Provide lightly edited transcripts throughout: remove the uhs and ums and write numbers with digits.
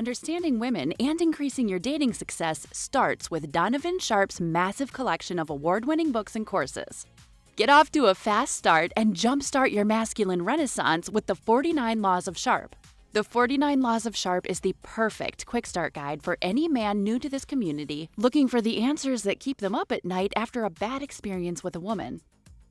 Understanding women and increasing your dating success starts with Donovan Sharpe's massive collection of award-winning books and courses. Get off to a fast start and jumpstart your masculine renaissance with the 49 Laws of Sharpe. The 49 Laws of Sharpe is the perfect quick start guide for any man new to this community looking for the answers that keep them up at night after a bad experience with a woman.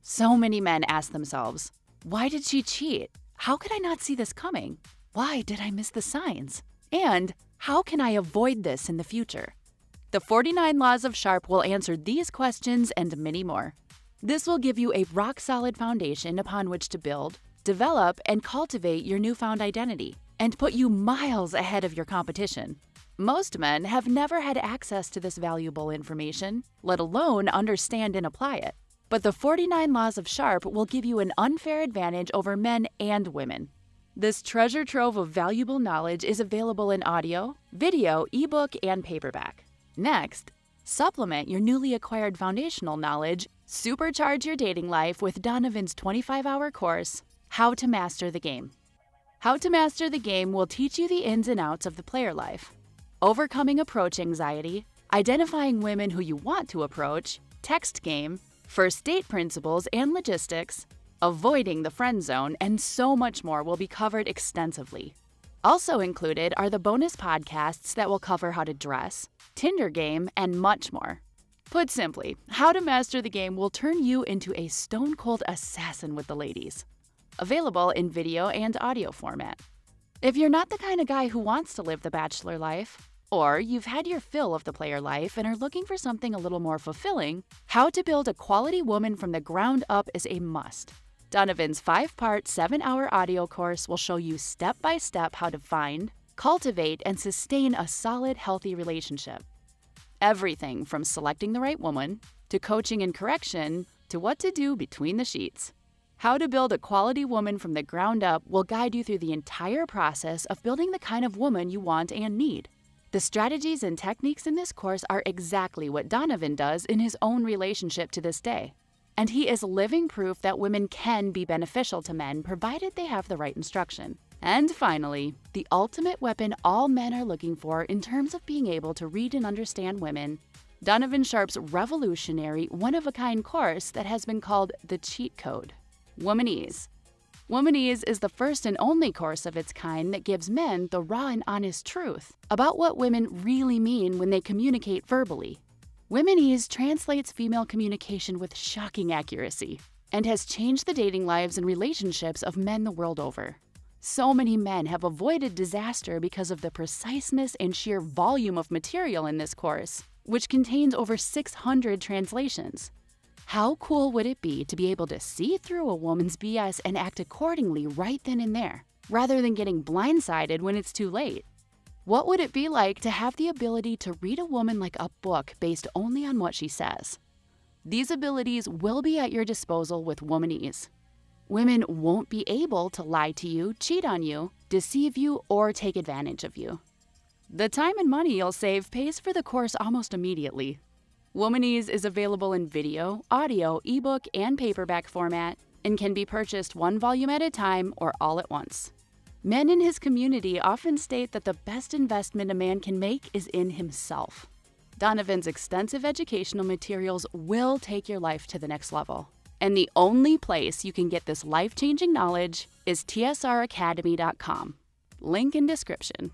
So many men ask themselves, why did she cheat? How could I not see this coming? Why did I miss the signs? And how can I avoid this in the future? The 49 Laws of Sharpe will answer these questions and many more. This will give you a rock-solid foundation upon which to build, develop, and cultivate your newfound identity, and put you miles ahead of your competition. Most men have never had access to this valuable information, let alone understand and apply it. But the 49 Laws of Sharpe will give you an unfair advantage over men and women. This treasure trove of valuable knowledge is available in audio, video, ebook, and paperback. Next, supplement your newly acquired foundational knowledge, supercharge your dating life with Donovan's 25-hour course, How to Master the Game. How to Master the Game will teach you the ins and outs of the player life, overcoming approach anxiety, identifying women who you want to approach, text game, first date principles and logistics, avoiding the friend zone, and so much more will be covered extensively. Also included are the bonus podcasts that will cover how to dress, Tinder game, and much more. Put simply, How to Master the Game will turn you into a stone-cold assassin with the ladies. Available in video and audio format. If you're not the kind of guy who wants to live the bachelor life, or you've had your fill of the player life and are looking for something a little more fulfilling, How to Build a Quality Woman from the Ground Up is a must. Donovan's 5-part, 7-hour audio course will show you step-by-step how to find, cultivate, and sustain a solid, healthy relationship. Everything from selecting the right woman, to coaching and correction, to what to do between the sheets. How to Build a Quality Woman from the Ground Up will guide you through the entire process of building the kind of woman you want and need. The strategies and techniques in this course are exactly what Donovan does in his own relationship to this day. And he is living proof that women can be beneficial to men provided they have the right instruction. And finally, the ultimate weapon all men are looking for in terms of being able to read and understand women, Donovan Sharpe's revolutionary, one-of-a-kind course that has been called the Cheat Code, Womanese. Womanese is the first and only course of its kind that gives men the raw and honest truth about what women really mean when they communicate verbally. Womanese translates female communication with shocking accuracy and has changed the dating lives and relationships of men the world over. So many men have avoided disaster because of the preciseness and sheer volume of material in this course, which contains over 600 translations. How cool would it be to be able to see through a woman's BS and act accordingly right then and there, rather than getting blindsided when it's too late? What would it be like to have the ability to read a woman like a book based only on what she says? These abilities will be at your disposal with Womanese. Women won't be able to lie to you, cheat on you, deceive you, or take advantage of you. The time and money you'll save pays for the course almost immediately. Womanese is available in video, audio, ebook, and paperback format and can be purchased one volume at a time or all at once. Men in his community often state that the best investment a man can make is in himself. Donovan's extensive educational materials will take your life to the next level. And the only place you can get this life-changing knowledge is tsracademy.com. Link in description.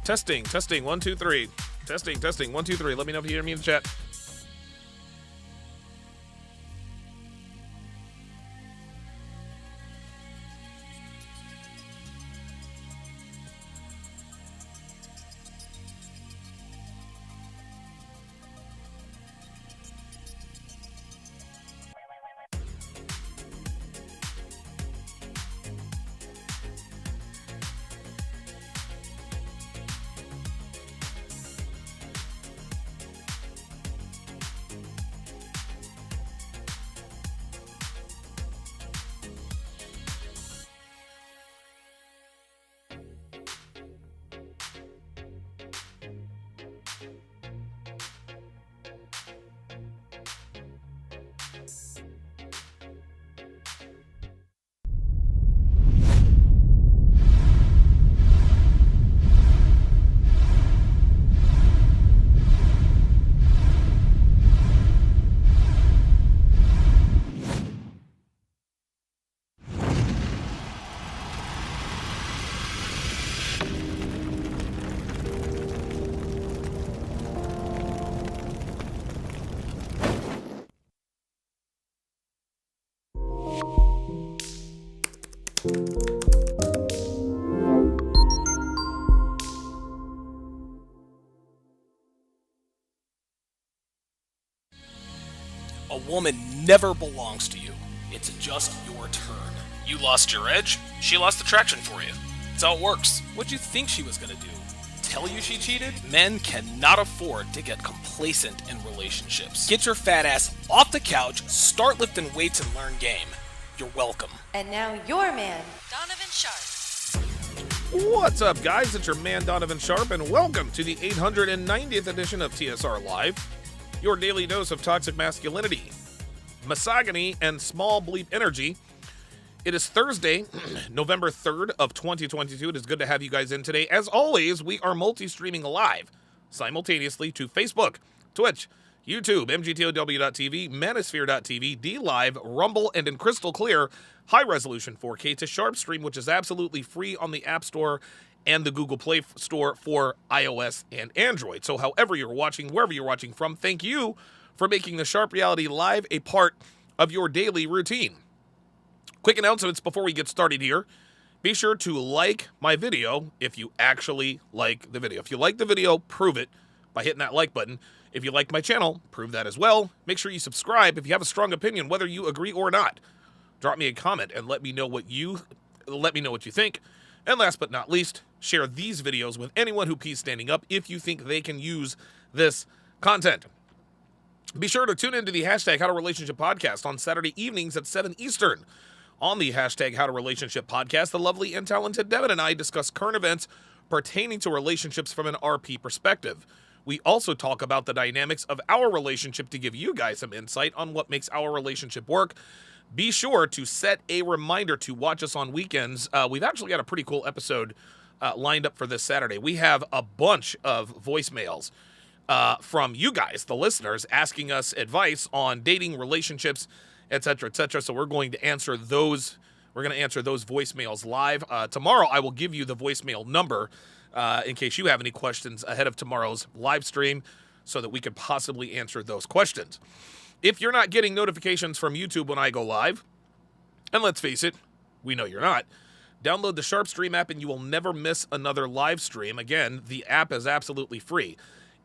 Testing, 1, 2, 3. Testing, 1, 2, 3. Let me know if you hear me in the chat. A woman never belongs to you. It's just your turn. You lost your edge, she lost attraction for you. That's how it works. What'd you think she was gonna do? Tell you she cheated? Men cannot afford to get complacent in relationships. Get your fat ass off the couch, start lifting weights and learn game. You're welcome. And now your man, Donovan Sharpe. What's up, guys? It's your man, Donovan Sharpe, and welcome to the 890th edition of TSR Live, your daily dose of toxic masculinity, misogyny, and small bleep energy. It is Thursday, November 3rd of 2022. It is good to have you guys in today. As always, we are multi-streaming live simultaneously to Facebook, Twitch, YouTube, MGTOW.TV, Manosphere.tv, DLive, Rumble, and in crystal clear, high-resolution 4K to Sharpe Stream, which is absolutely free on the App Store and the Google Play Store for iOS and Android. So however you're watching, wherever you're watching from, thank you for making the Sharpe Reality Live a part of your daily routine. Quick announcements before we get started here. Be sure to like my video if you actually like the video. If you like the video, prove it by hitting that like button. If you like my channel, prove that as well. Make sure you subscribe if you have a strong opinion, whether you agree or not. Drop me a comment and let me know what you think. And last but not least, share these videos with anyone who pees standing up if you think they can use this content. Be sure to tune into the hashtag How to Relationship Podcast on Saturday evenings at 7 Eastern. On the hashtag How to Relationship Podcast, the lovely and talented Devin and I discuss current events pertaining to relationships from an RP perspective. We also talk about the dynamics of our relationship to give you guys some insight on what makes our relationship work. Be sure to set a reminder to watch us on weekends. We've actually got a pretty cool episode lined up for this Saturday. We have a bunch of voicemails from you guys, the listeners, asking us advice on dating, relationships, etc., etc. So we're going to answer those. We're going to answer those voicemails live. Tomorrow, I will give you the voicemail number in case you have any questions ahead of tomorrow's live stream so that we could possibly answer those questions. If you're not getting notifications from YouTube when I go live, and let's face it, we know you're not, download the Sharpe Stream app and you will never miss another live stream. Again, the app is absolutely free.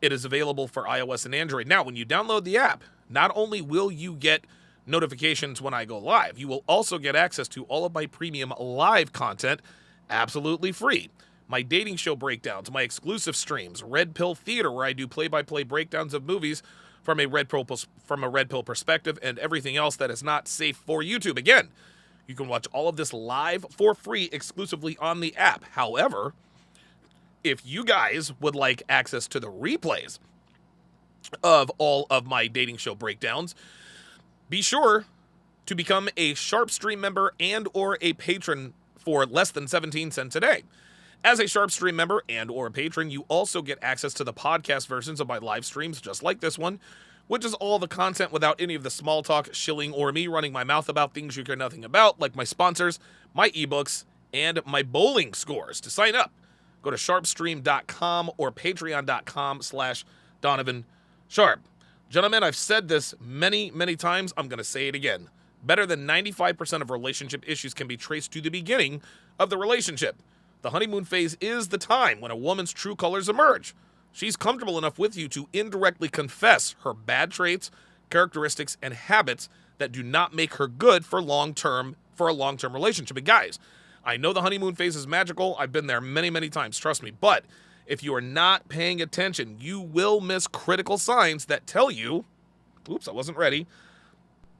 It is available for iOS and Android. Now, when you download the app, not only will you get notifications when I go live, you will also get access to all of my premium live content absolutely free. My dating show breakdowns, my exclusive streams, Red Pill Theater, where I do play-by-play breakdowns of movies from a red pill perspective, and everything else that is not safe for YouTube. Again, you can watch all of this live for free exclusively on the app. However, if you guys would like access to the replays of all of my dating show breakdowns, be sure to become a Sharpe Stream member and or a patron for less than 17 cents a day. As a Sharpe Stream member and or a patron, you also get access to the podcast versions of my live streams, just like this one, which is all the content without any of the small talk, shilling, or me running my mouth about things you care nothing about, like my sponsors, my ebooks, and my bowling scores. To sign up, go to sharpstream.com or patreon.com/Donovan Sharpe. Gentlemen, I've said this many, many times. I'm going to say it again. Better than 95% of relationship issues can be traced to the beginning of the relationship. The honeymoon phase is the time when a woman's true colors emerge. She's comfortable enough with you to indirectly confess her bad traits, characteristics, and habits that do not make her good for a long-term relationship. And guys, I know the honeymoon phase is magical. I've been there many, many times, trust me. But if you are not paying attention, you will miss critical signs that tell you, oops, I wasn't ready.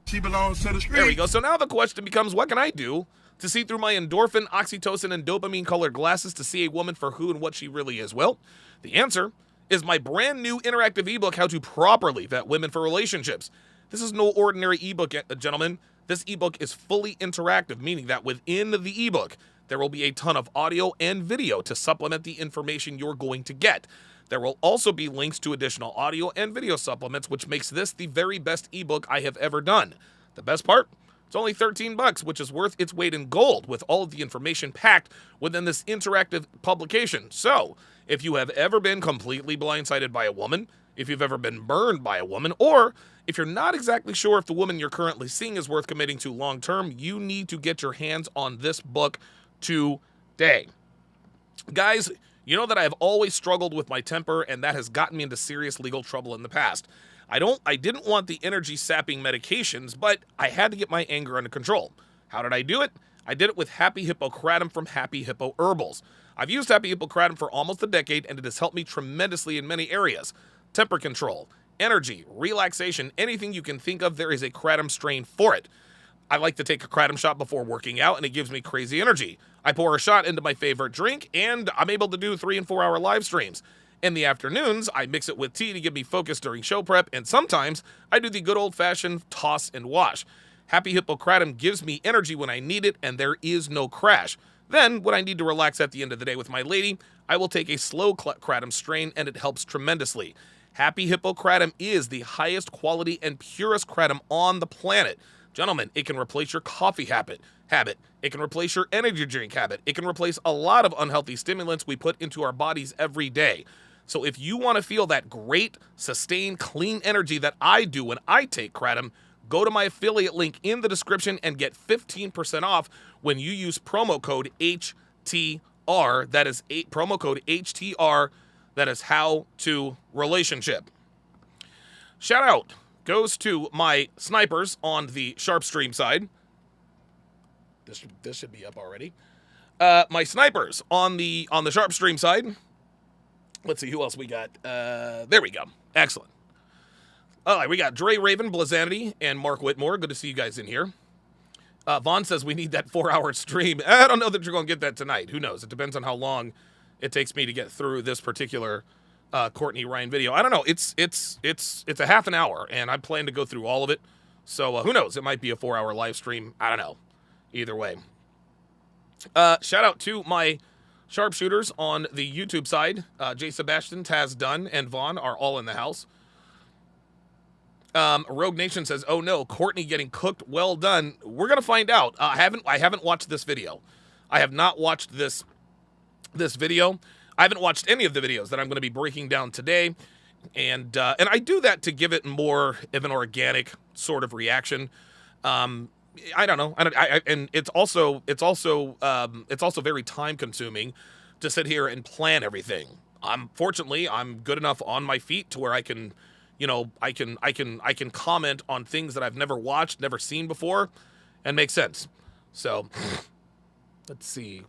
She belongs to the street. There we go. So now the question becomes, what can I do to see through my endorphin, oxytocin, and dopamine-colored glasses to see a woman for who and what she really is? Well, the answer is my brand new interactive ebook, How to Properly Vet Women for Relationships. This is no ordinary ebook, gentlemen. This ebook is fully interactive, meaning that within the ebook, there will be a ton of audio and video to supplement the information you're going to get. There will also be links to additional audio and video supplements, which makes this the very best ebook I have ever done. The best part? It's only $13, which is worth its weight in gold with all of the information packed within this interactive publication. So, if you have ever been completely blindsided by a woman, if you've ever been burned by a woman, or if you're not exactly sure if the woman you're currently seeing is worth committing to long term, you need to get your hands on this book today. Guys, you know that I have always struggled with my temper, and that has gotten me into serious legal trouble in the past. I didn't want the energy-sapping medications, but I had to get my anger under control. How did I do it? I did it with Happy Hippocratum from Happy Hippo Herbals. I've used Happy Hippocratum for almost a decade, and it has helped me tremendously in many areas. Temper control, energy, relaxation, anything you can think of, there is a kratom strain for it. I like to take a kratom shot before working out, and it gives me crazy energy. I pour a shot into my favorite drink, and I'm able to do 3 and 4 hour live streams. In the afternoons, I mix it with tea to give me focus during show prep, and sometimes I do the good old-fashioned toss and wash. Happy Hippocratum gives me energy when I need it, and there is no crash. Then, when I need to relax at the end of the day with my lady, I will take a slow kratom strain, and it helps tremendously. Happy Hippocratum is the highest quality and purest kratom on the planet. Gentlemen, it can replace your coffee habit. It can replace your energy drink habit. It can replace a lot of unhealthy stimulants we put into our bodies every day. So if you want to feel that great, sustained, clean energy that I do when I take kratom, go to my affiliate link in the description and get 15% off when you use promo code HTR. That is promo code HTR. That is How to Relationship. Shout out goes to my snipers on the Sharpe stream side. This should be up already. My snipers on the Sharpe stream side. Let's see who else we got. There we go. Excellent. All right, we got Dre Raven, Blazanity, and Mark Whitmore. Good to see you guys in here. Vaughn says we need that 4-hour stream. I don't know that you're going to get that tonight. Who knows? It depends on how long it takes me to get through this particular Courtney Ryan video. I don't know. It's a half an hour, and I plan to go through all of it. So who knows? It might be a 4-hour live stream. I don't know. Either way. Shout out to my sharpshooters on the YouTube side. Jay Sebastian, Taz Dunn, and Vaughn are all in the house. Rogue Nation says, "Oh no, Courtney getting cooked. Well done." We're gonna find out. I haven't watched this video. I have not watched this video. I haven't watched any of the videos that I'm going to be breaking down today, and I do that to give it more of an organic sort of reaction. I don't know. And it's also very time consuming to sit here and plan everything. Fortunately, I'm good enough on my feet to where I can comment on things that I've never watched, never seen before, and make sense. So, let's see.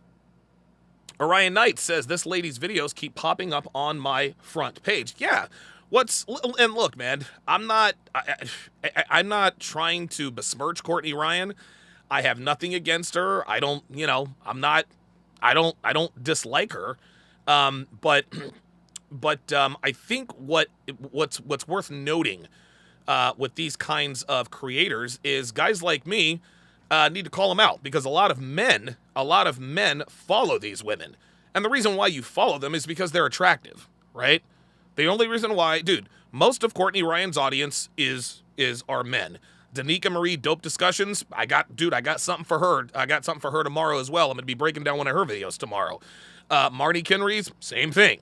Orion Knight says, this lady's videos keep popping up on my front page. Yeah. And look, man, I'm not trying to besmirch Courtney Ryan. I have nothing against her. I don't dislike her. But I think what's worth noting with these kinds of creators is guys like me need to call them out, because a lot of men follow these women. And the reason why you follow them is because they're attractive, right? The only reason why, dude, most of Courtney Ryan's audience are men. Danica Marie Dope Discussions, I got something for her. I got something for her tomorrow as well. I'm going to be breaking down one of her videos tomorrow. Marnie Kinry's, same thing.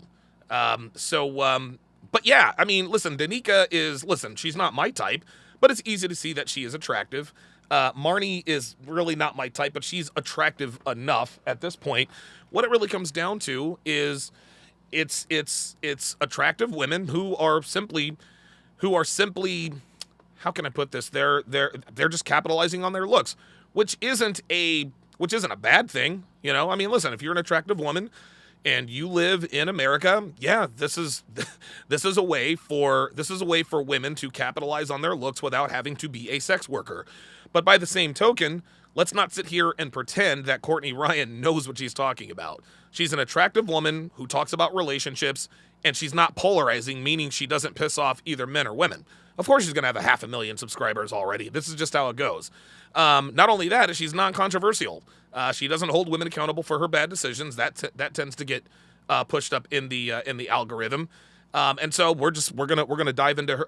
But yeah, I mean, listen, Danica she's not my type, but it's easy to see that she is attractive. Marnie is really not my type, but she's attractive enough at this point. What it really comes down to is it's attractive women who are simply, how can I put this? They're just capitalizing on their looks, which isn't a bad thing, you know? I mean, listen, if you're an attractive woman and you live in America, yeah, this is a way for women to capitalize on their looks without having to be a sex worker. But by the same token, let's not sit here and pretend that Courtney Ryan knows what she's talking about. She's an attractive woman who talks about relationships, and she's not polarizing, meaning she doesn't piss off either men or women. Of course she's going to have 500,000 subscribers already. This is just how it goes. Not only that, she's non-controversial. She doesn't hold women accountable for her bad decisions. That tends to get pushed up in the algorithm. And so we're gonna dive into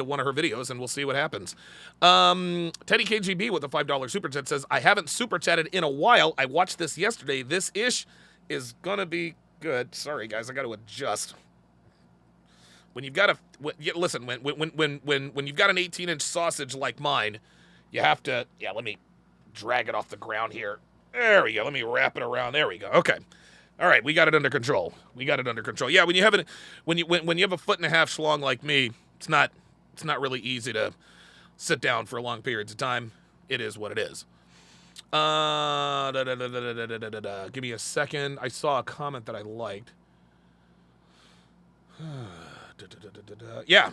one of her videos and we'll see what happens. Teddy KGB with a $5 super chat says, I haven't super chatted in a while. I watched this yesterday. This ish is gonna be good. Sorry guys, I got to adjust. When you've got when you've got an 18-inch sausage like mine, you have to. Yeah, let me drag it off the ground here. There we go. Let me wrap it around. There we go. Okay. All right, we got it under control. Yeah, when you have a 1.5-foot schlong like me, it's not really easy to sit down for long periods of time. It is what it is. Give me a second. I saw a comment that I liked. Yeah.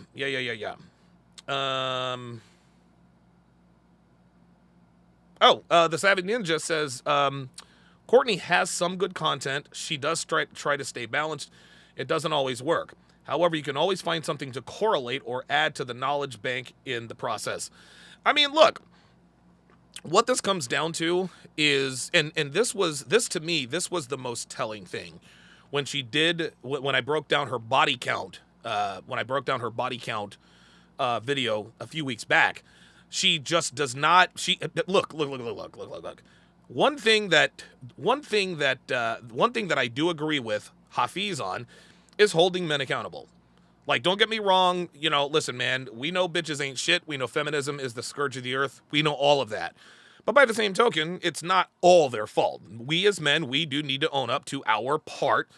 The Savage Ninja says, Courtney has some good content. She does try to stay balanced. It doesn't always work. However, you can always find something to correlate or add to the knowledge bank in the process. I mean, look, what this comes down to is, and this was the most telling thing. When I broke down her body count, video a few weeks back, she just does not. Look. One thing that I do agree with Hafiz on is holding men accountable. Like, don't get me wrong. You know, listen, man. We know bitches ain't shit. We know feminism is the scourge of the earth. We know all of that. But by the same token, it's not all their fault. We as men, we do need to own up to our part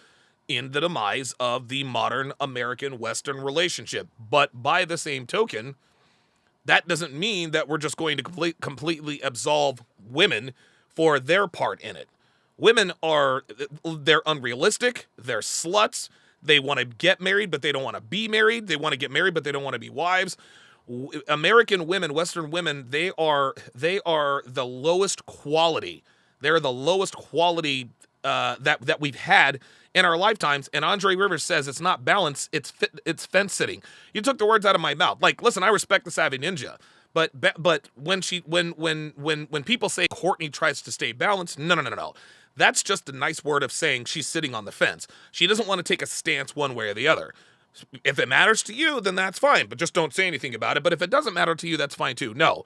in the demise of the modern American Western relationship. But by the same token, that doesn't mean that we're just going to completely absolve women for their part in it. Women they're unrealistic, they're sluts, they want to get married, but they don't want to be married, they want to get married, but they don't want to be wives. American women, Western women, they are the lowest quality. They're the lowest quality that we've had in our lifetimes. And Andre Rivers says it's not balance, it's fence sitting. You took the words out of my mouth. Like, listen, I respect the Savvy Ninja, but when people say Courtney tries to stay balanced, no. That's just a nice word of saying she's sitting on the fence. She doesn't want to take a stance one way or the other. If it matters to you, then that's fine, but just don't say anything about it. But if it doesn't matter to you, that's fine too. No,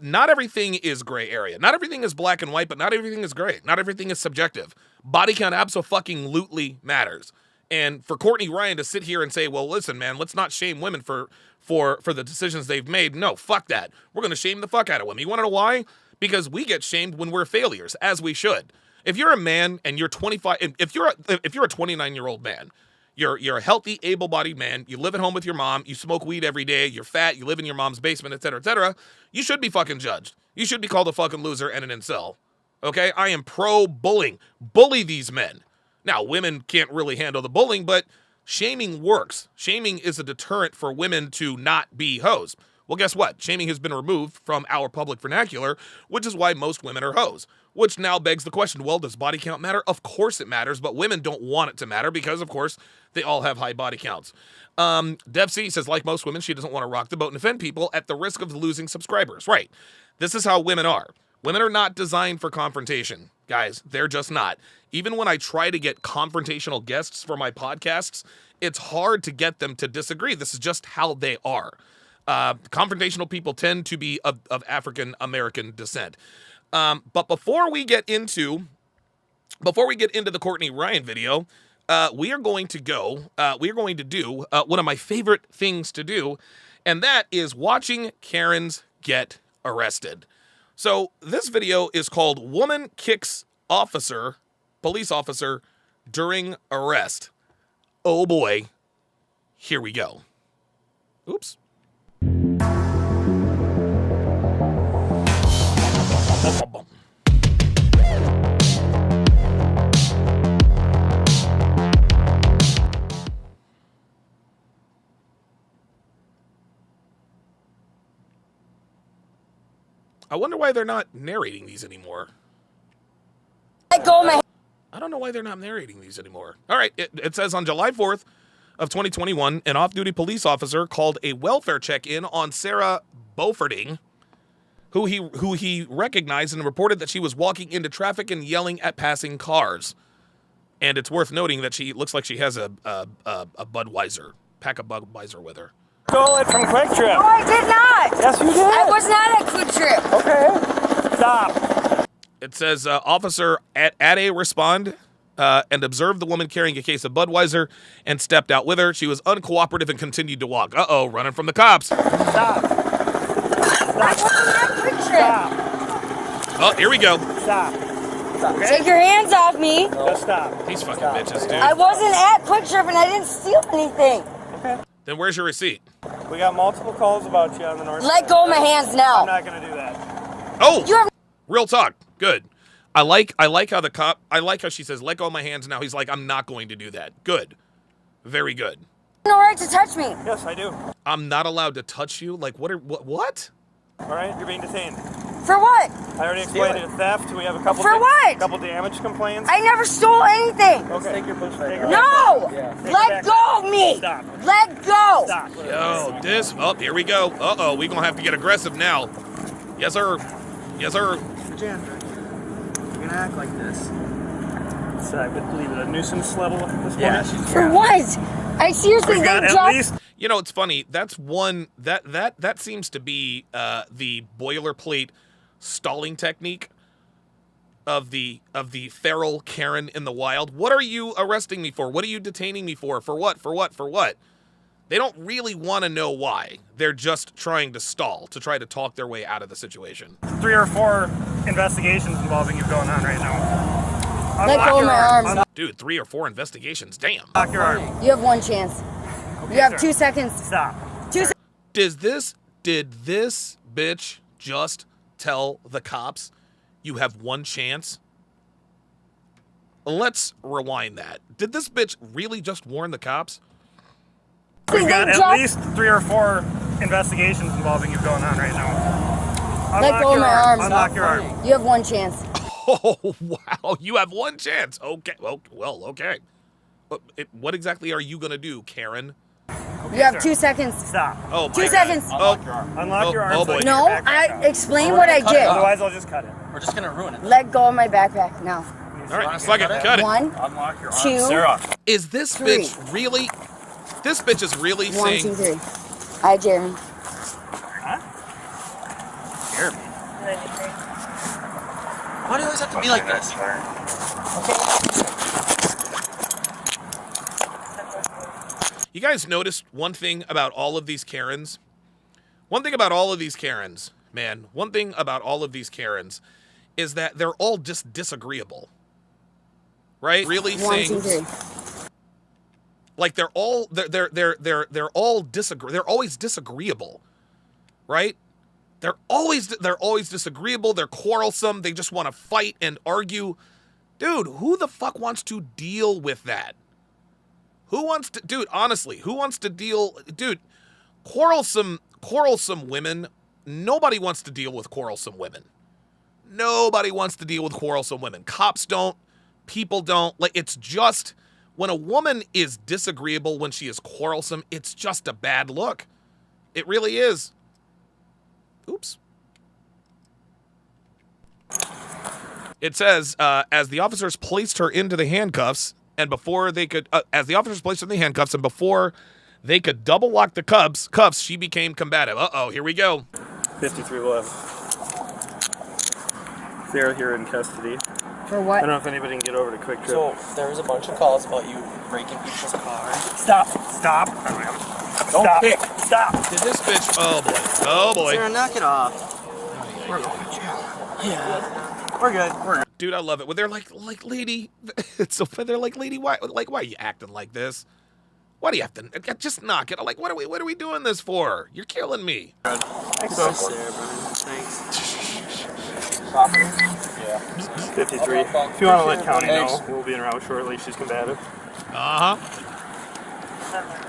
not everything is gray area. Not everything is black and white, but not everything is gray. Not everything is subjective. Body count absolutely matters. And for Courtney Ryan to sit here and say, well, listen, man, let's not shame women for the decisions they've made. No, fuck that. We're going to shame the fuck out of women. You want to know why? Because we get shamed when we're failures, as we should. If you're a man and you're 25, if you're a 29-year-old man, you're a healthy, able-bodied man, you live at home with your mom, you smoke weed every day, you're fat, you live in your mom's basement, etc., you should be fucking judged. You should be called a fucking loser and an incel. Okay? I am pro-bullying. Bully these men. Now, women can't really handle the bullying, but shaming works. Shaming is a deterrent for women to not be hoes. Well, guess what? Shaming has been removed from our public vernacular, which is why most women are hoes. Which now begs the question, well, does body count matter? Of course it matters, but women don't want it to matter because, of course, they all have high body counts. Dev C says, like most women, she doesn't want to rock the boat and offend people at the risk of losing subscribers. Right. This is how women are. Women are not designed for confrontation, guys. They're just not. Even when I try to get confrontational guests for my podcasts, it's hard to get them to disagree. This is just how they are. Confrontational people tend to be of African American descent. But before we get into before we get into the Courtney Ryan video, we are going to do one of my favorite things to do, and that is watching Karens get arrested. So this video is called Woman Kicks Police Officer During Arrest. Oh boy, here we go. Oops. I wonder why they're not narrating these anymore. I don't know why they're not narrating these anymore. All right, it says on July 4th of 2021, an off-duty police officer called a welfare check-in on Sarah Beauforting, who he recognized and reported that she was walking into traffic and yelling at passing cars. And it's worth noting that she looks like she has a Budweiser, pack of Budweiser with her. Stole it from Quick Trip. No, I did not. Yes, you did. I was not at Quick Trip. Okay. Stop. It says officer at a respond and observed the woman carrying a case of Budweiser and stepped out with her. She was uncooperative and continued to walk. Uh-oh, running from the cops. Stop. I wasn't at Quick Trip. Stop. Oh, here we go. Stop. Okay? Take your hands off me. Just stop. These fucking bitches, dude. I wasn't at Quick Trip and I didn't steal anything. Okay. Then where's your receipt? We got multiple calls about you on the north. Let go of my hands I'm now. not gonna do that. Oh, You have real talk. Good. I like how she says, let go of my hands now. He's like, I'm not going to do that. Good. Very good. no right to touch me. Yes, I do. I'm not allowed to touch you? Like, what? All right, you're being detained. For what? I already explained it. Theft. We have a couple. For what? Couple damage complaints. I never stole anything. Okay. Take your push back. No! Take Let it go of me! Stop. Let go! Stop. Yo, here we go. Uh-oh, we're going to have to get aggressive now. Yes, sir. Yes, sir. You're gonna act like this. So I would believe it a nuisance level at this point. For what? I seriously We got think at least. You know, it's funny. That's one that seems to be the boilerplate stalling technique of the feral Karen in the wild. What are you arresting me for? What are you detaining me for? For what? For what? For what? They don't really want to know why. They're just trying to stall, to try to talk their way out of the situation. 3 or 4 investigations involving you going on right now. Let go of my arms. Dude, 3 or 4 investigations. Damn. Unlock your arm. You have one chance. Okay, You have sir. 2 seconds. Stop. 2 seconds. Did this bitch just tell the cops you have one chance? Let's rewind that. Did this bitch really just warn the cops? We've got They at just- least 3 or 4 investigations involving you going on right now. Let go of my arms. Unlock your arm. You have one chance. Oh, wow. You have one chance. Okay. Well, okay. What exactly are you going to do, Karen? Okay, You have sir. 2 seconds. Stop. Oh, my 2 God. seconds. Unlock your arm. oh, so boy. you No, get your backpack out. explain what I did. Otherwise, I'll just cut it. We're just gonna ruin it. Let go of my backpack now. All right, fuck it. Cut it. 1, Unlock your arm. 2, Sarah, Is this 3. bitch really... This bitch is really 1, saying... 2, 3. Hi, Jeremy. Jeremy. Why do you always have to be like this? You guys noticed one thing about all of these Karens? One thing about all of these Karens, man, one thing about all of these Karens is that they're all just disagreeable. Right? Really 1, saying 2, 3. like they're all they're always disagreeable. Right? They're always disagreeable, they're quarrelsome, they just want to fight and argue. Dude, who the fuck wants to deal with that? Who wants to, dude, honestly, who wants to deal, dude, quarrelsome women, nobody wants to deal with quarrelsome women. Nobody wants to deal with quarrelsome women. Cops don't, people don't, like, it's just, when a woman is disagreeable, when she is quarrelsome, it's just a bad look. It really is. Oops. It says, as the officers placed her into the handcuffs, and before they could, double lock the cuffs, she became combative. Uh-oh, here we go. 53 left. Sarah here in custody. For I what? don't know if anybody can get over to Quick Trip. So there was a bunch of calls about you breaking people's cars. Stop! Stop! Don't Stop! kick. Stop! Did this bitch? Oh boy. Oh boy. Sarah, knock it off. We're going to jail. Yeah. We're good. We're good. Dude, I love it. When they're like, lady, it's so funny. They're like, lady, why are you acting like this? Why do you have to just knock it? What are we doing this for? You're killing me. Thanks, Sarah, bro. Brian. Thanks. 53. If you want to let County know, we'll be in route shortly. She's combative.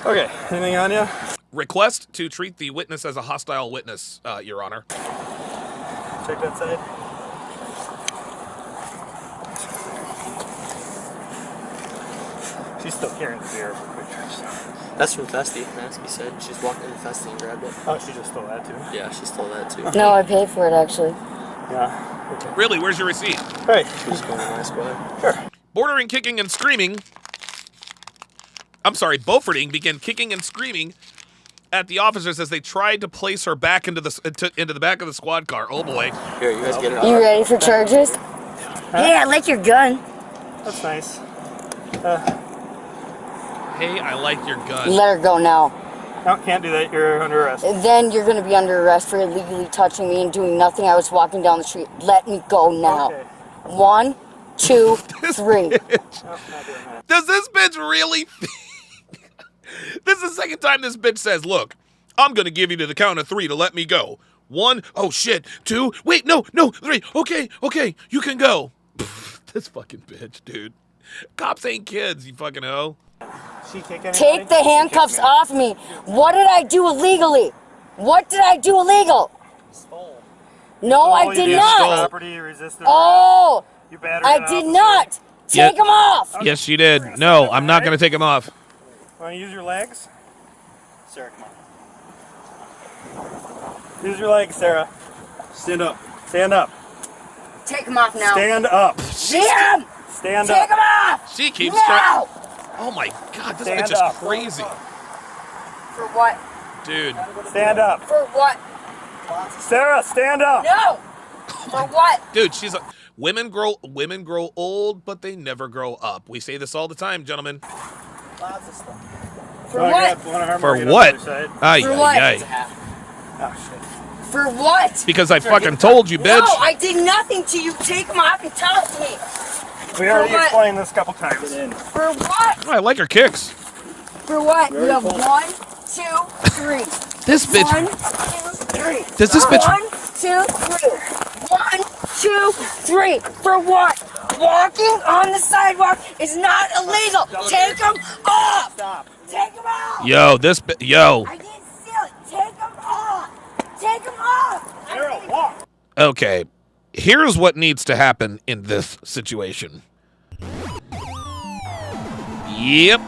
Okay, anything on you? Request to treat the witness as a hostile witness, Your Honor. Check that side. She's still carrying the beer for Quick Trip. So. That's from Festy. Festy said she's walking into Festy and grabbed it. Oh, she just stole that too? Yeah, she stole that too. No, I paid for it actually. Yeah. Okay. Really? Where's your receipt? Hey. Who's going to my squad? Sure. Bordering, kicking, and screaming. I'm sorry, Beauforting began kicking and screaming at the officers as they tried to place her back into the back of the squad car. Oh boy. Here, you guys get it out. You ready for charges? Hey, I like your gun. That's nice. Hey, I like your gun. Let her go now. No, can't do that. You're under arrest. Then you're going to be under arrest for illegally touching me and doing nothing. I was walking down the street. Let me go now. Okay. 1, 2, 3. No, not doing that. Does this bitch really think? This is the second time this bitch says, look, I'm going to give you to the count of 3 to let me go. 1, oh shit. 2, wait, no, 3. Okay, you can go. This fucking bitch, dude. Cops ain't kids, you fucking hoe. She kick anybody? Take the handcuffs off me. What did I do illegally? What did I do illegal? Stole. No, I did not. Property, resisted Oh, arrest. You battered I an did officer. not. Take them off. Yes, you did. No, I'm not going to take him off. Want to use your legs? Sarah, come on. Use your legs, Sarah. Stand up. Stand up. Take them off now. Stand up. Damn! Stand Take up. them off. She keeps Now. trying. Oh my God, this Stand bitch is up. crazy. For what? Dude. Stand up. For what? Sarah, stand up. No. For what? Dude, she's a women grow old, but they never grow up. We say this all the time, gentlemen. For what? For what? Aye, For what? aye. Oh, shit. For what? Because I fucking told you, bitch. No, I did nothing to you. Take them off and tell it to me. We already what? explained this a couple times. For what? Oh, I like her kicks. For what? You have 1, 2, 3. This bitch. 1, 2, 3. Does this bitch? 1, 2, 3. 1, 2, 3. For what? Walking on the sidewalk is not illegal. Take them off. Stop. Take them off. Yo, yo. I didn't steal it. Take them off. Take them off. Sarah, walk. Okay. Here's what needs to happen in this situation. Yep.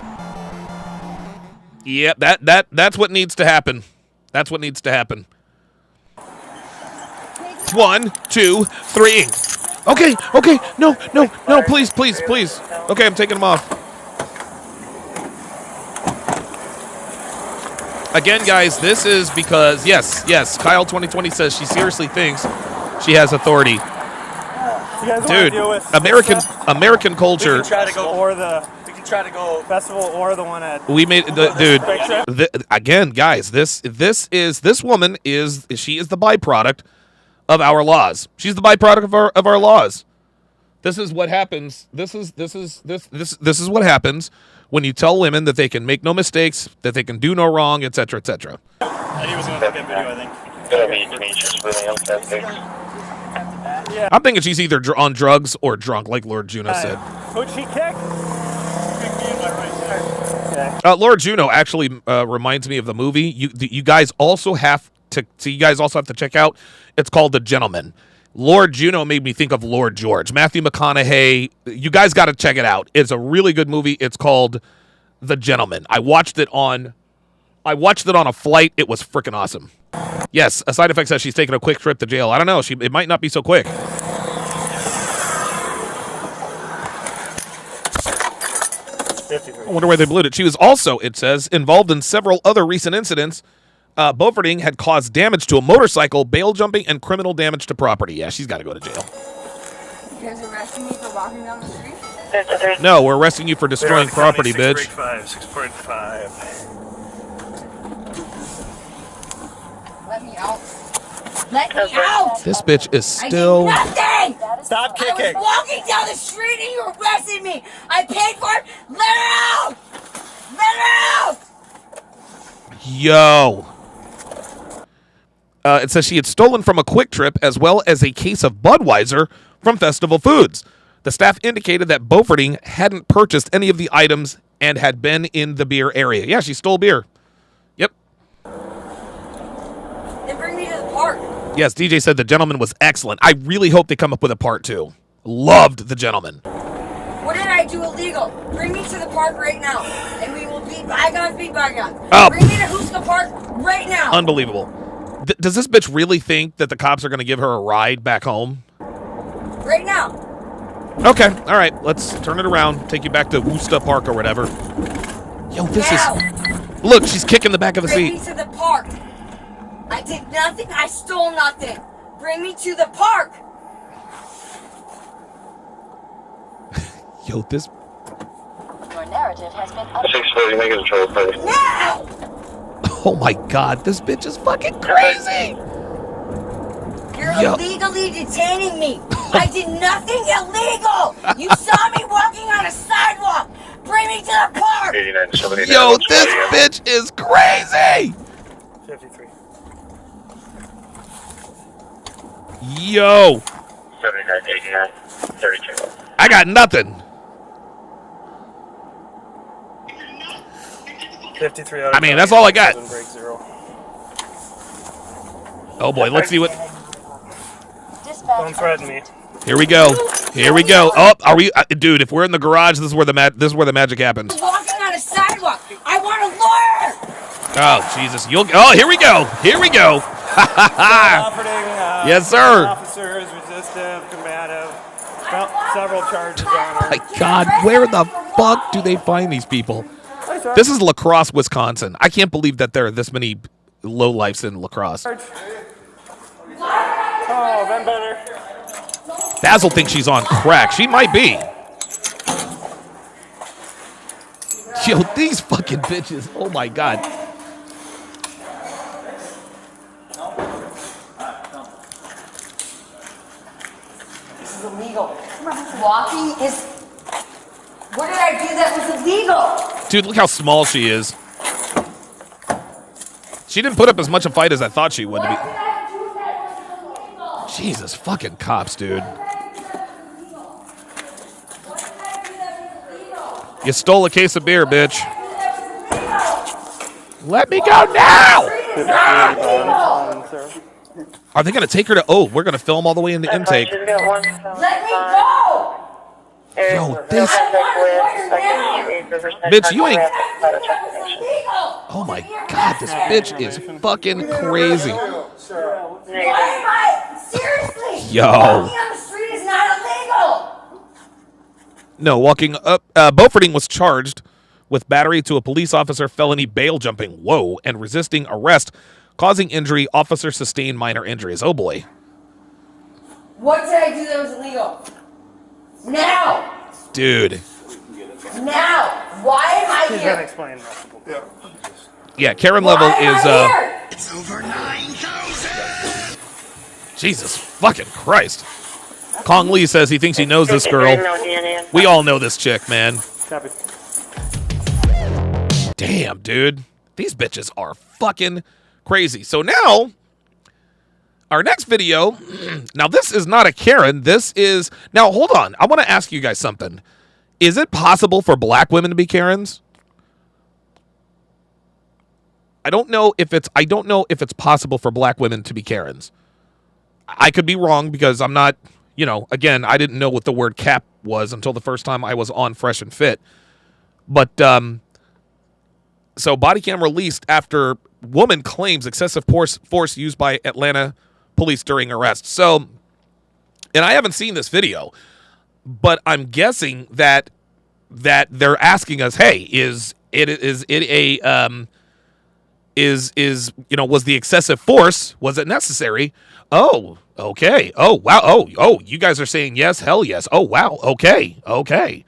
That's what needs to happen. That's what needs to happen. 1, 2, 3. Okay. No, please. Okay, I'm taking them off. Again, guys, this is because, yes, Kyle 2020 says she seriously thinks she has authority. You guys want to Dude, deal with American We culture. can try to go. or the We can try to go. festival or the one at We made Quick Trip? again, guys. This woman is the byproduct of our laws. She's the byproduct of our laws. This is what happens. This is what happens when you tell women that they can make no mistakes, that they can do no wrong, etc., etc. And he was going to look at video, I think. I'm thinking she's either on drugs or drunk, like Lord Juno said. Could she kick? Okay. Lord Juno actually reminds me of the movie. You guys also have to check out. It's called The Gentleman. Lord Juno made me think of Lord George. Matthew McConaughey. You guys got to check it out. It's a really good movie. It's called The Gentleman. I watched it on a flight. It was freaking awesome. Yes, a side effect says she's taking a quick trip to jail. I don't know. It might not be so quick. I wonder why they blew it. She was also, it says, involved in several other recent incidents. Beauforting had caused damage to a motorcycle, bail jumping, and criminal damage to property. Yeah, she's got to go to jail. guys arresting me for walking down the street? No, we're arresting you for destroying property, bitch. 6.5. Let me out. Let me out! This bitch is I still... did nothing! Stop I was walking down the street and you arrested me! I paid for it! Let her out! Let her out! Yo. It says she had stolen from a Quick Trip as well as a case of Budweiser from Festival Foods. The staff indicated that Beauforting hadn't purchased any of the items and had been in the beer area. Yeah, she stole beer. Yep. Then bring me to the park. Yes, DJ said the gentleman was excellent. I really hope they come up with a part 2. Loved the gentleman. What did I do illegal? Bring me to the park right now, and we will beat bygones, beat bygones. Oh. Bring me to HEAUXS Park right now. Unbelievable. Does this bitch really think that the cops are going to give her a ride back home? Right now. Okay, all right. Let's turn it around. Take you back to Woosta Park or whatever. Yo, this is... Look, she's kicking the back of the Bring seat. me to the park. I did nothing. I stole nothing. Bring me to the park. Yo, this... Your narrative has been updated. 640, make it a trouble, please. Now! Oh my god, this bitch is fucking crazy! You're Yo. illegally detaining me. I did nothing illegal. You saw me walking on a sidewalk. Bring me to the park. 89, 79. Yo, this bitch is crazy! 53. Yo, 79, 89, 32. I got nothing. 53 I mean, that's all I got. Break 0. Oh boy, let's see what... Don't threaten me. Here we go. Here we go. Oh, are we... dude, if we're in the garage, this is where the magic happens. Walking on a sidewalk. I want a lawyer. Oh, Jesus. Oh, here we go. Here we go. Yes, sir. Officers, resistive, combative. Several charges on her. My God, where the fuck do they find these people? This is La Crosse, Wisconsin. I can't believe that there are this many lowlifes in La Crosse. Oh, been better. Basil thinks she's on crack. She might be. Yo, these fucking bitches. Oh, my God. This is illegal. Walking is... What did I do that was illegal? Dude, look how small she is. She didn't put up as much a fight as I thought she would. What did I do that was illegal? Jesus, fucking cops, dude. You stole a case of beer, bitch. Let me go now! Are they going to take her to... Oh, we're going to film all the way into intake. Let me go! Yo, this... Bitch, you ain't... Oh my God, this bitch is fucking crazy. Seriously! Yo. Walking on the street is not illegal! No, walking up... Beauforting was charged with battery to a police officer, felony bail jumping, whoa, and resisting arrest, causing injury. Officer sustained minor injuries. Oh boy. What did I do that was illegal? Now! Dude. Now! Why am I She's here? gonna explain multiple. Yeah, Karen level Why am is... I here? It's over 9,000! Jesus fucking Christ. Kong Lee says he thinks he knows this girl. We all know this chick, man. Copy. Damn, dude. These bitches are fucking crazy. So now, our next video, now this is not a Karen. This is, now hold on. I want to ask you guys something. Is it possible for black women to be Karens? I don't know if it's possible for black women to be Karens. I could be wrong because I'm not, you know, again, I didn't know what the word cap was until the first time I was on Fresh and Fit. But, so body cam released after woman claims excessive force used by Atlanta police during arrest. So, and I haven't seen this video, but I'm guessing that they're asking us, hey, was the excessive force, was it necessary? Oh, Okay. Oh, wow. Oh, you guys are saying yes. Hell yes. Oh, wow. Okay.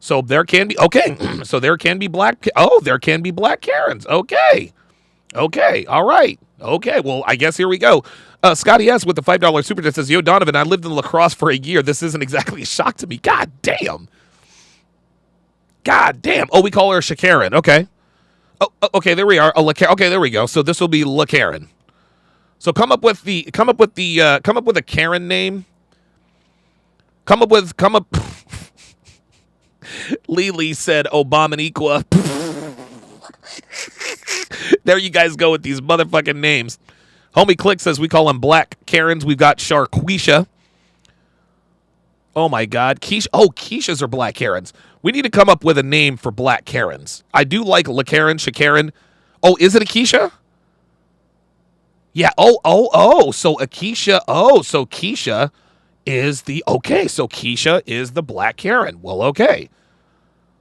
So there can be, okay. So there can be black, there can be black Karens. Okay. All right. Okay. Well, I guess here we go. Scotty S with the $5 super chat says, yo, Donovan, I lived in La Crosse for a year. This isn't exactly a shock to me. God damn. Oh, we call her Shakaren. Okay. Oh, okay. There we are. Okay. There we go. So this will be La Karen. So come up with a Karen name. Come up. Lily said Obamaniqua. There you guys go with these motherfucking names. Homie Click says we call them black Karens. We've got Sharquisha. Oh my God, Keisha. Oh, Keishas are black Karens. We need to come up with a name for black Karens. I do like La Karen, Shakaren. Oh, is it a Keisha? Yeah. Oh. So Akeisha. Oh, so Keisha is the So Keisha is the black Karen. Well, okay.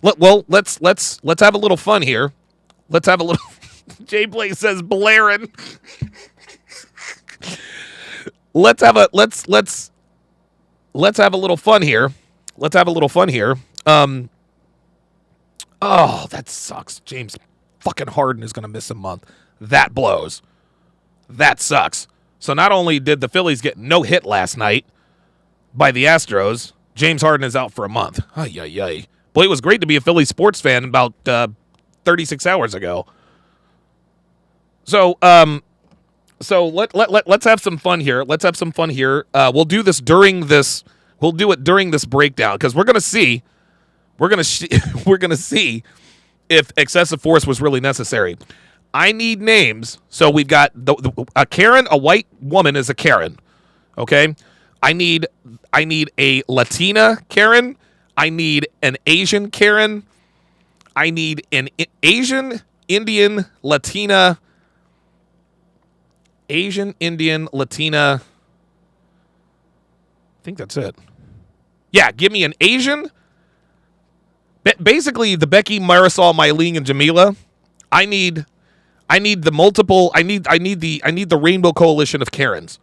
Let's have a little fun here. Let's have a little. Jay Blake says Blairin. Let's have a little fun here. Oh, that sucks. James fucking Harden is gonna miss a month. That blows. That sucks. So not only did the Phillies get no hit last night by the Astros, James Harden is out for a month. Ay. Boy, it was great to be a Phillies sports fan about 36 hours ago. So let's have some fun here. We'll do this during this. We'll do it during this breakdown because we're gonna see if excessive force was really necessary. I need names. So we've got a Karen, a white woman is a Karen. Okay. I need a Latina Karen. I need an Asian Karen. I need an Asian, Indian, Latina. Asian, Indian, Latina. I think that's it. Yeah, give me an Asian. Basically, the Becky, Marisol, Mylene, and Jamila. I need the multiple. I need the Rainbow Coalition of Karens.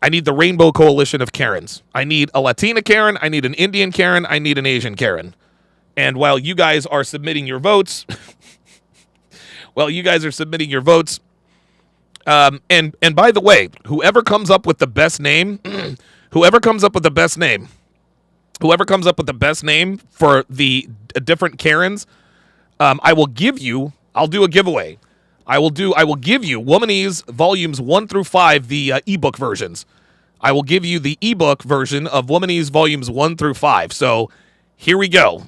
I need the Rainbow Coalition of Karens. I need a Latina Karen. I need an Indian Karen. I need an Asian Karen. And while you guys are submitting your votes, and by the way, whoever comes up with the best name for the different Karens, I'll do a giveaway. I will give you Womanese volumes 1 through 5, the ebook versions. I will give you the ebook version of Womanese volumes 1 through 5. So here we go.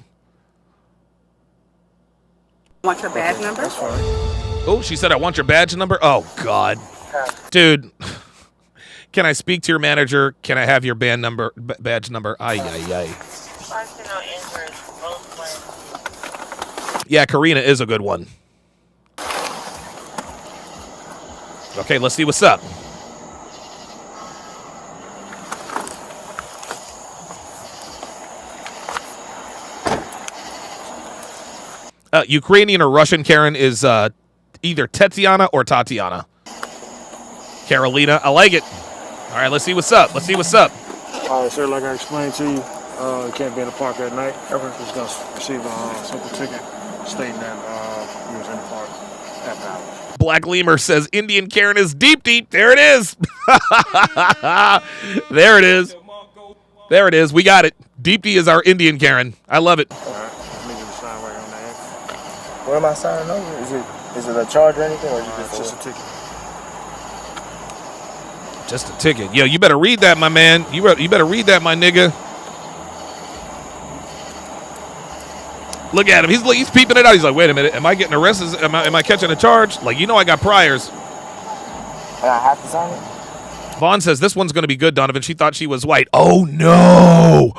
Want your badge number? Oh, she said, I want your badge number. Oh, God. Dude, can I speak to your manager? Can I have your badge number? Ay. Yeah, Karina is a good one. Okay, let's see what's up. Ukrainian or Russian Karen is either Tetiana or Tatiana. Carolina, I like it. All right, let's see what's up. All right, sir, like I explained to you, you can't be in the park at night. Everyone's just going to receive a simple ticket stating that you was in the park at the hours. Black Lemur says Indian Karen is deep. There it is. There it is. We got it. Deep is our Indian Karen. I love it. All right, let me get a sign right on that. What am I signing over? Is it a charge or anything, or is it Just a ticket. Just a ticket. Yo, you better read that, my man. You better read that, my nigga. Look at him. He's peeping it out. He's like, wait a minute. Am I getting arrested? Am I catching a charge? Like, I got priors. And I have to sign it? Vaughn says, this one's going to be good, Donovan. She thought she was white. Oh, no.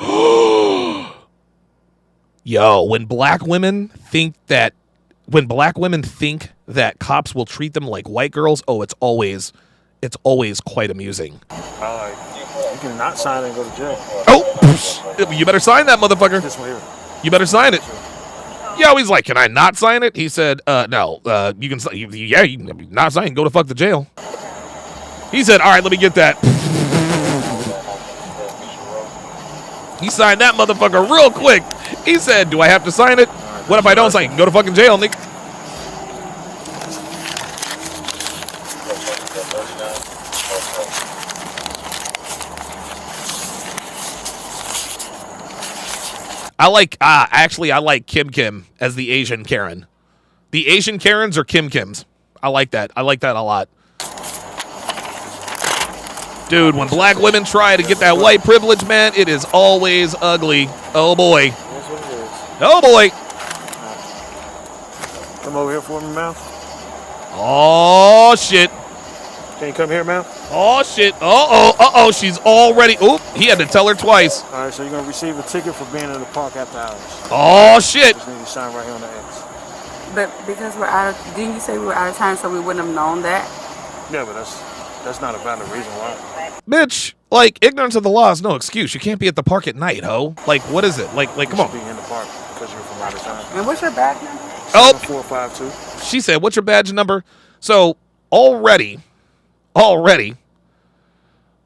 Yo, when black women think that cops will treat them like white girls, it's always quite amusing. You can not sign it and go to jail. Oh, you better sign that, motherfucker. This one here. You better sign it. Yo, he's like, can I not sign it? He said, no. You can not sign. Go to fuck the jail. He said, all right, let me get that. He signed that motherfucker real quick. He said, do I have to sign it? What if I don't sign it? Go to fucking jail, Nick. I like Kim as the Asian Karen. The Asian Karens are Kims. I like that. I like that a lot. Dude, when black women try to get that white privilege, man, it is always ugly. Oh, boy. Oh, boy. Come over here for me, man. Oh, shit. Can you come here, man? Oh, shit. Uh-oh. She's already. Oop, he had to tell her twice. All right, so you're going to receive a ticket for being in the park after hours. Oh, shit. Just need to sign right here on the X. But because we're out of, didn't you say we were out of time so we wouldn't have known that? Yeah, but that's not a valid reason why. Bitch, like, ignorance of the law is no excuse. You can't be at the park at night, ho. Like, what is it? Like, come on. Be in the park because you're from out of town. And what's your badge number? 7452. She said, what's your badge number? So, already,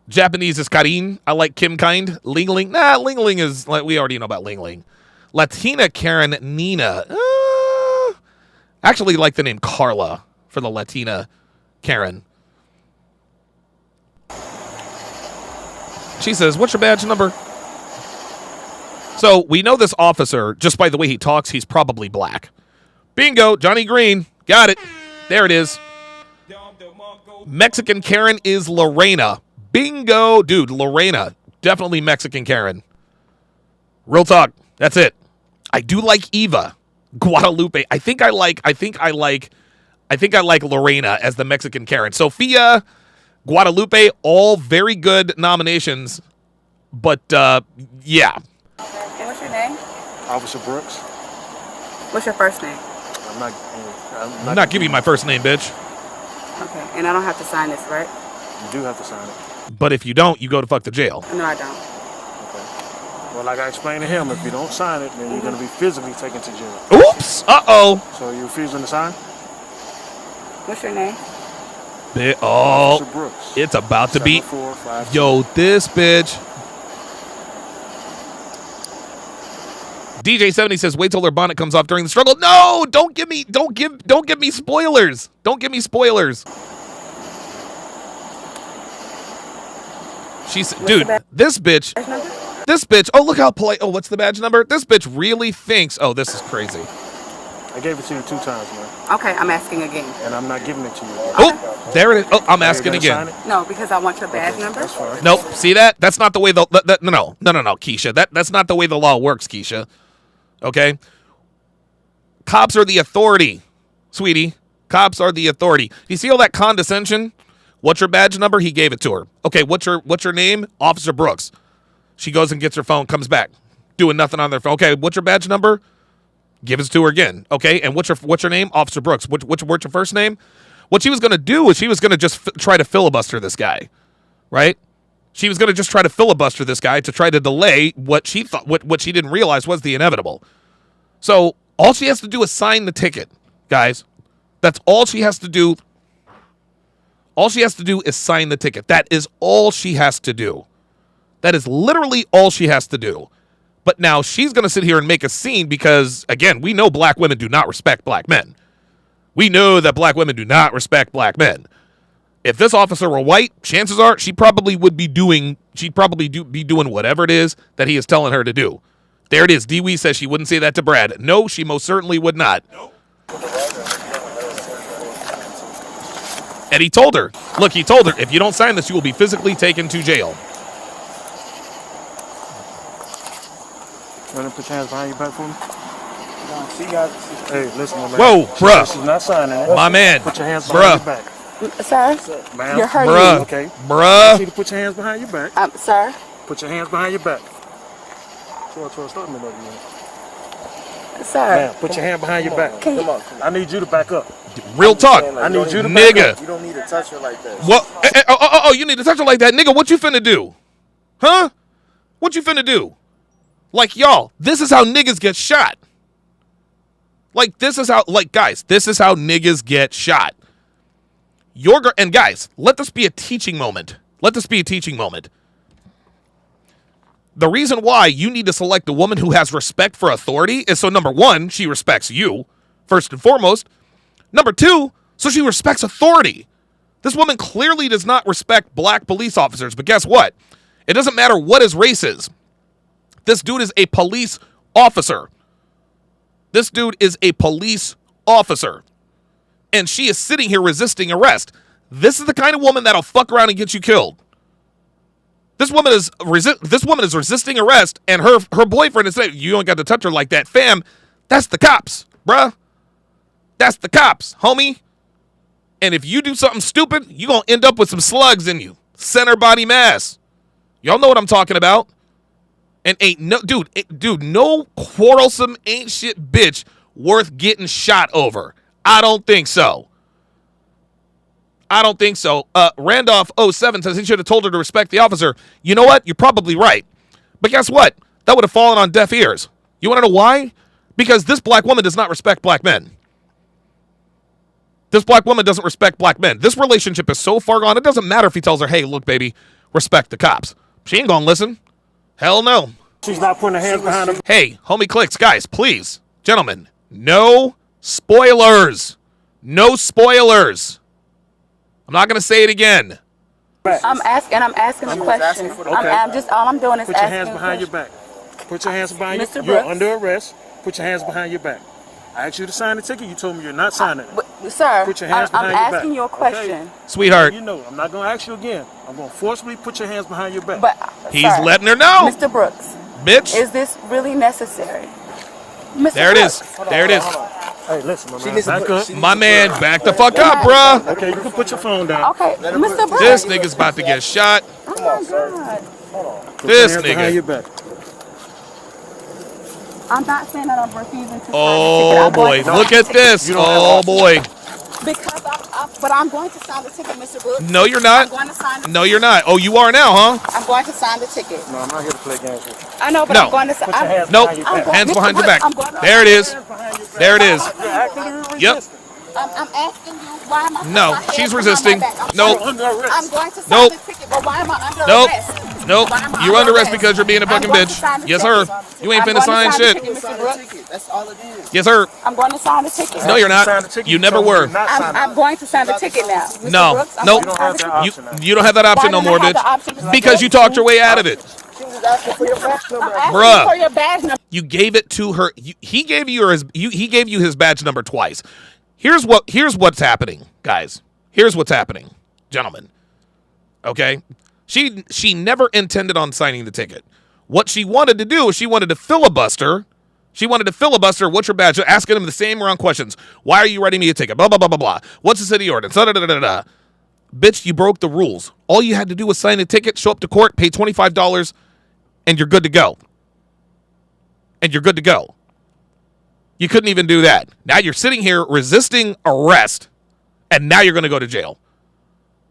Japanese is Karin. I like Kim Kind. Ling Ling. Nah, Ling Ling is, like, we already know about Ling Ling. Latina Karen Nina. Actually like the name Carla for the Latina Karen. She says, what's your badge number? So we know this officer, just by the way he talks, he's probably black. Bingo, Johnny Green. Got it. There it is. Mexican Karen is Lorena. Bingo. Dude, Lorena. Definitely Mexican Karen. Real talk. That's it. I do like Eva. Guadalupe. I think I like Lorena as the Mexican Karen. Sophia, Guadalupe, all very good nominations. But yeah. And what's your name? Officer Brooks. What's your first name? I'm not giving you my first name, bitch. Okay, and I don't have to sign this, right? You do have to sign it. But if you don't, you go to fuck the jail. No, I don't. Well, like I explained to him, if you don't sign it, then you're going to be physically taken to jail. Oops. Uh-oh. So you refusing to sign? What's your name? Oh, Officer Brooks. it's about to be. 7452. Yo, this bitch. DJ70 says, wait till her bonnet comes off during the struggle. No, don't give me spoilers. Don't give me spoilers. She's, dude, this bitch, oh, look how polite. Oh, what's the badge number? This bitch really thinks, oh, this is crazy. I gave it to you 2 times, man. Okay, I'm asking again. And I'm not giving it to you. Oh, there it is. Oh, I'm asking again. No, because I want your badge number. That's fine. Nope. See that? That's not the way no, Keisha. That's not the way the law works, Keisha. Okay? Cops are the authority, sweetie. Cops are the authority. You see all that condescension? What's your badge number? He gave it to her. Okay, what's your name? Officer Brooks. She goes and gets her phone, comes back, doing nothing on their phone. Okay, what's your badge number? Gives it to her again. Okay, and what's your name? Officer Brooks. What's your first name? What she was going to do was she was going to just try to filibuster this guy, right? She was going to just try to filibuster this guy to try to delay what she thought, what she didn't realize was the inevitable. So all she has to do is sign the ticket, guys. That's all she has to do. All she has to do is sign the ticket. That is all she has to do. That is literally all she has to do. But now she's going to sit here and make a scene because, again, we know black women do not respect black men. We know that black women do not respect black men. If this officer were white, chances are she'd probably be doing whatever it is that he is telling her to do. There it is. Dee-Wee says she wouldn't say that to Brad. No, she most certainly would not. Nope. And he told her, look, if you don't sign this, you will be physically taken to jail. Want to put your hands behind your back for me? See, guys. Hey, listen, my man. Whoa, bruh. She's not signing it. My man. Put your hands behind your back. Sir, Ma'am. you're hurting Bruh. me. Okay. Bruh. You need to put your hands behind your back. Sir. Put your hands behind your back. Start me up, man. Sir. Ma'am, put your hand behind your back. Come on. I need you to back up. Real talk. I need you to back nigga. up. You don't need to touch her like that. What? Oh, you need to touch her like that. Nigga, what you finna do? Huh? What you finna do? Like, y'all, this is how niggas get shot. Like, this is how, like, guys, this is how niggas get shot. And guys, let this be a teaching moment. Let this be a teaching moment. The reason why you need to select a woman who has respect for authority is so, number one, she respects you, first and foremost. Number two, so she respects authority. This woman clearly does not respect black police officers, but guess what? It doesn't matter what his race is. This dude is a police officer. This dude is a police officer. And she is sitting here resisting arrest. This is the kind of woman that'll fuck around and get you killed. This woman is resisting arrest, and her boyfriend is saying, you don't got to touch her like that. Fam, that's the cops, bruh. That's the cops, homie. And if you do something stupid, you're going to end up with some slugs in you. Center body mass. Y'all know what I'm talking about. And no quarrelsome ain't shit bitch worth getting shot over. I don't think so. Randolph 07 says he should have told her to respect the officer. You know what? You're probably right. But guess what? That would have fallen on deaf ears. You want to know why? Because this black woman does not respect black men. This black woman doesn't respect black men. This relationship is so far gone, it doesn't matter if he tells her, hey, look, baby, respect the cops. She ain't gonna listen. Hell no. She's not putting her hands behind her. Hey, homie clicks, guys, please. Gentlemen, no spoilers. No spoilers. I'm not gonna say it again. I'm asking a question. All I'm doing is put your hands behind your back. Put your hands behind your back. You're under arrest. Put your hands behind your back. I asked you to sign the ticket. You told me you're not signing it. Sir, put your hands behind your back. I'm asking you a question. Okay. Sweetheart. You know, I'm not going to ask you again. I'm going to forcibly put your hands behind your back. But he's letting her know. Mr. Brooks. Bitch. Is this really necessary? Mr. There Brooks. it is. There it is. Hey, listen, my man. Back up. My man, back the fuck up, bruh. Okay, you can put your phone down. Okay, Mr. Brooks. This nigga's about to get shot. Oh, my God. This nigga. Behind your back. I'm not saying that I'm refusing to sign Oh, boy. Look at this. Oh, boy. Because but I'm going to sign the ticket, Mr. Brooks. No, you're not. I'm going to sign the ticket. No, you're not. Oh, you are now, huh? I'm going to sign the ticket. No, I'm not here to play games with you. I know, but No. I'm going to sign. Nope. Hands behind your back. There it is. There it is. Yep. I'm asking you, why am I? No, she's resisting. Nope. I'm going to sign the ticket, but why am I under arrest? Nope. You're under arrest because you're being a fucking bitch. Yes, sir. You ain't finna sign shit. That's all it is. Yes, sir. I'm going to sign the ticket. No, you're not. You never were. I'm going to sign the ticket now. Mr. No. Brooks, Nope. You don't have that option no more, bitch. Because you talked your way out of it. Bruh. You gave it to her. He gave you his badge number twice. Here's what's happening, guys. Here's what's happening, gentlemen. Okay? She never intended on signing the ticket. What she wanted to do is she wanted to filibuster. What's your badge? Asking him the same wrong questions. Why are you writing me a ticket? Blah, blah, blah, blah, blah. What's the city ordinance? Da, da, da, da, da. Bitch, you broke the rules. All you had to do was sign a ticket, show up to court, pay $25, and you're good to go. You couldn't even do that. Now you're sitting here resisting arrest, and now you're going to go to jail.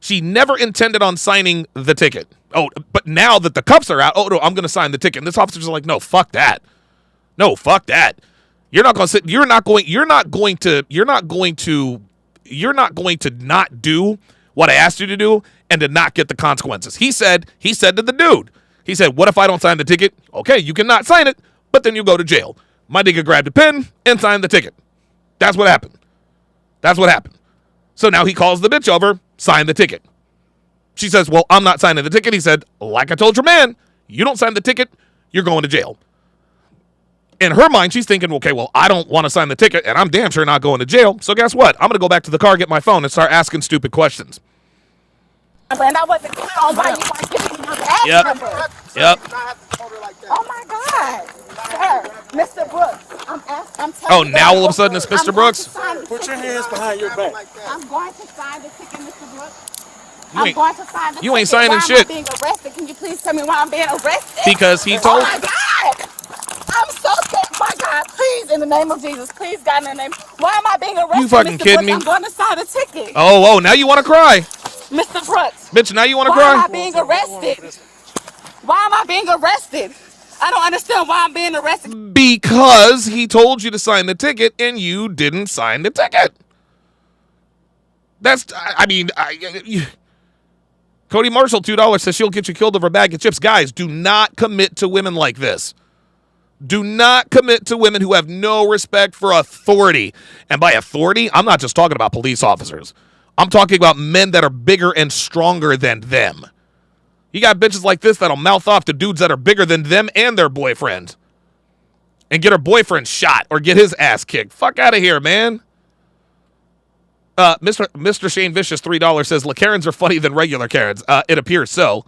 She never intended on signing the ticket. Oh, but now that the cuffs are out, oh no, I'm going to sign the ticket. And this officer's like, no, fuck that. No, fuck that. You're not going to sit. You're not going to not do what I asked you to do and to not get the consequences. He said to the dude, he said, what if I don't sign the ticket? Okay, you cannot sign it, but then you go to jail. My nigga grabbed a pen and signed the ticket. That's what happened. So now he calls the bitch over, sign the ticket. She says, well, I'm not signing the ticket. He said, like I told your man, you don't sign the ticket, you're going to jail. In her mind, she's thinking, okay, well, I don't want to sign the ticket, and I'm damn sure not going to jail. So guess what? I'm going to go back to the car, get my phone, and start asking stupid questions. And I wasn't clear on why you weren't giving me your badge number. Yep. Oh my God. Sir, Mr. Brooks, I'm oh, now all of a sudden it's Mr. Brooks? Put your hands behind your back. I'm going to sign the ticket, Mr. Brooks. I'm going to sign the ticket. You ain't signing why shit. Am I being arrested? Can you please tell me why I'm being arrested? Because he told. Oh my God. I'm so scared. My God, please, in the name of Jesus, please, God, in the name. Why am I being arrested? You fucking Mr. kidding Brooks? me? I'm going to sign the ticket. Oh, now you want to cry. Mr. Brooks. Bitch, now you want to Why cry? am I being arrested? Why am I being arrested? I don't understand why I'm being arrested. Because he told you to sign the ticket and you didn't sign the ticket. Cody Marshall, $2 says she'll get you killed over a bag of chips. Guys, do not commit to women like this. Do not commit to women who have no respect for authority. And by authority, I'm not just talking about police officers. I'm talking about men that are bigger and stronger than them. You got bitches like this that'll mouth off to dudes that are bigger than them and their boyfriend. And get her boyfriend shot or get his ass kicked. Fuck out of here, man. Mr. Shane Vicious, $3 says, La Karens are funny than regular Karens. It appears so.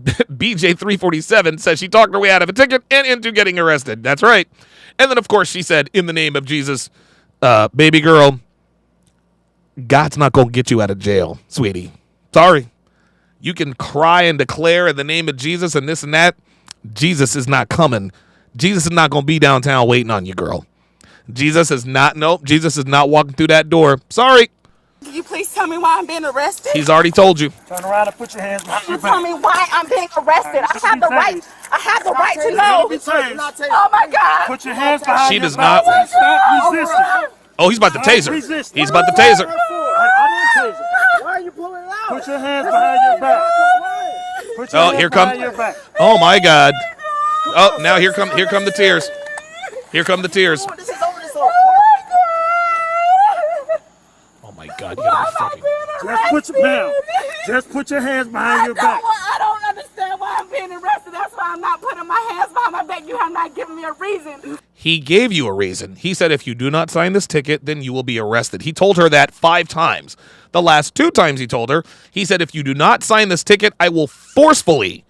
BJ347 says she talked her way out of a ticket and into getting arrested. That's right. And then, of course, she said, in the name of Jesus, baby girl, God's not going to get you out of jail, sweetie. Sorry. You can cry and declare in the name of Jesus and this and that. Jesus is not coming. Jesus is not going to be downtown waiting on you, girl. Jesus is not walking through that door. Sorry. Can you please tell me why I'm being arrested? He's already told you. Turn around and put your hands behind your back. Tell me why I'm being arrested. I have the right to know. Oh my God. Put your hands behind She your does back. not. Stop resisting. Oh, he's about to taser. He's about to taser. I didn't taser. Why are you pulling it out? Put your hands behind your back. Put your hands here come. behind your back. Oh my God. Oh, now here come the tears. Here come the tears. Oh my God, you gotta be fucking. Just put your hands behind your back. I don't understand why I'm being arrested. That's why I'm not putting my hands behind my back. You have not given me a reason. He gave you a reason. He said, if you do not sign this ticket, then you will be arrested. He told her that 5 times. The last 2 times he told her, he said, if you do not sign this ticket, I will forcefully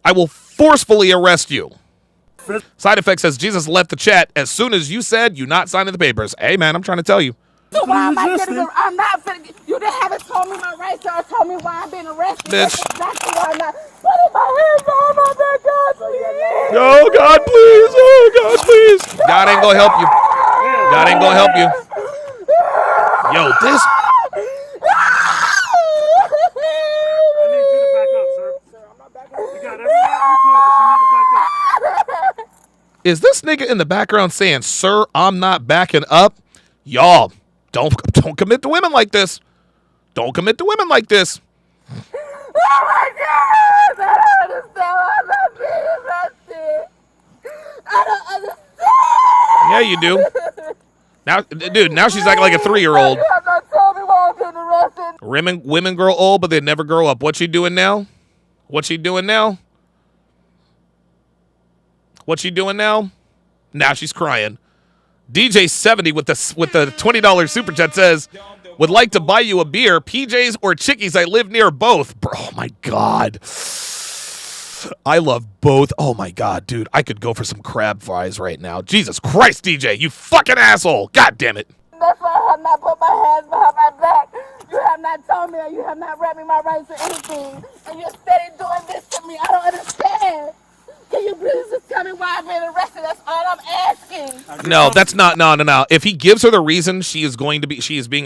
arrest you. Side Effect says, Jesus left the chat as soon as you said you're not signing the papers. Hey, man, I'm trying to tell you. So why am I getting I'm not finna, you haven't told me my rights or told me why I'm being arrested. Bitch. That's exactly why I'm not putting my hands behind my back, God, please. Oh, God, please. Oh, God, please. God ain't gonna help you. God ain't gonna help you. Yo, this. I need you to back up, sir. I'm not backing up. You got every right you need to back up. Is this nigga in the background saying, sir, I'm not backing up? Y'all, don't commit to women like this. Don't commit to women like this. Oh my God! I don't understand why I'm not being arrested. I don't understand. Yeah, you do. Now, dude, now she's acting like a 3-year-old. You have not told me why I'm being arrested. Women grow old, but they never grow up. What's she doing now? What's she doing now? What's she doing now? Now she's crying. DJ70 with the $20 super chat says, would like to buy you a beer, PJs or Chickies. I live near both. Bro, oh my God. I love both. Oh my God, dude. I could go for some crab fries right now. Jesus Christ, DJ, you fucking asshole. God damn it. That's why I have not put my hands behind my back. You have not told me or you have not read me my rights or anything. And you're steady doing this to me. I don't understand. Can you please just tell me why I've been arrested? That's all I'm asking. No, that's not. No. If he gives her the reason, she is being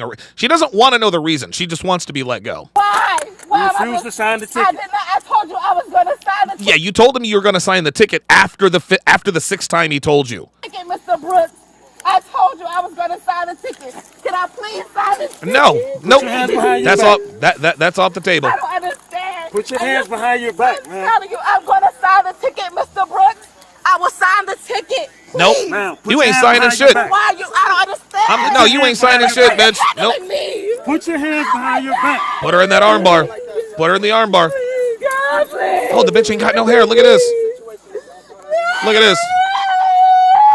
arrested. She doesn't want to know the reason. She just wants to be let go. Why? You refused to sign the ticket. I did not. I told you I was going to sign the ticket. Yeah, you told him you were going to sign the ticket after the 6th time he told you. Okay, Mr. Brooks. I told you I was going to sign the ticket. Can I please sign the ticket? No. Nope. That's back. off. That's off the table. I don't understand. Put your hands behind your back, man. I'm telling you, I'm going to sign the ticket, Mr. Brooks. I will sign the ticket. Please. Nope. Ma'am, You ain't signing shit. Why you? I don't understand. No, you ain't signing shit, bitch. Nope. Put your hands behind your back. Put her in that arm bar. Put her in the arm bar. God, please. Oh, the bitch ain't got no hair. Look at this. Look at this.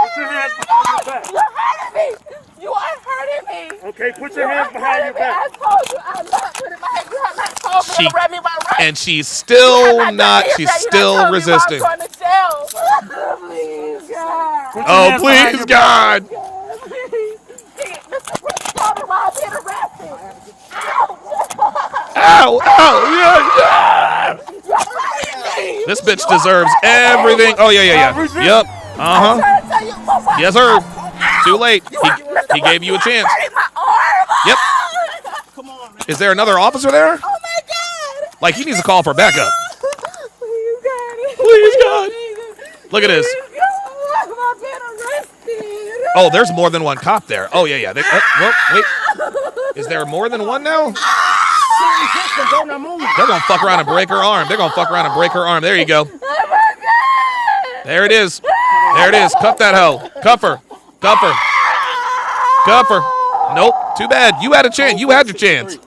Put your hands behind your back. You're hurting me. You are hurting me. Okay, put your hands behind your back. I told you I'm not putting my hands. You have not told me to read me my rights. And she's still not. She's still resisting. I'm going to jail. Please, God. Oh, please, God. Please. Mr. Brooks, tell me why I'm being arrested. Ow. Yeah. This bitch deserves everything. Oh, yeah. Yep. Uh-huh. Yes, sir. Too late. He gave you a chance. Yep. Is there another officer there? Oh, my God. Like, he needs to call for backup. Please, God. Please, God. Look at this. I'm being arrested. Oh, there's more than one cop there. Oh, yeah. Well, wait. Is there more than one now? Don't move. They're gonna fuck around and break her arm. They're gonna fuck around and break her arm. There you go. There it is. There it is. Cuff that hoe. Cuff her. Cuff her. Cuff her. Nope. Too bad. You had a chance. You had your chance.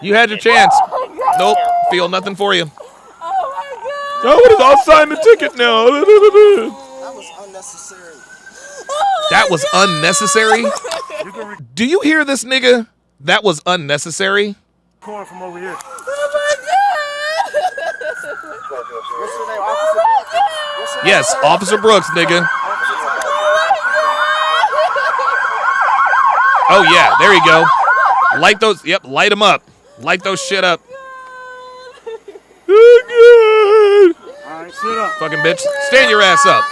You had your chance. Nope. Feel nothing for you. Oh, I'll sign the ticket now. That was unnecessary. That was unnecessary? Do you hear this nigga? That was unnecessary. Calling from over here. Yes, Officer Brooks, nigga. Oh yeah, there you go. Light those. Yep, light them up. Light those shit up. Alright, sit up. Fucking bitch. Stand your ass up.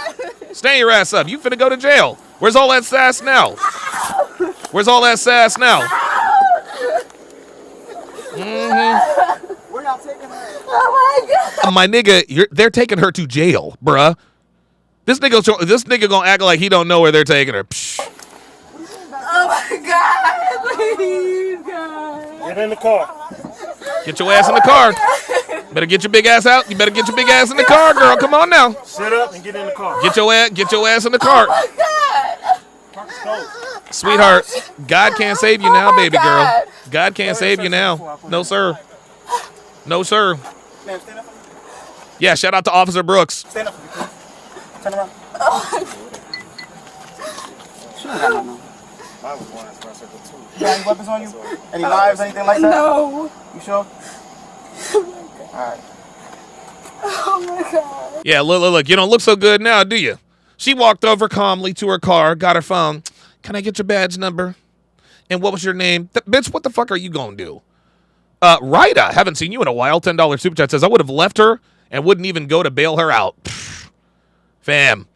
Stand your ass up. You finna go to jail. Where's all that sass now? Where's all that sass now? Where y'all taking her? Oh my God. My nigga, they're taking her to jail, bruh. This nigga gonna act like he don't know where they're taking her. Psh. Oh my God, please, God. Get in the car. Get your ass in the car. Better get your big ass out. You better get your big ass in the car, girl. Come on now. Sit up and get in the car. Get your ass in the car. Sweetheart, God can't save you now, baby girl. God can't save you now. No, sir. No, sir. Yeah, shout out to Officer Brooks. Stand up. Turn around. You got any weapons on you? Any knives, anything like that? No. You sure? Alright. Oh my God. Yeah, look. You don't look so good now, do you? She walked over calmly to her car, got her phone. Can I get your badge number? And what was your name? Bitch, what the fuck are you gonna do? Ryda, haven't seen you in a while. $10 super chat says, I would have left her and wouldn't even go to bail her out. Pfft. Fam,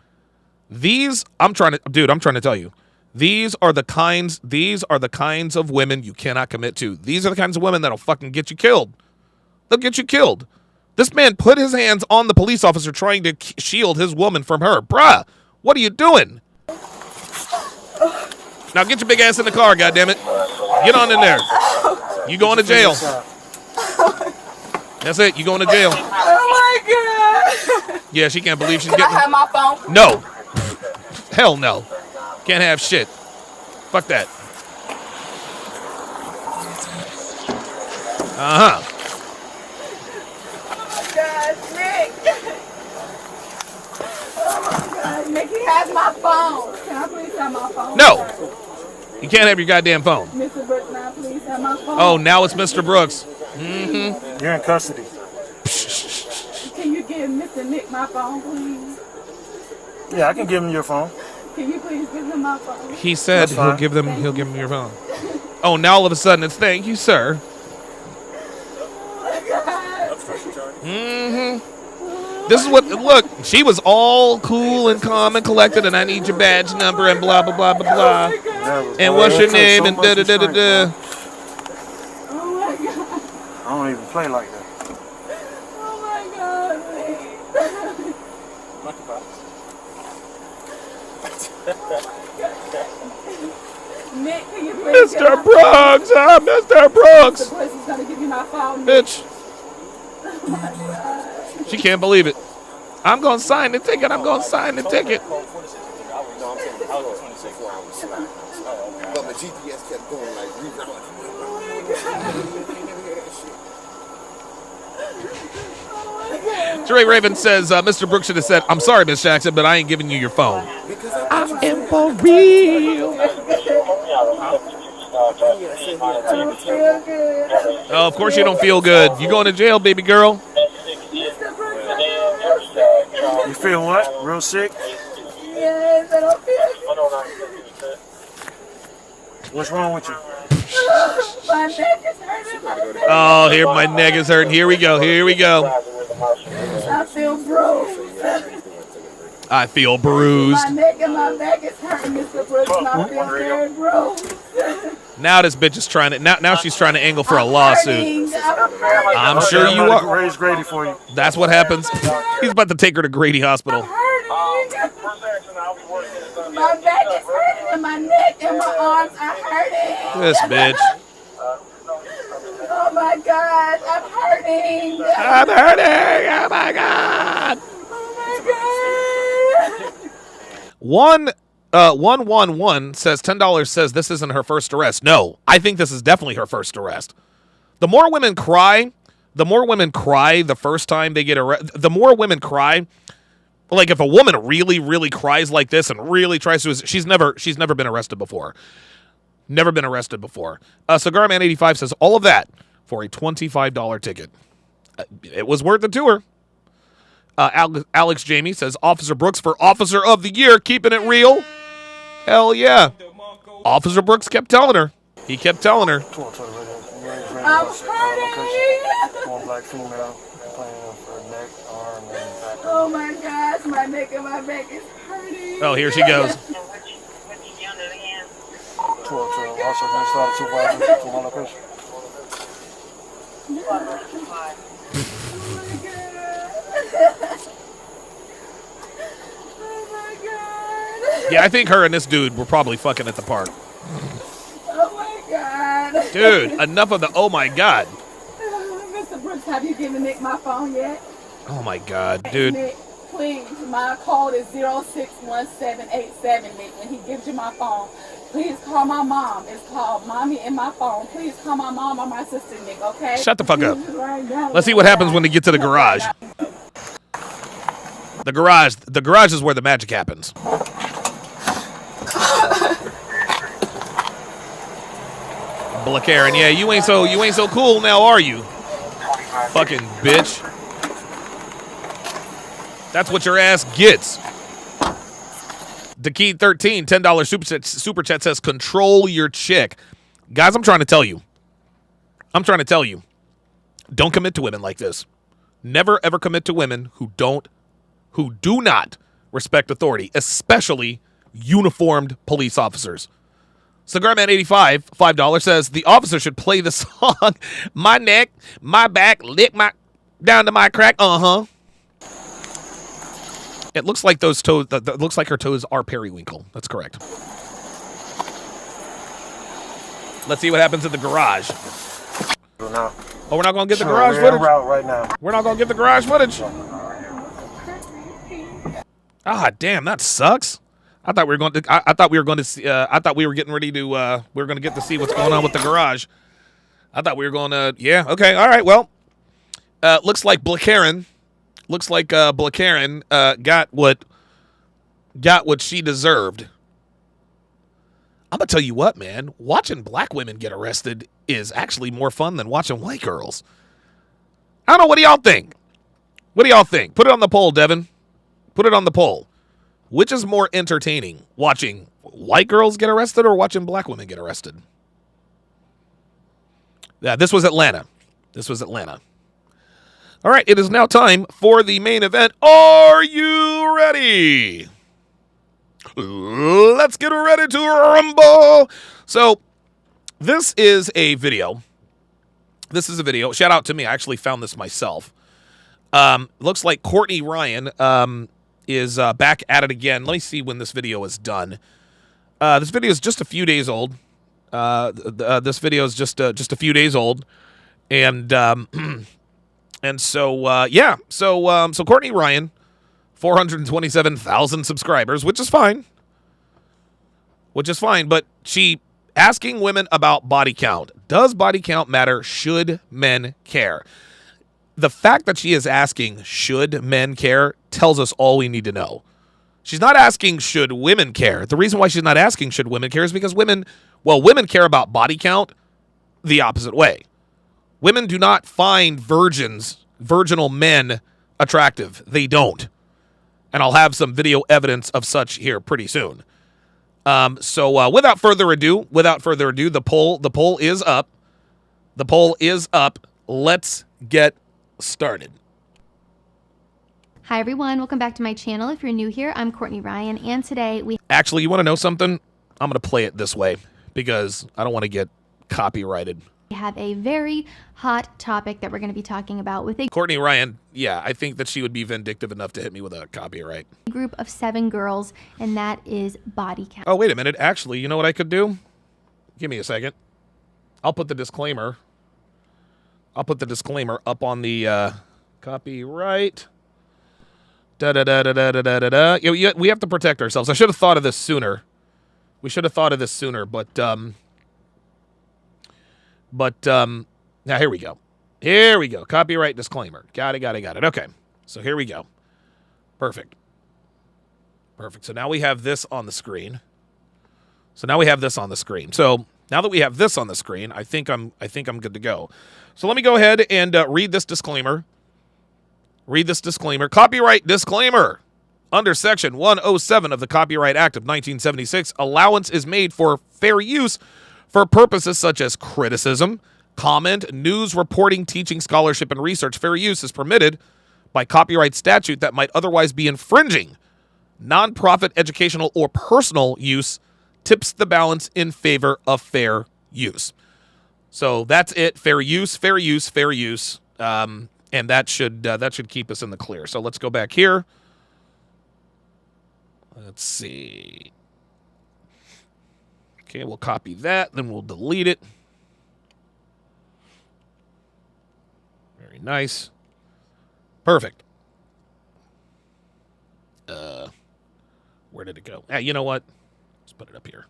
I'm trying to tell you, these are the kinds of women you cannot commit to. These are the kinds of women that'll fucking get you killed. They'll get you killed. This man put his hands on the police officer trying to shield his woman from her. Bruh, what are you doing? Now get your big ass in the car, goddammit. Get on in there. You going to jail. That's it. You going to jail. Oh my God. Yeah, she can't believe she's Can getting... I have my phone? No. Hell no. Can't have shit. Fuck that. Uh-huh. God, Nick. Oh my God, Nick, he has my phone. Can I please have my phone? No. You can't have your goddamn phone. Mr. Brooks, can I please have my phone? Oh, now it's Mr. Brooks. Mm-hmm. You're in custody. Can you give Mr. Nick my phone, please? Yeah, I can give him your phone. Can you please give him my phone? He said he'll give him your phone. Oh, now all of a sudden it's thank you, sir. Mm-hmm. This is what, look, she was all cool and calm and collected, and I need your badge number and blah, blah, blah, blah, blah. And what's your name and da-da-da-da-da. Oh my God. I don't even play like that. Oh my God, please. Nick, can you please Mr. Brooks! Mr. Brooks! The place is gonna give you my phone, Bitch. She can't believe it. I'm going to sign the ticket. I'm going to sign the ticket. But my GPS kept going like Trey Raven says, Mr. Brooks should have said, I'm sorry, Miss Jackson, but I ain't giving you your phone. I am for real. Oh, of course you don't feel good. You going to jail, baby girl. You feel what? Real sick? Yes, I don't feel good. What's wrong with you? My neck is hurting. Oh, here, my neck is hurting. Here we go. Here we go. I feel bruised. I feel bruised. My neck and my back is hurting, Mr. Brooks, and I feel very bruised. Now this bitch is trying to, now she's trying to angle for a lawsuit. I'm sure you are. Raise Grady for you. That's what happens. He's about to take her to Grady Hospital. My back is hurting and my neck and God, my arms are hurting. This bitch. Oh my God, I'm hurting. I'm hurting. Oh my God. Oh my God. 111 says $10 says this isn't her first arrest. No, I think this is definitely her first arrest. The more women cry the first time they get arrested. The more women cry. Like if a woman really, really cries like this and really tries to, she's never been arrested before. Never been arrested before. Cigar Man 85 says all of that for a $25 ticket. It was worth it to her. Alex Jamie says Officer Brooks for Officer of the Year, keeping it real. Hell yeah. Officer Brooks kept telling her. He kept telling her. I'm hurting. One black female playing her neck, arm, and back. Oh my gosh, my neck and my back is hurting. Oh, here she goes. 12, also can start supervisor to one location. Oh my God. Yeah, I think her and this dude were probably fucking at the park. Oh my God. Dude, enough of the oh my God. Mr. Brooks, have you given Nick my phone yet? Oh my God, dude. Nick, please, my code is 061787, Nick. When he gives you my phone, please call my mom. It's called Mommy in my phone. Please call my mom or my sister, Nick, okay? Shut the fuck up. Right now. Let's see what happens when they get to the garage. The garage is where the magic happens. Black Aaron, yeah, you ain't so cool now, are you? Fucking bitch. That's what your ass gets. Dakey 13, $10 super chat says control your chick. Guys, I'm trying to tell you. Don't commit to women like this. Never ever commit to women who do not respect authority, especially uniformed police officers. Cigarman 85, $5 says the officer should play the song "My Neck, My Back, Lick My Down to My Crack." It looks like those toes. That looks like her toes are periwinkle. That's correct. Let's see what happens in the garage. No. Oh, we're not gonna get the garage footage. Right now. We're not gonna get the garage footage. Ah, damn, that sucks. I thought we were going to. I thought we were going to see. I thought we were getting ready to. We were going to get to see what's going on with the garage. I thought we were going to. Yeah. Okay. All right. Well, looks like Black Aaron. Looks like Black Aaron got what she deserved. I'm gonna tell you what, man. Watching black women get arrested is actually more fun than watching white girls. I don't know. What do y'all think? What do y'all think? Put it on the poll, Devin. Put it on the poll. Which is more entertaining, watching white girls get arrested or watching black women get arrested? Yeah, this was Atlanta. All right, it is now time for the main event. Are you ready? Let's get ready to rumble. So, this is a video. Shout out to me. I actually found this myself. Looks like Courtney Ryan is back at it again. Let me see when this video is done. This video is just a few days old. This video is just a few days old, and so yeah. So Courtney Ryan, 427,000 subscribers, which is fine. But she asking women about body count. Does body count matter? Should men care? The fact that she is asking, should men care, tells us all we need to know. She's not asking, should women care? The reason why she's not asking, should women care, is because women care about body count the opposite way. Women do not find virginal men attractive. They don't. And I'll have some video evidence of such here pretty soon. So without further ado, the poll is up. The poll is up. Let's get started. Hi everyone, welcome back to my channel. If you're new here, I'm Courtney Ryan, and today we... Actually, you want to know something? I'm going to play it this way because I don't want to get copyrighted. We have a very hot topic that we're going to be talking about with a Courtney Ryan, yeah, I think that she would be vindictive enough to hit me with a copyright. group of 7 girls, and that is body count. Oh, wait a minute. Actually, you know what I could do? Give me a second. I'll put the disclaimer. I'll put the disclaimer up on the copyright. Da-da-da-da-da-da-da-da. Yeah, we have to protect ourselves. I should have thought of this sooner. We should have thought of this sooner, but now here we go. Here we go. Copyright disclaimer. Got it. Okay. So here we go. Perfect. So now we have this on the screen. So now that we have this on the screen, I think I'm good to go. So let me go ahead and read this disclaimer. Copyright disclaimer. Under Section 107 of the Copyright Act of 1976, allowance is made for fair use for purposes such as criticism, comment, news reporting, teaching, scholarship, and research. Fair use is permitted by copyright statute that might otherwise be infringing. Nonprofit, educational, or personal use tips the balance in favor of fair use. So that's it. Fair use. And that should keep us in the clear. So let's go back here. Let's see. Okay, we'll copy that, then we'll delete it. Very nice. Perfect. Where did it go? You know what? Let's put it up here.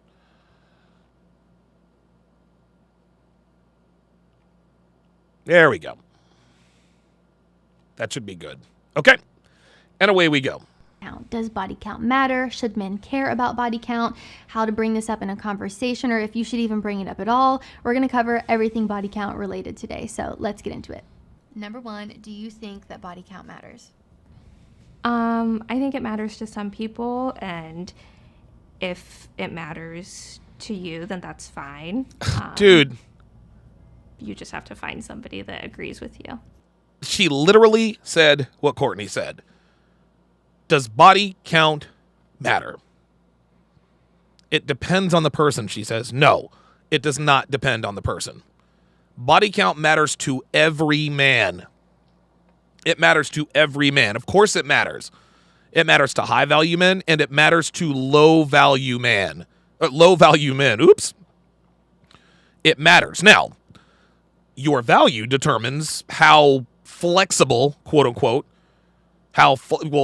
There we go. That should be good. Okay. And away we go. Does body count matter? Should men care about body count? How to bring this up in a conversation, or if you should even bring it up at all. We're going to cover everything body count related today, so let's get into it. Number 1, do you think that body count matters? I think it matters to some people, and if it matters to you, then that's fine. Dude. You just have to find somebody that agrees with you. She literally said what Courtney said. Does body count matter? It depends on the person, she says. No, it does not depend on the person. Body count matters to every man. It matters to every man. Of course it matters. It matters to high-value men, and it matters to low-value men. Oops. It matters. Now, your value determines how flexible, quote-unquote,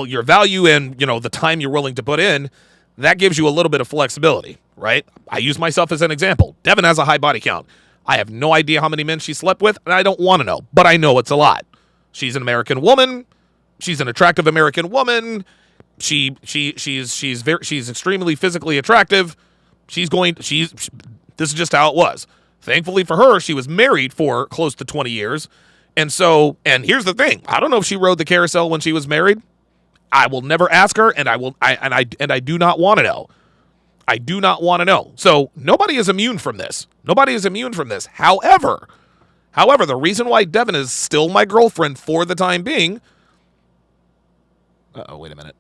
your value and, the time you're willing to put in, that gives you a little bit of flexibility, right? I use myself as an example. Devin has a high body count. I have no idea how many men she slept with, and I don't want to know, but I know it's a lot. She's an American woman. She's an attractive American woman. She's extremely physically attractive. This is just how it was. Thankfully for her, she was married for close to 20 years. And here's the thing. I don't know if she rode the carousel when she was married. I will never ask her, and I do not want to know. I do not want to know. So nobody is immune from this. However, the reason why Devin is still my girlfriend for the time being. Wait a minute.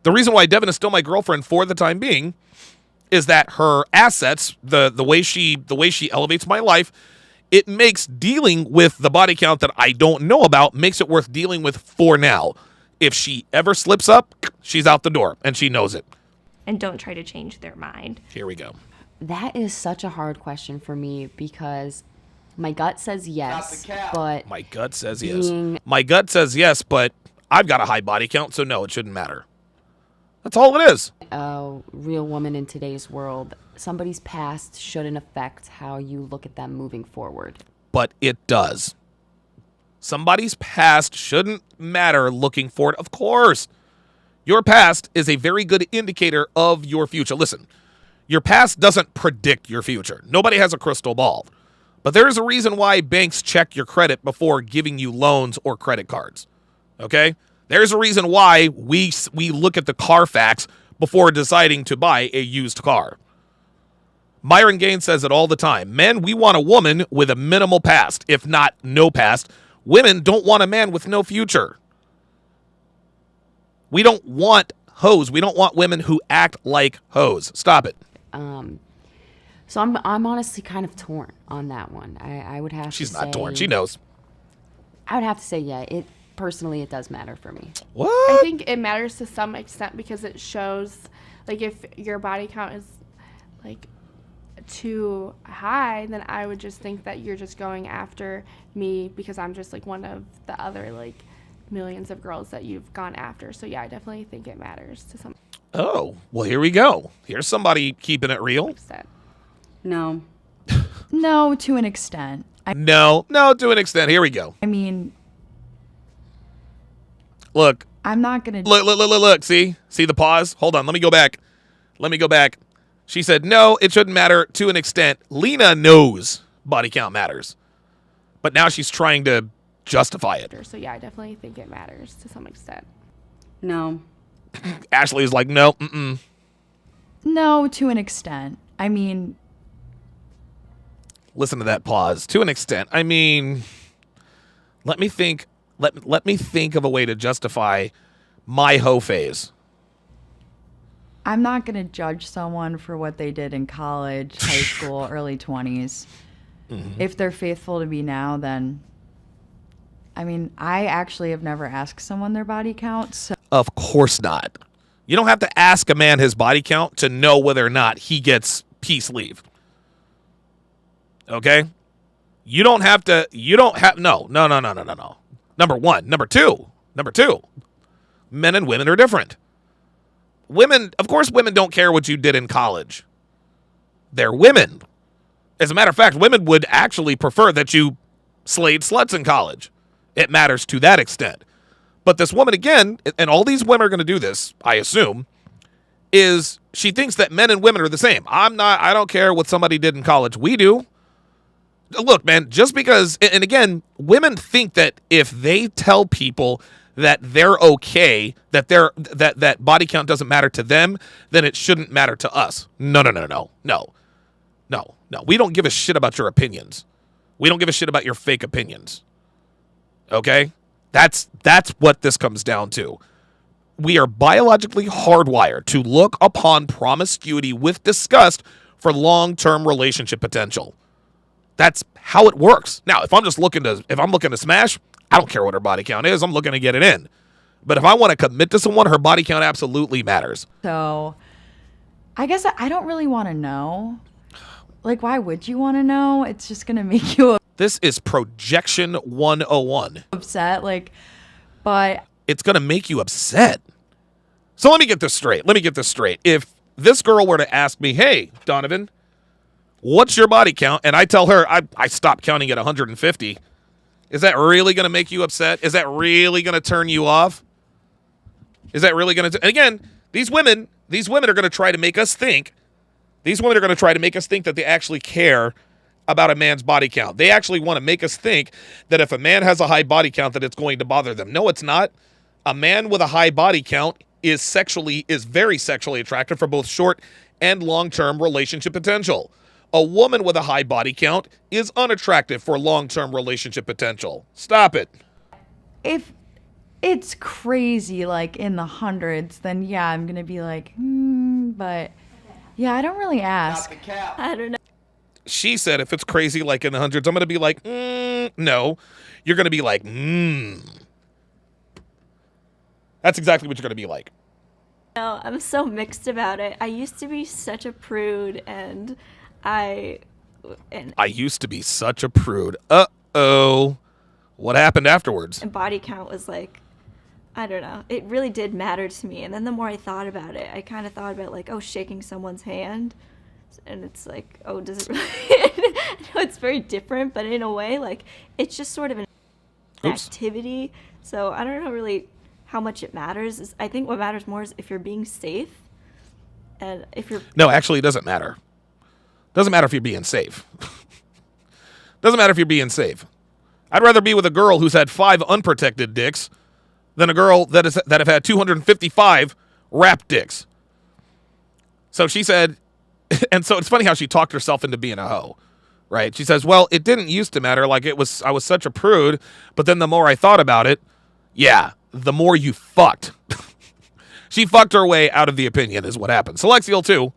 The reason why Devin is still my girlfriend for the time being is that her assets, the way she elevates my life, it makes dealing with the body count that I don't know about makes it worth dealing with for now. If she ever slips up, she's out the door, and she knows it. And don't try to change their mind. Here we go. That is such a hard question for me because my gut says yes, but my gut says yes, but I've got a high body count, so no, it shouldn't matter. That's all it is. A real woman in today's world, somebody's past shouldn't affect how you look at them moving forward. But it does. Somebody's past shouldn't matter looking forward. Of course. Your past is a very good indicator of your future. Listen, your past doesn't predict your future. Nobody has a crystal ball. But there's a reason why banks check your credit before giving you loans or credit cards. Okay? There's a reason why we look at the Carfax before deciding to buy a used car. Myron Gaines says it all the time. Men, we want a woman with a minimal past, if not no past. Women don't want a man with no future. We don't want hoes. We don't want women who act like hoes. Stop it. So I'm honestly kind of torn on that one. I would have She's to not say, torn. She knows. I would have to say, yeah, it does matter for me. What? I think it matters to some extent because it shows, like, if your body count is, like, too high, then I would just think that you're just going after me because I'm just, like, one of the other, like, millions of girls that you've gone after. So, yeah, I definitely think it matters to some extent. Oh, well, here we go. Here's somebody keeping it real. No. No, to an extent. No, to an extent. Here we go. I mean, look. I'm not going to... Look. See the pause? Hold on. Let me go back. She said, no, it shouldn't matter to an extent. Lena knows body count matters. But now she's trying to justify it. So, yeah, I definitely think it matters to some extent. No. Ashley is like, no, No, to an extent. I mean... Listen to that pause. To an extent. I mean, let me think. Let me think of a way to justify my hoe phase. I'm not going to judge someone for what they did in college, high school, early 20s. Mm-hmm. If they're faithful to me now, then... I mean, I actually have never asked someone their body count, so... Of course not. You don't have to ask a man his body count to know whether or not he gets peace leave. Okay? You don't have, no. Number one. Number two. Men and women are different. Of course women don't care what you did in college. They're women. As a matter of fact, women would actually prefer that you slayed sluts in college. It matters to that extent. But this woman, again, and all these women are going to do this, I assume, is she thinks that men and women are the same. I don't care what somebody did in college. We do. Look, man, just because, and again, women think that if they tell people that they're okay, that body count doesn't matter to them, then it shouldn't matter to us. No. We don't give a shit about your opinions. We don't give a shit about your fake opinions. Okay? That's what this comes down to. We are biologically hardwired to look upon promiscuity with disgust for long-term relationship potential. That's how it works. Now, if I'm looking to smash, I don't care what her body count is. I'm looking to get it in. But if I want to commit to someone, her body count absolutely matters. So, I guess I don't really want to know. Like, why would you want to know? It's just going to make you... This is projection 101. Upset, but... It's going to make you upset. So let me get this straight. If this girl were to ask me, hey, Donovan, what's your body count? And I tell her I stopped counting at 150. Is that really going to make you upset? Is that really going to turn you off? Is that really going to... And again, these women are going to try to make us think. These women are going to try to make us think that they actually care about a man's body count. They actually want to make us think that if a man has a high body count, that it's going to bother them. No, it's not. A man with a high body count is very sexually attractive for both short and long-term relationship potential. A woman with a high body count is unattractive for long-term relationship potential. Stop it. If it's crazy, like in the hundreds, then yeah, I'm going to be like, but yeah, I don't really ask. I don't know. She said if it's crazy, like in the hundreds, I'm going to be like, no. You're going to be like, That's exactly what you're going to be like. No, I'm so mixed about it. I used to be such a prude, and I used to be such a prude. Uh-oh. What happened afterwards? And body count was like, I don't know. It really did matter to me. And then the more I thought about it, I kind of thought about like, shaking someone's hand. And it's like, does it really? I know it's very different, but in a way, like, it's just sort of an activity. So I don't know really how much it matters. I think what matters more is if you're being safe. And if you're... No, actually, it doesn't matter. Doesn't matter if you're being safe. Doesn't matter if you're being safe. I'd rather be with a girl who's had 5 unprotected dicks than a girl that have had 255 wrapped dicks. So she said, and so it's funny how she talked herself into being a hoe, right? She says, well, it didn't used to matter. Like I was such a prude, but then the more I thought about it, yeah, the more you fucked. She fucked her way out of the opinion is what happened. Selexial 2,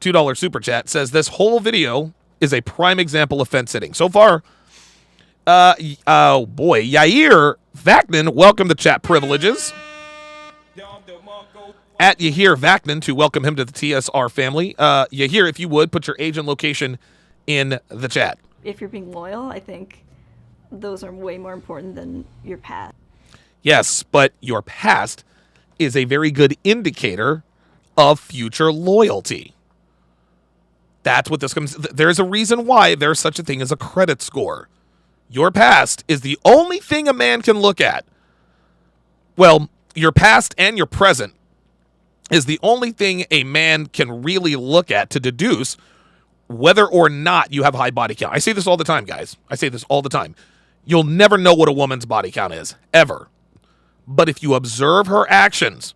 $2 super chat, says this whole video is a prime example of fence sitting. So far, oh boy, Yair Vaknin, welcome to chat privileges. At Yahir Vaknin to welcome him to the TSR family. Yahir, if you would, put your age and location in the chat. If you're being loyal, I think those are way more important than your past. Yes, but your past is a very good indicator of future loyalty. That's what this comes. There's a reason why there's such a thing as a credit score. Your past is the only thing a man can look at. Well, your past and your present is the only thing a man can really look at to deduce whether or not you have high body count. I say this all the time, guys. I say this all the time. You'll never know what a woman's body count is, ever. But if you observe her actions,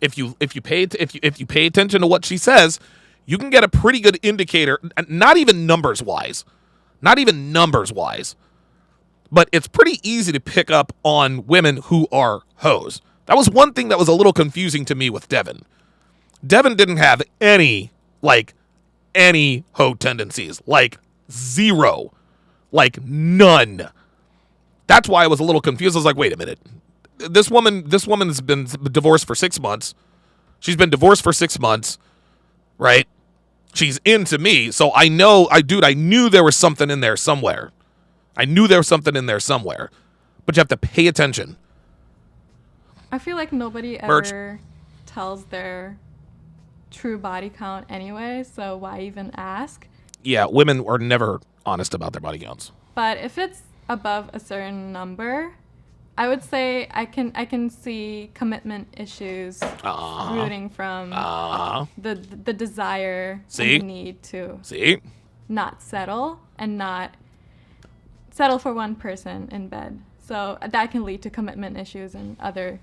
if you pay attention to what she says, you can get a pretty good indicator, not even numbers wise, but it's pretty easy to pick up on women who are hoes. That was one thing that was a little confusing to me with Devin. Devin didn't have any hoe tendencies, like zero, like none. That's why I was a little confused. I was like, wait a minute. This woman's been divorced for 6 months. She's been divorced for 6 months, right? She's into me, so I knew there was something in there somewhere. But you have to pay attention. I feel like nobody ever tells their true body count anyway, so why even ask? Yeah, women are never honest about their body counts. But if it's above a certain number, I would say I can see commitment issues rooting from the desire and the need to not settle and not settle for one person in bed. So that can lead to commitment issues and other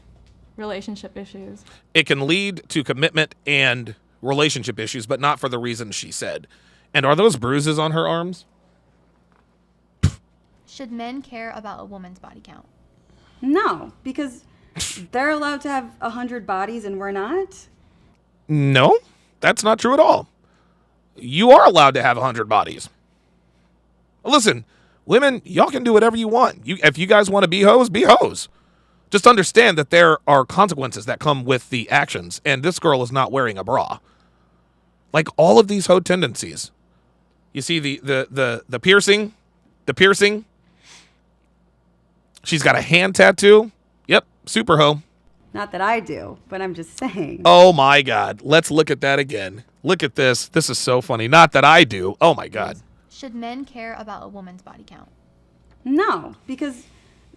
relationship issues. It can lead to commitment and relationship issues, but not for the reasons she said. And are those bruises on her arms? Should men care about a woman's body count? No, because they're allowed to have 100 bodies and we're not. No, that's not true at all. You are allowed to have 100 bodies. Listen, women, y'all can do whatever you want. If you guys want to be hoes, be hoes. Just understand that there are consequences that come with the actions, and this girl is not wearing a bra. Like all of these hoe tendencies. You see the piercing? The piercing? She's got a hand tattoo. Yep, super hoe. Not that I do, but I'm just saying. Oh my God. Let's look at that again. Look at this. This is so funny. Not that I do. Oh my God. Should men care about a woman's body count? No, because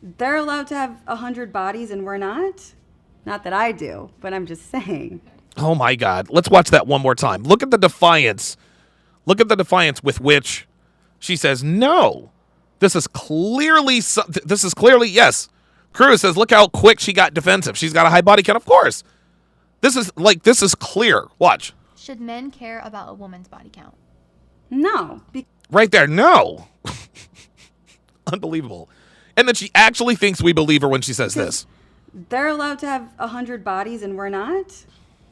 they're allowed to have 100 bodies and we're not. Not that I do, but I'm just saying. Oh my God. Let's watch that one more time. Look at the defiance. Look at the defiance with which she says, no, this is clearly, yes. Cruz says, look how quick she got defensive. She's got a high body count. Of course. This is clear. Watch. Should men care about a woman's body count? No. Right there. No. Unbelievable. And then she actually thinks we believe her when she says this. They're allowed to have 100 bodies and we're not.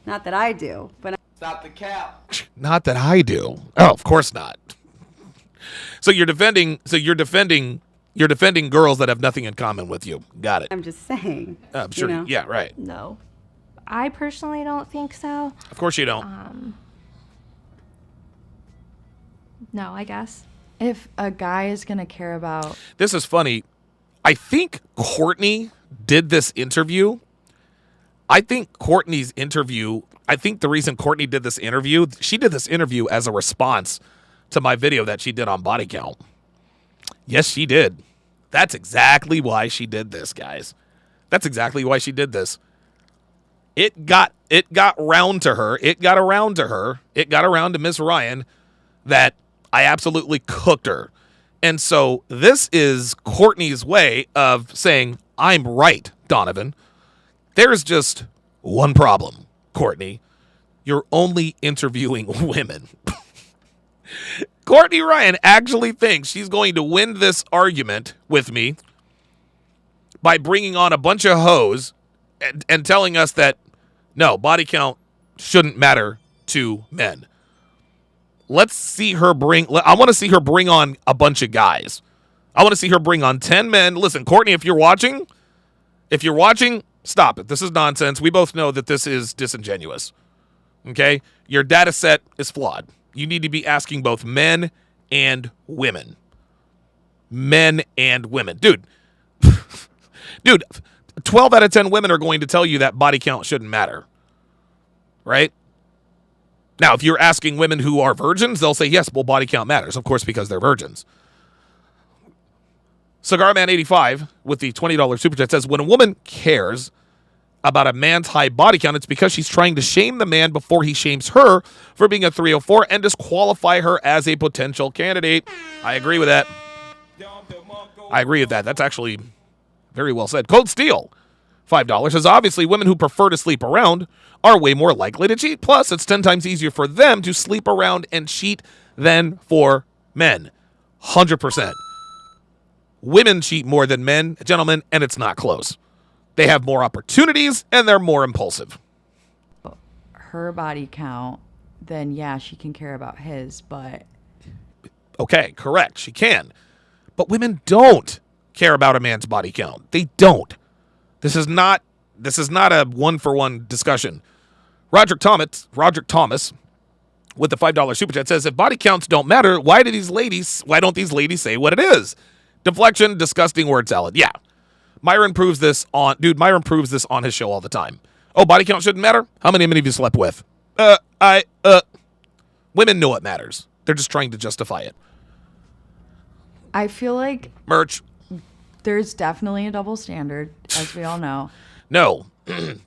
Not that I do, but Stop the cap. Not that I do. Oh, of course not. So you're defending girls that have nothing in common with you. Got it. I'm just saying. Sure. You know? Yeah, right. No. I personally don't think so. Of course you don't. No, I guess. If a guy is going to care about... This is funny. I think Courtney did this interview. I think the reason Courtney did this interview, she did this interview as a response to my video that she did on body count. Yes, she did. That's exactly why she did this, guys. That's exactly why she did this. It got around to her. It got around to Miss Ryan that I absolutely cooked her. And so this is Courtney's way of saying, I'm right, Donovan. There's just one problem, Courtney. You're only interviewing women. Courtney Ryan actually thinks she's going to win this argument with me by bringing on a bunch of hoes and telling us that, no, body count shouldn't matter to men. let's see her I want to see her bring on a bunch of guys. I want to see her bring on 10 men. Listen, Courtney, if you're watching, stop it. This is nonsense. We both know that this is disingenuous. Okay? Your data set is flawed. You need to be asking both men and women. Men and women. Dude, 12 out of 10 women are going to tell you that body count shouldn't matter. Right? Now, if you're asking women who are virgins, they'll say, yes, well, body count matters. Of course, because they're virgins. Cigarman85 with the $20 super chat says, when a woman cares about a man's high body count, it's because she's trying to shame the man before he shames her for being a 304 and disqualify her as a potential candidate. I agree with that. That's actually very well said. Cold Steel, $5, says, obviously, women who prefer to sleep around are way more likely to cheat. Plus, it's 10 times easier for them to sleep around and cheat than for men. 100%. Women cheat more than men, gentlemen, and it's not close. They have more opportunities, and they're more impulsive. Her body count, then yeah, she can care about his, but... Okay, correct, she can. But women don't care about a man's body count. They don't. This is not a one-for-one discussion. Roderick Thomas with the $5 super chat says, if body counts don't matter, why don't these ladies say what it is? Deflection, disgusting word salad. Yeah. Myron proves this on his show all the time. Oh, body count shouldn't matter? How many of you slept with? Women know it matters. They're just trying to justify it. I feel like merch. There's definitely a double standard, as we all know. No,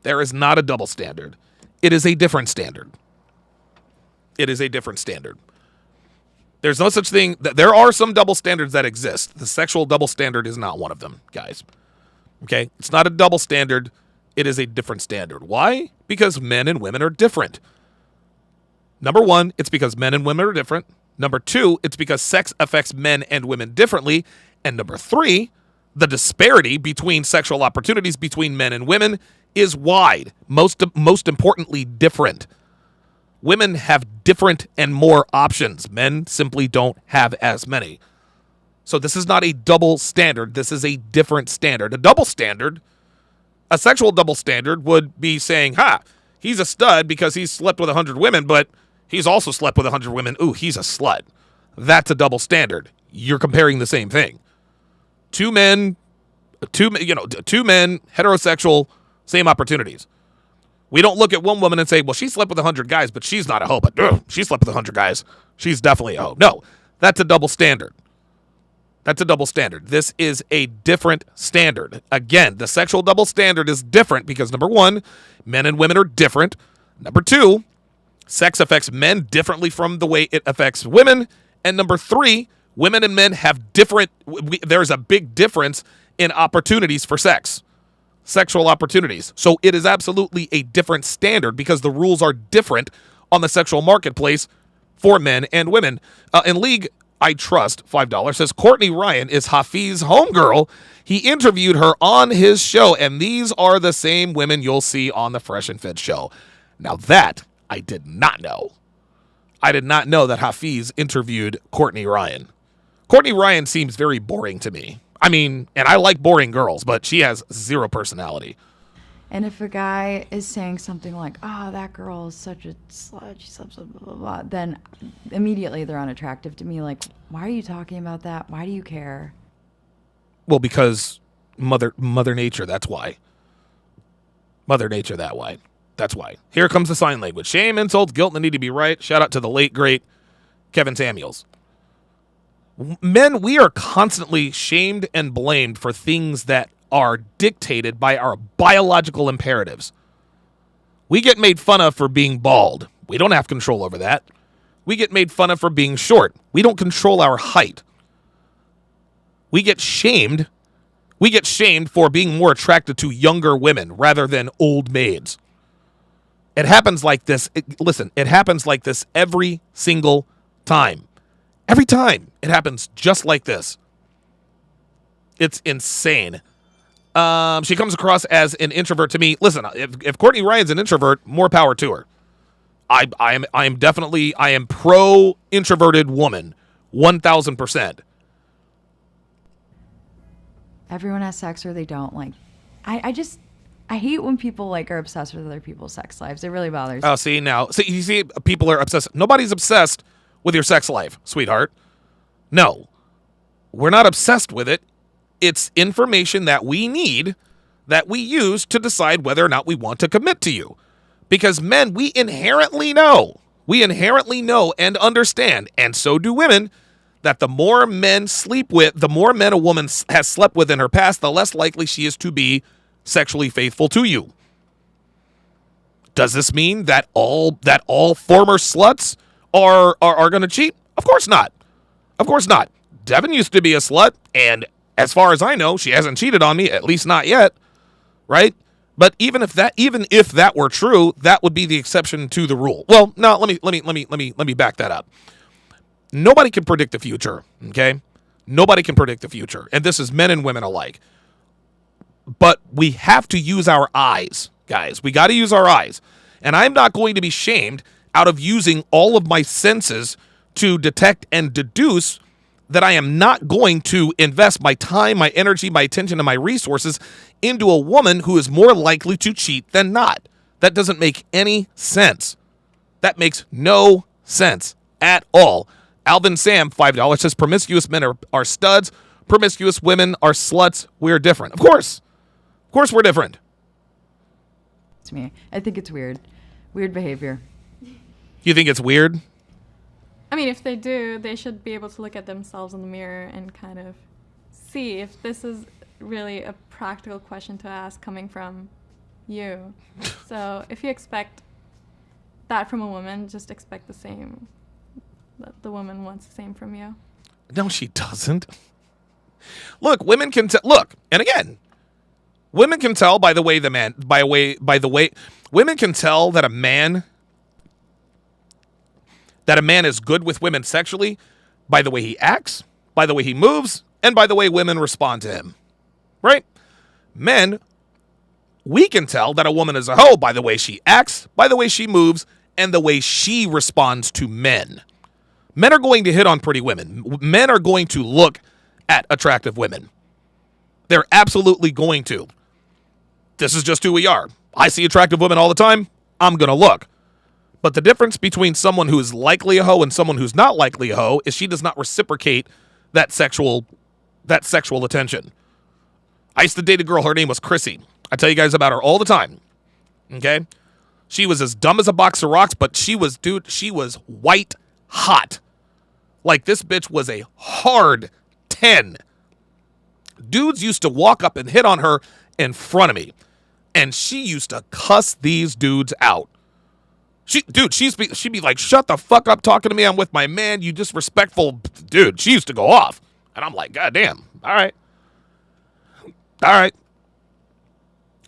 there is not a double standard. It is a different standard. There's no such thing. There are some double standards that exist. The sexual double standard is not one of them, guys. Okay? It's not a double standard. It is a different standard. Why? Because men and women are different. Number one, it's because men and women are different. Number two, it's because sex affects men and women differently. And number three, the disparity between sexual opportunities between men and women is wide. Most importantly, different. Women have different and more options. Men simply don't have as many. So this is not a double standard. This is a different standard. A sexual double standard would be saying, he's a stud because he's slept with 100 women, but he's also slept with 100 women. Ooh, he's a slut. That's a double standard. You're comparing the same thing. Two men, heterosexual, same opportunities. We don't look at one woman and say, well, she slept with 100 guys, but she's not a hoe. But she slept with 100 guys. She's definitely a hoe. No, that's a double standard. This is a different standard. Again, the sexual double standard is different because, number one, men and women are different. Number two, sex affects men differently from the way it affects women. And number three, women and men have different, there's a big difference in opportunities for sex. Sexual opportunities. So it is absolutely a different standard because the rules are different on the sexual marketplace for men and women. In League I Trust, $5, says Courtney Ryan is Hafiz's homegirl. He interviewed her on his show, and these are the same women you'll see on the Fresh and Fit show. Now that I did not know. I did not know that Hafiz interviewed Courtney Ryan. Courtney Ryan seems very boring to me. I mean, and I like boring girls, but she has zero personality. And if a guy is saying something like, that girl is such a slut, she slept blah, blah, blah, then immediately they're unattractive to me. Like, why are you talking about that? Why do you care? Well, because Mother Nature, that's why. Mother Nature, that's why. Here comes the sign language. Shame, insults, guilt, and the need to be right. Shout out to the late, great Kevin Samuels. Men, we are constantly shamed and blamed for things that are dictated by our biological imperatives. We get made fun of for being bald. We don't have control over that. We get made fun of for being short. We don't control our height. We get shamed. We get shamed for being more attracted to younger women rather than old maids. It happens like this. It happens like this every single time. Every time it happens just like this. It's insane. She comes across as an introvert to me. Listen, if Courtney Ryan's an introvert, more power to her. I am pro introverted woman, 1000%. Everyone has sex or they don't. Like, I hate when people like are obsessed with other people's sex lives. It really bothers me. Oh, see, you see, people are obsessed. Nobody's obsessed with your sex life, sweetheart. No, we're not obsessed with it. It's information that we need, that we use to decide whether or not we want to commit to you. Because men, we inherently know and understand, and so do women, that the more men a woman has slept with in her past, the less likely she is to be sexually faithful to you. Does this mean that all former sluts are going to cheat? Of course not. Of course not. Devin used to be a slut, and as far as I know, she hasn't cheated on me, at least not yet, right? But even if that were true, that would be the exception to the rule. Well, no, let me back that up. Nobody can predict the future, okay? Nobody can predict the future, and this is men and women alike. But we have to use our eyes, guys. We got to use our eyes. And I'm not going to be shamed out of using all of my senses to detect and deduce that I am not going to invest my time, my energy, my attention, and my resources into a woman who is more likely to cheat than not. That doesn't make any sense. That makes no sense at all. Alvin Sam, $5, says promiscuous men are studs. Promiscuous women are sluts. We're different. Of course we're different. It's me. I think it's weird. Weird behavior. You think it's weird? I mean, if they do, they should be able to look at themselves in the mirror and kind of see if this is really a practical question to ask coming from you. So if you expect that from a woman, just expect the same. That the woman wants the same from you. No, she doesn't. Look, women can look, and again, women can tell by the way women can tell that a man is good with women sexually by the way he acts, by the way he moves, and by the way women respond to him. Right? Men, we can tell that a woman is a hoe by the way she acts, by the way she moves, and the way she responds to men. Men are going to hit on pretty women. Men are going to look at attractive women. They're absolutely going to. This is just who we are. I see attractive women all the time. I'm going to look. But the difference between someone who is likely a hoe and someone who's not likely a hoe is she does not reciprocate that sexual attention. I used to date a girl. Her name was Chrissy. I tell you guys about her all the time. Okay? She was as dumb as a box of rocks, but she was white hot. Like, this bitch was a hard 10. Dudes used to walk up and hit on her in front of me. And she used to cuss these dudes out. She'd be like, shut the fuck up talking to me. I'm with my man. You disrespectful dude. She used to go off. And I'm like, God damn. All right.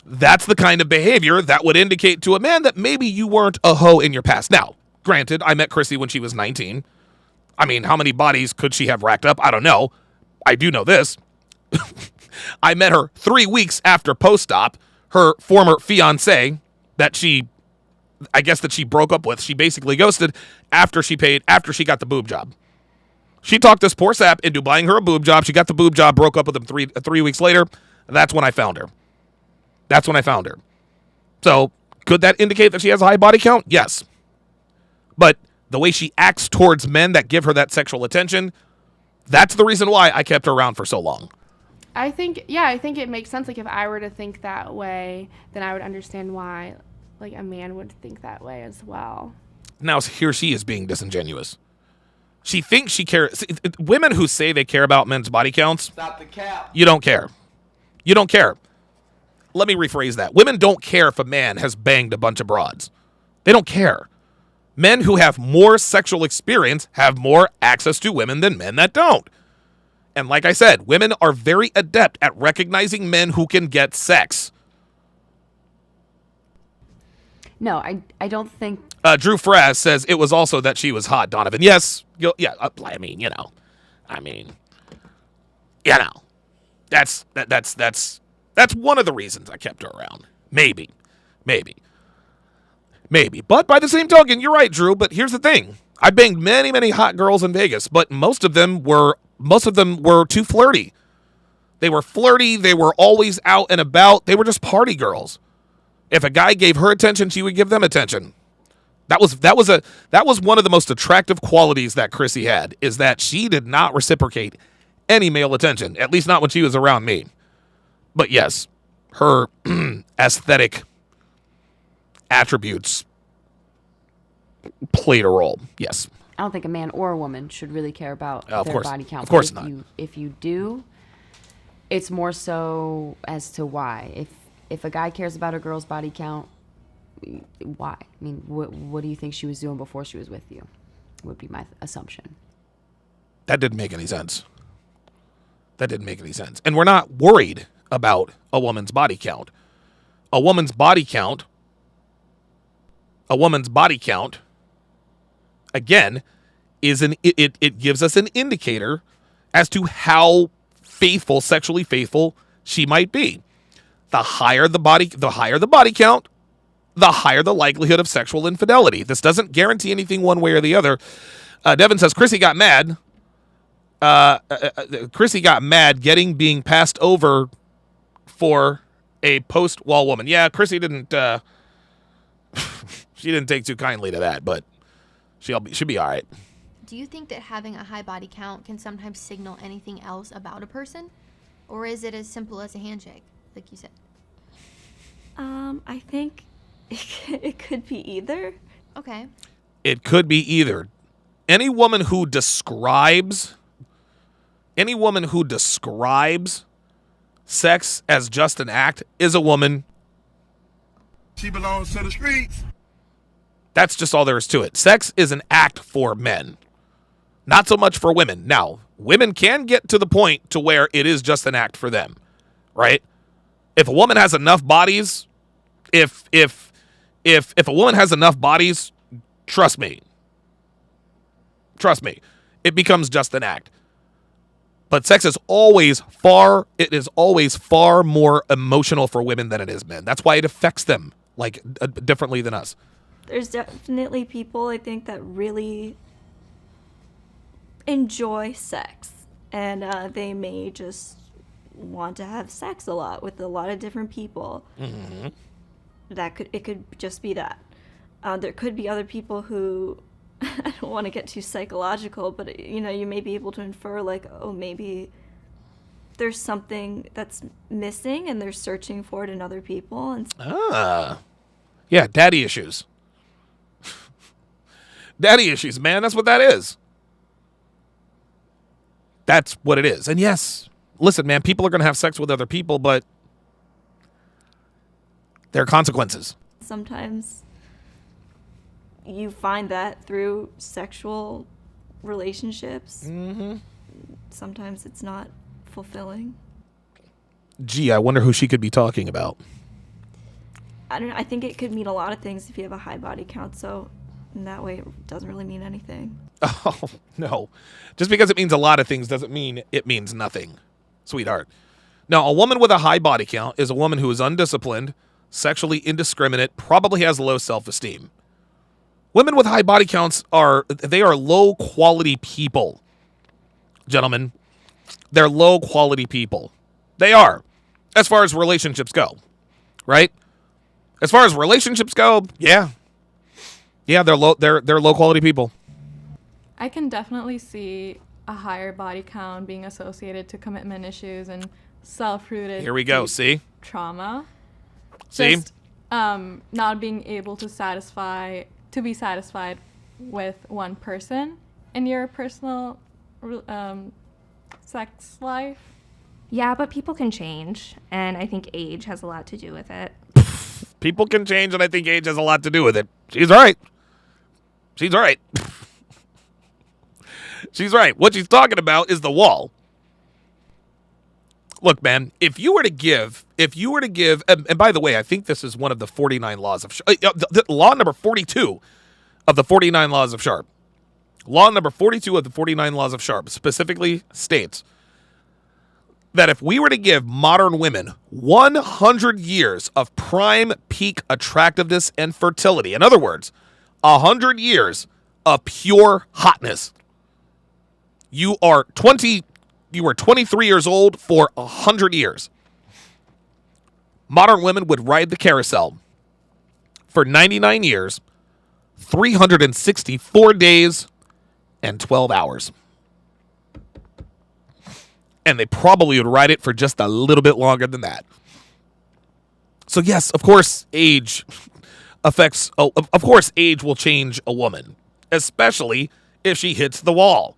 That's the kind of behavior that would indicate to a man that maybe you weren't a hoe in your past. Now, granted, I met Chrissy when she was 19. I mean, how many bodies could she have racked up? I don't know. I do know this. I met her 3 weeks after post-op. Her former fiance that she broke up with, she basically ghosted after she got the boob job. She talked this poor sap into buying her a boob job. She got the boob job, broke up with him three weeks later. That's when I found her. So, could that indicate that she has a high body count? Yes. But the way she acts towards men that give her that sexual attention, that's the reason why I kept her around for so long. I think it makes sense. Like, if I were to think that way, then I would understand why, like, a man would think that way as well. Now, here she is being disingenuous. She thinks she cares. Women who say they care about men's body counts, Stop the cap. You don't care. You don't care. Let me rephrase that. Women don't care if a man has banged a bunch of broads. They don't care. Men who have more sexual experience have more access to women than men that don't. And like I said, women are very adept at recognizing men who can get sex. No, I don't think... Drew Fraz says it was also that she was hot, Donovan. Yes. That's one of the reasons I kept her around. Maybe. Maybe. But by the same token, you're right, Drew. But here's the thing. I banged many, many hot girls in Vegas, but most of them were too flirty. They were flirty. They were always out and about. They were just party girls. If a guy gave her attention, she would give them attention. That was one of the most attractive qualities that Chrissy had, is that she did not reciprocate any male attention, at least not when she was around me. But yes, her aesthetic attributes played a role. Yes. I don't think a man or a woman should really care about Of their course. body count. Of course But not. If you do, it's more so as to why. If a guy cares about a girl's body count, why? I mean, what do you think she was doing before she was with you? Would be my assumption. That didn't make any sense. And we're not worried about a woman's body count. A woman's body count, again, it gives us an indicator as to how sexually faithful she might be. The higher the body count, the higher the likelihood of sexual infidelity. This doesn't guarantee anything one way or the other. Devin says Chrissy got mad. Being passed over for a post-wall woman. Yeah, Chrissy didn't. She didn't take too kindly to that, but she'll be all right. Do you think that having a high body count can sometimes signal anything else about a person? Or is it as simple as a handshake, like you said? I think it could be either. Okay. It could be either. Any woman who describes sex as just an act is a woman. She belongs to the streets. That's just all there is to it. Sex is an act for men, not so much for women. Now, women can get to the point to where it is just an act for them, right? If a woman has enough bodies, if a woman has enough bodies, trust me, it becomes just an act. But sex is always far more emotional for women than it is men. That's why it affects them like differently than us. There's definitely people, I think, that really enjoy sex, and they may just want to have sex a lot with a lot of different people. Mm-hmm. It could just be that. There could be other people who, I don't want to get too psychological, but you may be able to infer like, oh, maybe there's something that's missing and they're searching for it in other people. And yeah, daddy issues. Daddy issues, man. That's what that is. That's what it is. And yes, listen, man, people are going to have sex with other people, but there are consequences. sometimes you find that through sexual relationships. Mm-hmm. Sometimes it's not fulfilling. Gee, I wonder who she could be talking about. I don't know. I think it could mean a lot of things if you have a high body count. So in that way, it doesn't really mean anything. Oh, no. Just because it means a lot of things doesn't mean it means nothing, sweetheart. Now, a woman with a high body count is a woman who is undisciplined, sexually indiscriminate, probably has low self-esteem. Women with high body counts are low-quality people. Gentlemen, they're low-quality people. They are, as far as relationships go, right? As far as relationships go, yeah, they're low-quality people. I can definitely see a higher body count being associated to commitment issues and self-rooted. Here we go. deep See? Trauma. See? Just, not being able to be satisfied with one person in your personal sex life. Yeah, but people can change, and I think age has a lot to do with it. People can change, and I think age has a lot to do with it. She's right. She's right. She's right. What she's talking about is the wall. Look, man, if you were to give, and by the way, I think this is one of the 49 laws of Sharpe. Law number 42 of the 49 laws of Sharpe. Law number 42 of the 49 laws of Sharpe specifically states that if we were to give modern women 100 years of prime peak attractiveness and fertility, in other words, 100 years of pure hotness, you are 23 years old for 100 years. Modern women would ride the carousel for 99 years, 364 days, and 12 hours. And they probably would ride it for just a little bit longer than that. So yes, of course, age affects, of course, age will change a woman, especially if she hits the wall.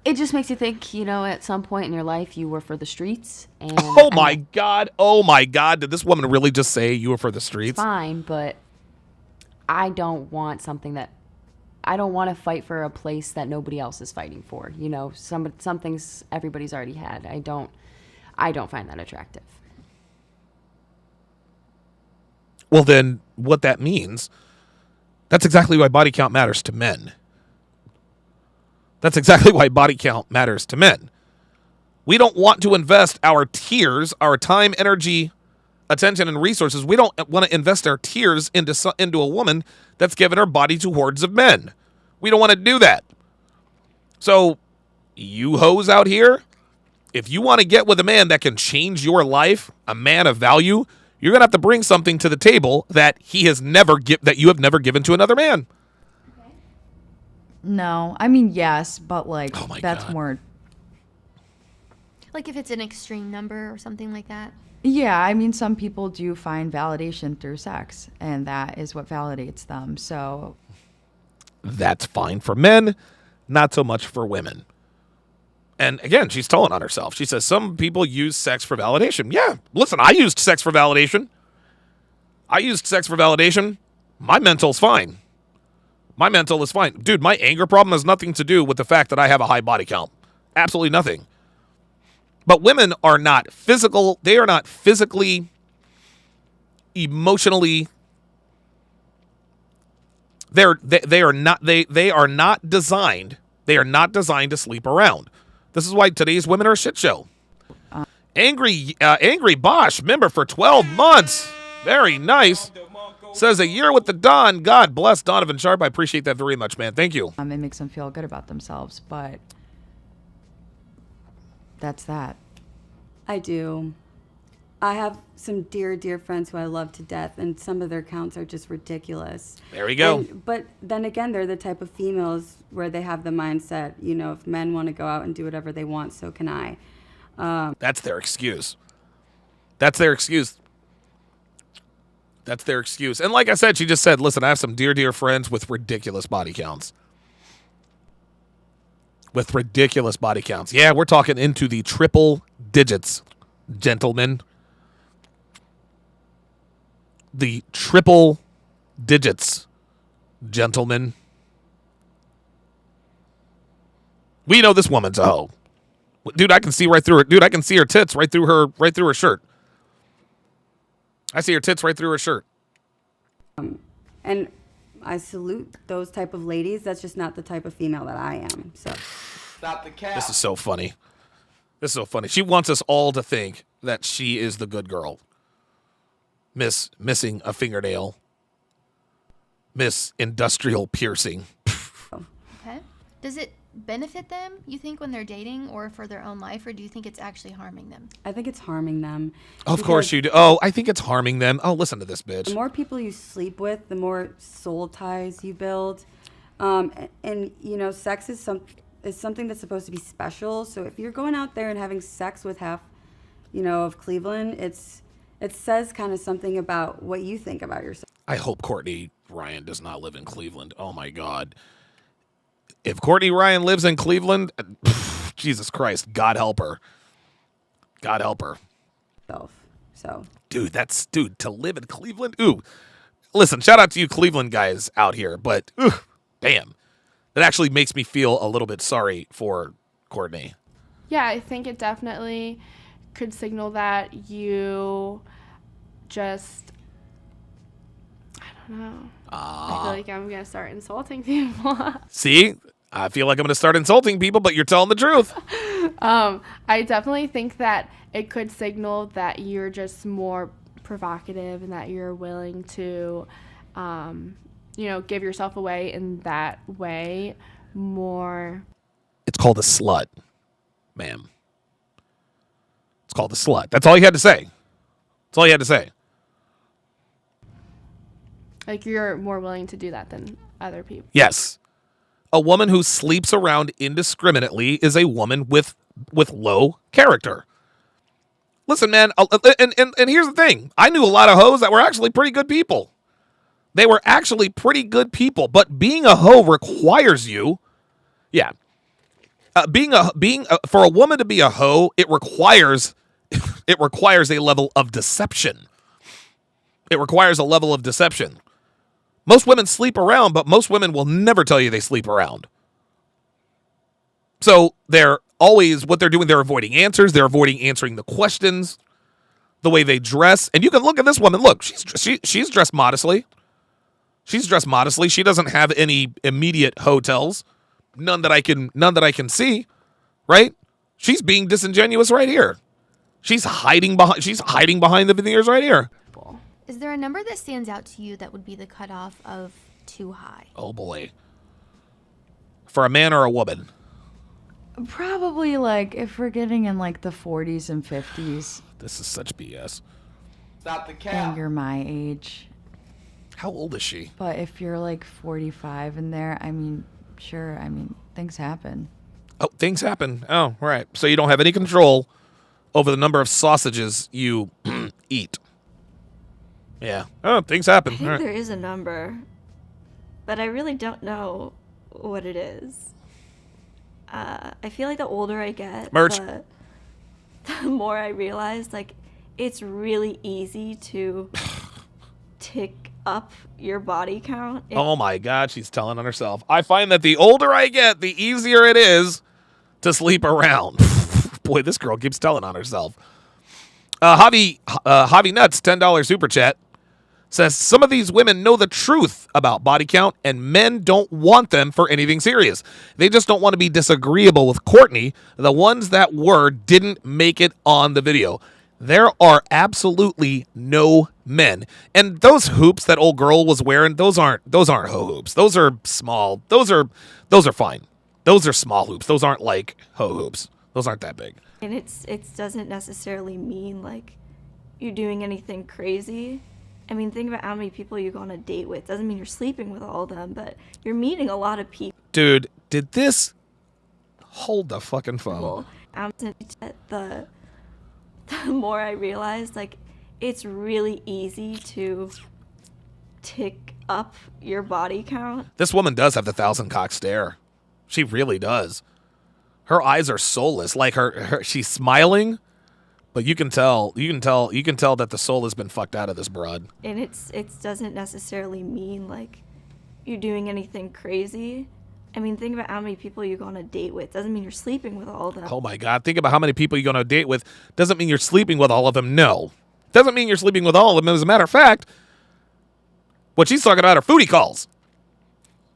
It just makes you think, you know, at some point in your life you were for the streets. And oh my God. Did this woman really just say you were for the streets? Fine, but I don't want something that, I don't want to fight for a place that nobody else is fighting for. You know, some things everybody's already had. I don't find that attractive. Well, then what that means, that's exactly why body count matters to men. That's exactly why body count matters to men. We don't want to invest our tears, our time, energy, attention, and resources. We don't want to invest our tears into a woman that's given her body to hordes of men. We don't want to do that. So, you hoes out here, if you want to get with a man that can change your life, a man of value, you're going to have to bring something to the table that he has never that you have never given to another man. No, I mean, yes, but like, oh that's God. more. Like if it's an extreme number or something like that. Yeah, I mean, some people do find validation through sex, and that is what validates them. So that's fine for men, not so much for women. And again, she's telling on herself. She says some people use sex for validation. Yeah, listen, I used sex for validation. My mental's fine. My mental is fine. Dude, my anger problem has nothing to do with the fact that I have a high body count. Absolutely nothing. But women are not physical. They are not physically, emotionally. They are not designed. They are not designed to sleep around. This is why today's women are a shit show. Angry Bosch, member for 12 months. Very nice. Says a year with the Don. God bless Donovan Sharpe. I appreciate that very much, man. Thank you. it makes them feel good about themselves, but that's that. I do. I have some dear, dear friends who I love to death, and some of their counts are just ridiculous. There we go. But then again, they're the type of females where they have the mindset, you know, if men want to go out and do whatever they want, so can I. That's their excuse. And like I said, she just said, listen, I have some dear, dear friends with ridiculous body counts. Yeah, we're talking into the triple digits, gentlemen. The triple digits, gentlemen. We know this woman's a hoe. Dude, I can see right through her. Dude, I can see her tits right through her shirt. I see her tits right through her shirt. And I salute those type of ladies. That's just not the type of female that I am. So Stop the cap. This is so funny. She wants us all to think that she is the good girl. Missing a fingernail. Miss industrial piercing. Okay. Does it benefit them, you think, when they're dating or for their own life, or do you think it's actually harming them? I think it's harming them. Of course you do. Oh, I think it's harming them. Oh, listen to this bitch. The more people you sleep with, the more soul ties you build. And you know, sex is something that's supposed to be special. So if you're going out there and having sex with half, you know, of Cleveland, it says kind of something about what you think about yourself. I hope Courtney Ryan does not live in Cleveland. Oh my God. If Courtney Ryan lives in Cleveland, Jesus Christ, God help her. God help her. So. Dude, to live in Cleveland. Ooh, listen, shout out to you Cleveland guys out here, but damn, that actually makes me feel a little bit sorry for Courtney. Yeah, I think it definitely could signal that you just, I don't know. I feel like I'm going to start insulting people. See, I feel like I'm going to start insulting people, but you're telling the truth. I definitely think that it could signal that you're just more provocative and that you're willing to, give yourself away in that way more. It's called a slut, ma'am. It's called a slut. That's all you had to say. That's all you had to say. Like, you're more willing to do that than other people. Yes. A woman who sleeps around indiscriminately is a woman with low character. Listen, man, and here's the thing. I knew a lot of hoes that were actually pretty good people. They were actually pretty good people, but being a hoe requires you, for a woman to be a hoe, it requires a level of deception. It requires a level of deception. Most women sleep around, but most women will never tell you they sleep around. So they're always, what they're doing, they're avoiding answers. They're avoiding answering the questions, the way they dress. And you can look at this woman. Look, she's dressed modestly. She's dressed modestly. She doesn't have any immediate hotels. None that I can see, right? She's being disingenuous right here. She's hiding behind the veneers right here. Is there a number that stands out to you that would be the cutoff of too high? Oh boy. For a man or a woman? Probably like if we're getting in like the 40s and 50s. This is such BS. Stop the cap. And you're my age. How old is she? But if you're like 45 in there, I mean, sure, I mean, things happen. Oh, things happen. Oh, right. So you don't have any control over the number of sausages you eat. Yeah. Oh, things happen. I think there is a number, but I really don't know what it is. I feel like the older I get, the more I realize, like, it's really easy to tick up your body count. Oh my God, she's telling on herself. I find that the older I get, the easier it is to sleep around. Boy, this girl keeps telling on herself. Javi Nuts, $10 super chat, says some of these women know the truth about body count and men don't want them for anything serious. They just don't want to be disagreeable with Courtney. The ones that didn't make it on the video. There are absolutely no men. And those hoops that old girl was wearing, those aren't hoe hoops. Those are small. Those are fine. Those are small hoops. Those aren't like hoe hoops. Those aren't that big. And it doesn't necessarily mean like you're doing anything crazy. I mean, think about how many people you go on a date with. Doesn't mean you're sleeping with all of them, but you're meeting a lot of people. Dude, did this... Hold the fucking phone. The more I realize, like, it's really easy to tick up your body count. This woman does have the 1,000-cock stare. She really does. Her eyes are soulless. Like she's smiling, but you can tell that the soul has been fucked out of this broad. And it doesn't necessarily mean like you're doing anything crazy. I mean, think about how many people you go on a date with. Doesn't mean you're sleeping with all of them. Oh my God. Think about how many people you go on a date with. Doesn't mean you're sleeping with all of them. No. Doesn't mean you're sleeping with all of them. As a matter of fact, what she's talking about are foodie calls.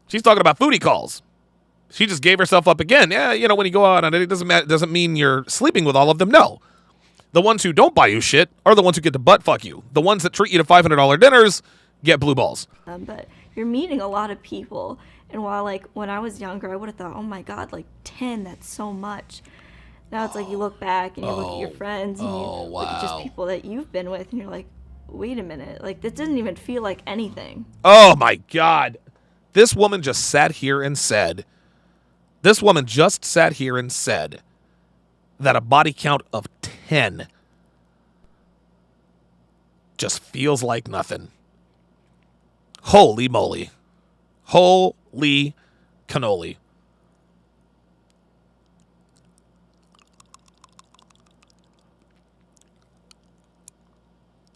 She's talking about foodie calls. She just gave herself up again. Yeah, when you go out on it, it doesn't mean you're sleeping with all of them. No. The ones who don't buy you shit are the ones who get to butt fuck you. The ones that treat you to $500 dinners get blue balls. But you're meeting a lot of people. And while, like, when I was younger, I would have thought, oh, my God, like, 10, that's so much. Now it's like you look back and you look at your friends and you look at just people that you've been with, and you're like, wait a minute. Like, this doesn't even feel like anything. Oh, my God. This woman just sat here and said that a body count of 10 just feels like nothing. Holy moly. Holy cannoli.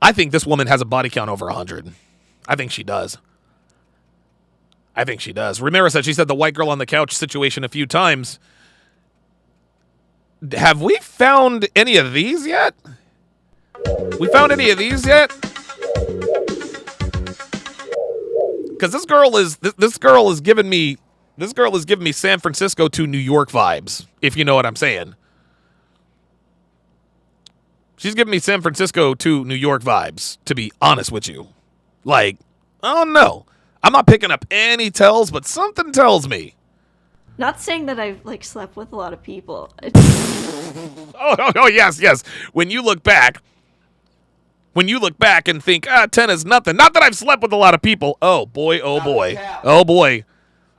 I think this woman has a body count over 100. I think she does. Ramirez said she said the white girl on the couch situation a few times. Have we found any of these yet? Because this girl is giving me San Francisco to New York vibes, if you know what I'm saying. She's giving me San Francisco to New York vibes, to be honest with you. Like, oh no. I'm not picking up any tells, but something tells me. Not saying that I've like slept with a lot of people. Oh, yes. When you look back and think, 10 is nothing. Not that I've slept with a lot of people. Oh boy. Oh boy.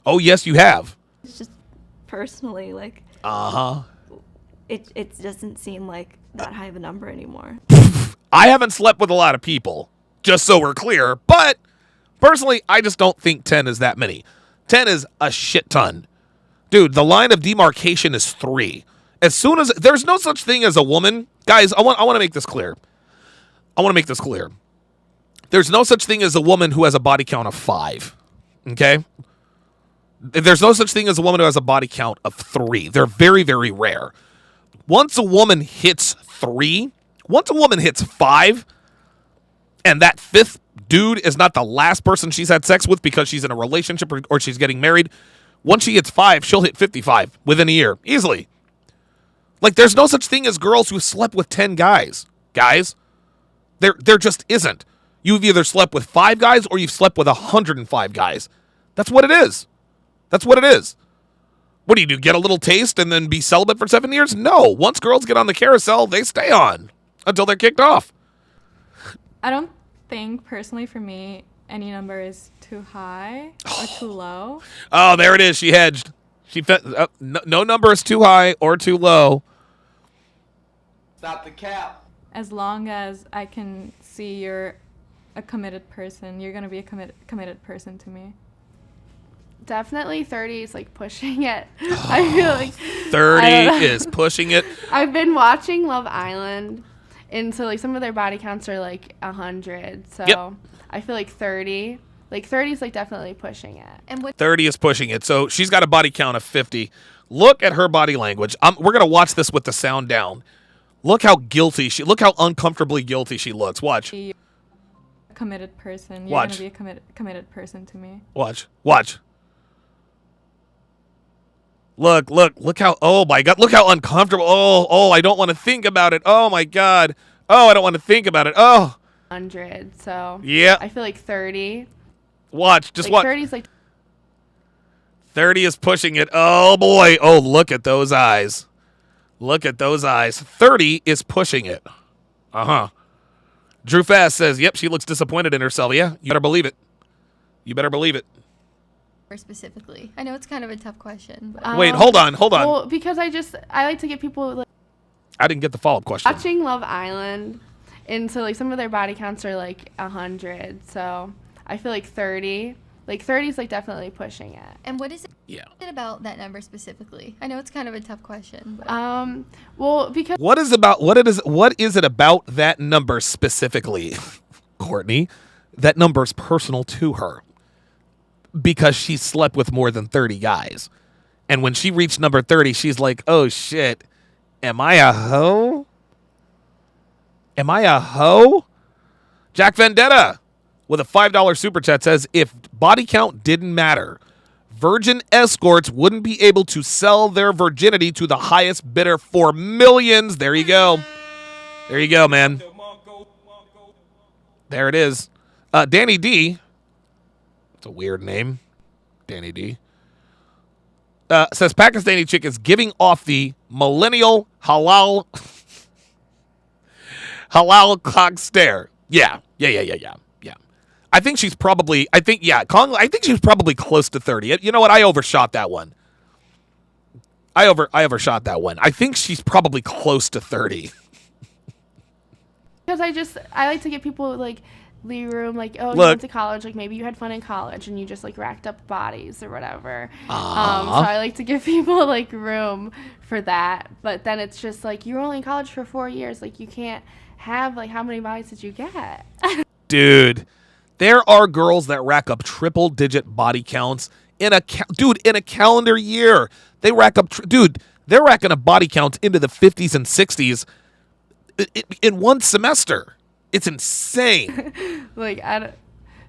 Oh yes, you have. It's just personally like. It doesn't seem like that high of a number anymore. I haven't slept with a lot of people, just so we're clear. But personally, I just don't think 10 is that many. 10 is a shit ton. Dude, the line of demarcation is 3. As soon as there's no such thing as a woman, guys, I want to make this clear. There's no such thing as a woman who has a body count of 5. Okay? There's no such thing as a woman who has a body count of 3. They're very, very rare. Once a woman hits 3, once a woman hits 5, and that 5th dude is not the last person she's had sex with because she's in a relationship or she's getting married, once she hits 5, she'll hit 55 within a year. Easily. Like, there's no such thing as girls who slept with 10 guys. Guys, there just isn't. You've either slept with 5 guys or you've slept with 105 guys. That's what it is. That's what it is. What do? Get a little taste and then be celibate for 7 years? No. Once girls get on the carousel, they stay on until they're kicked off. I don't think, personally, for me, any number is too high or too low. Oh, there it is. She hedged. No number is too high or too low. Stop the cap. As long as I can see you're a committed person, you're going to be a committed person to me. Definitely 30 is like pushing it. I feel like 30 is pushing it. I've been watching Love Island, and so like some of their body counts are like 100. So yep. I feel like 30 is like definitely pushing it. And what 30 is pushing it. So she's got a body count of 50. Look at her body language. We're going to watch this with the sound down. Look how uncomfortably guilty she looks. Watch. A committed person. You're Watch. going to be a committed person to me. Watch. Look how, oh my God, look how uncomfortable. Oh, I don't want to think about it. Oh my God. Oh, I don't want to think about it. Oh. 100. So yeah. I feel like 30. Watch, just watch. 30 is like 30 is pushing it. Oh boy. Oh, look at those eyes. 30 is pushing it. Drew Fast says, yep, she looks disappointed in herself. Yeah, you better believe it. specifically? I know it's kind of a tough question. But wait, hold on. Well, because I like to get people like I didn't get the follow-up question. watching Love Island, and so like some of their body counts are like 100. So I feel like 30. Like 30 is like definitely pushing it. And what is it? Yeah. About that number specifically? I know it's kind of a tough question. But. Well, because what is it about that number specifically, Courtney? That number's personal to her because she slept with more than 30 guys, and when she reached number 30, she's like, "Oh shit, am I a hoe? Jack Vendetta with a $5 super chat says, if body count didn't matter, virgin escorts wouldn't be able to sell their virginity to the highest bidder for millions. There you go. There you go, man. There it is. Danny D. It's a weird name. Danny D. Says Pakistani chick is giving off the millennial halal cock stare. Yeah. I think she's probably close to 30. You know what? I overshot that one. I overshot that one. I think she's probably close to 30. Because I like to get people like leave room, like, oh, you went to college, like maybe you had fun in college and you just like racked up bodies or whatever. So I like to give people like room for that. But then it's just like, you were only in college for 4 years, like you can't have like, how many bodies did you get? Dude, there are girls that rack up triple-digit body counts in a calendar year. They rack up, they're racking up body counts into the 50s and 60s in one semester. It's insane.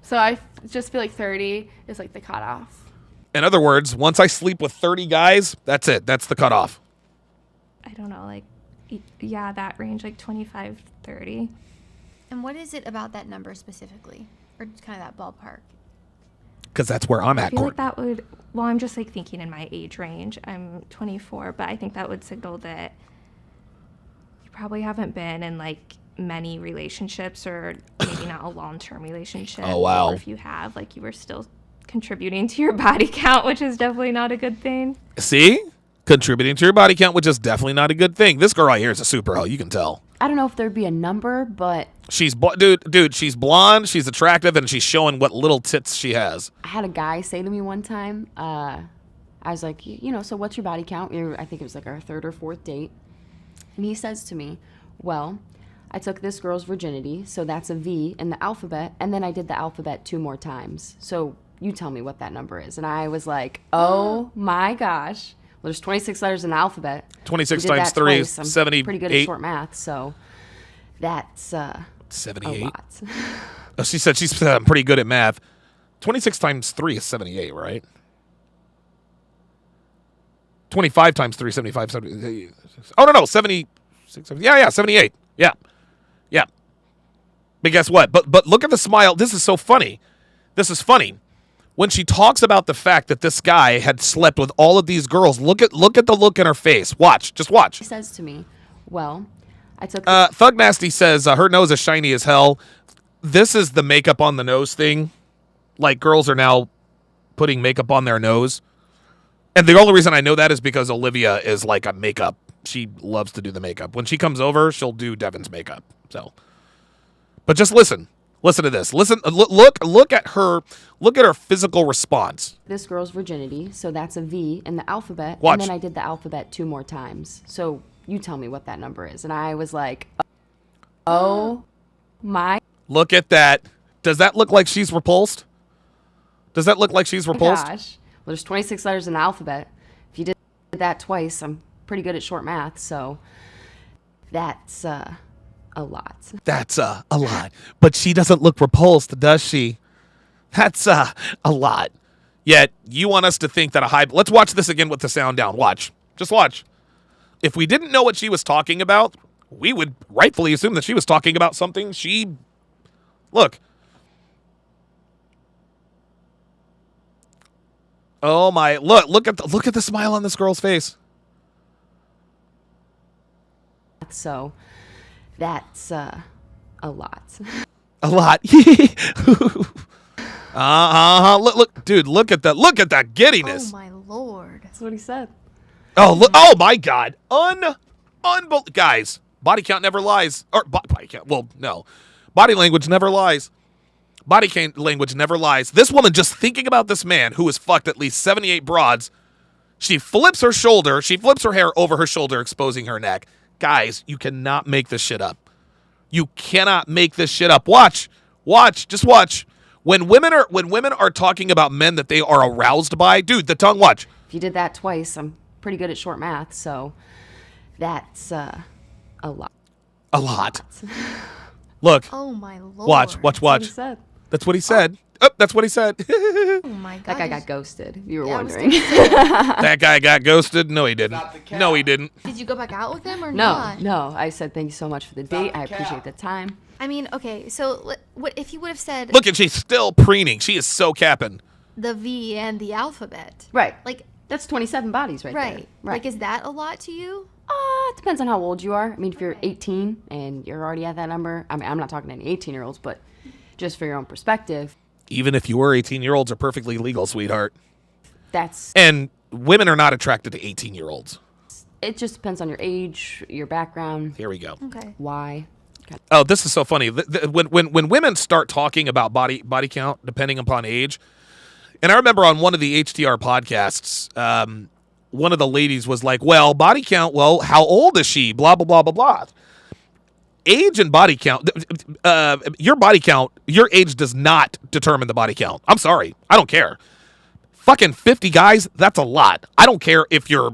So I just feel like 30 is like the cutoff. In other words, once I sleep with 30 guys, that's it. That's the cutoff. I don't know, like Yeah, that range, like 25, 30. And what is it about that number specifically? Or just kind of that ballpark? Because that's where I'm I at, feel Court. like that would, well, I'm just like thinking in my age range. I'm 24, but I think that would signal that you probably haven't been in like many relationships, or maybe not a long-term relationship. Oh, wow. Or if you have, like, you were still contributing to your body count, which is definitely not a good thing. See? Contributing to your body count, which is definitely not a good thing. This girl right here is a super hoe. You can tell. I don't know if there'd be a number, but She's dude. She's blonde. She's attractive, and she's showing what little tits she has. I had a guy say to me one time, I was like, you know, so what's your body count? I think it was like our third or fourth date. And he says to me, well, I took this girl's virginity, so that's a V in the alphabet, and then I did the alphabet 2 more times. So you tell me what that number is. And I was like, oh my gosh. Well, there's 26 letters in the alphabet. 26 We did times that 3 twice. is I'm 78. pretty good at short math, so that's 78. a lot. Oh, she said she's pretty good at math. 26 times 3 is 78, right? 25 times 3 is 75. 78. Oh, no, 76. Yeah, 78. Yeah. But guess what? But look at the smile. This is so funny. This is funny. When she talks about the fact that this guy had slept with all of these girls, look at the look in her face. Watch. Just watch. He says to me, well, I took... Thug Nasty says her nose is shiny as hell. This is the makeup on the nose thing. Like, girls are now putting makeup on their nose. And the only reason I know that is because Olivia is like a makeup. She loves to do the makeup. When she comes over, she'll do Devin's makeup. So, but just listen. Listen to this. Listen. Look at her. Look at her physical response. This girl's virginity, so that's a V in the alphabet. Watch. And then I did the alphabet 2 more times. So you tell me what that number is. And I was like, oh my. Look at that. Does that look like she's repulsed? Does that look like she's repulsed? Gosh. Well, there's 26 letters in the alphabet. If you did that twice, I'm pretty good at short math. So that's a lot. That's a lot. But she doesn't look repulsed, does she? That's a lot. Yet you want us to think that a high... Let's watch this again with the sound down. Watch. Just watch. If we didn't know what she was talking about, we would rightfully assume that she was talking about something she... Look. Oh my... Look at the smile on this girl's face. So that's a lot. A lot. Look, dude, look at that giddiness. Oh my lord. That's what he said. Oh, look, oh my God. Guys, body count never lies. Or body count. Well, no. Body language never lies. Language never lies. This woman, just thinking about this man who has fucked at least 78 broads, she flips her hair over her shoulder, exposing her neck. Guys, you cannot make this shit up. You cannot make this shit up. Watch. Just watch. When women are talking about men that they are aroused by, dude, the tongue, watch. If you did that twice, I'm pretty good at short math, so that's a lot. A lot. Look. Oh my lord. Watch. That's what he said. That's what he said. Oh, that's what he said. Oh my god. That guy got ghosted. You were wondering. That guy got ghosted? No, he didn't. No, he didn't. Did you go back out with him or not? No. I said thank you so much for the date. I appreciate the time. I mean, okay, so what if you would have said... Look, and she's still preening. She is so capping. The V and the alphabet. Right. Like... That's 27 bodies right there. Right. Like, is that a lot to you? It depends on how old you are. I mean, if you're 18 and you're already at that number... I mean, I'm not talking to any 18-year-olds, but just for your own perspective... Even if you were 18-year-olds are perfectly legal, sweetheart. That's... And women are not attracted to 18-year-olds. It just depends on your age, your background. Here we go. Okay. Why. Oh, this is so funny. When women start talking about body count, depending upon age, and I remember on one of the HTR podcasts, one of the ladies was like, well, body count, well, how old is she? Blah, blah, blah, blah, blah. Age and body count, your body count, your age does not determine the body count. I'm sorry. I don't care. Fucking 50 guys, that's a lot. I don't care if you're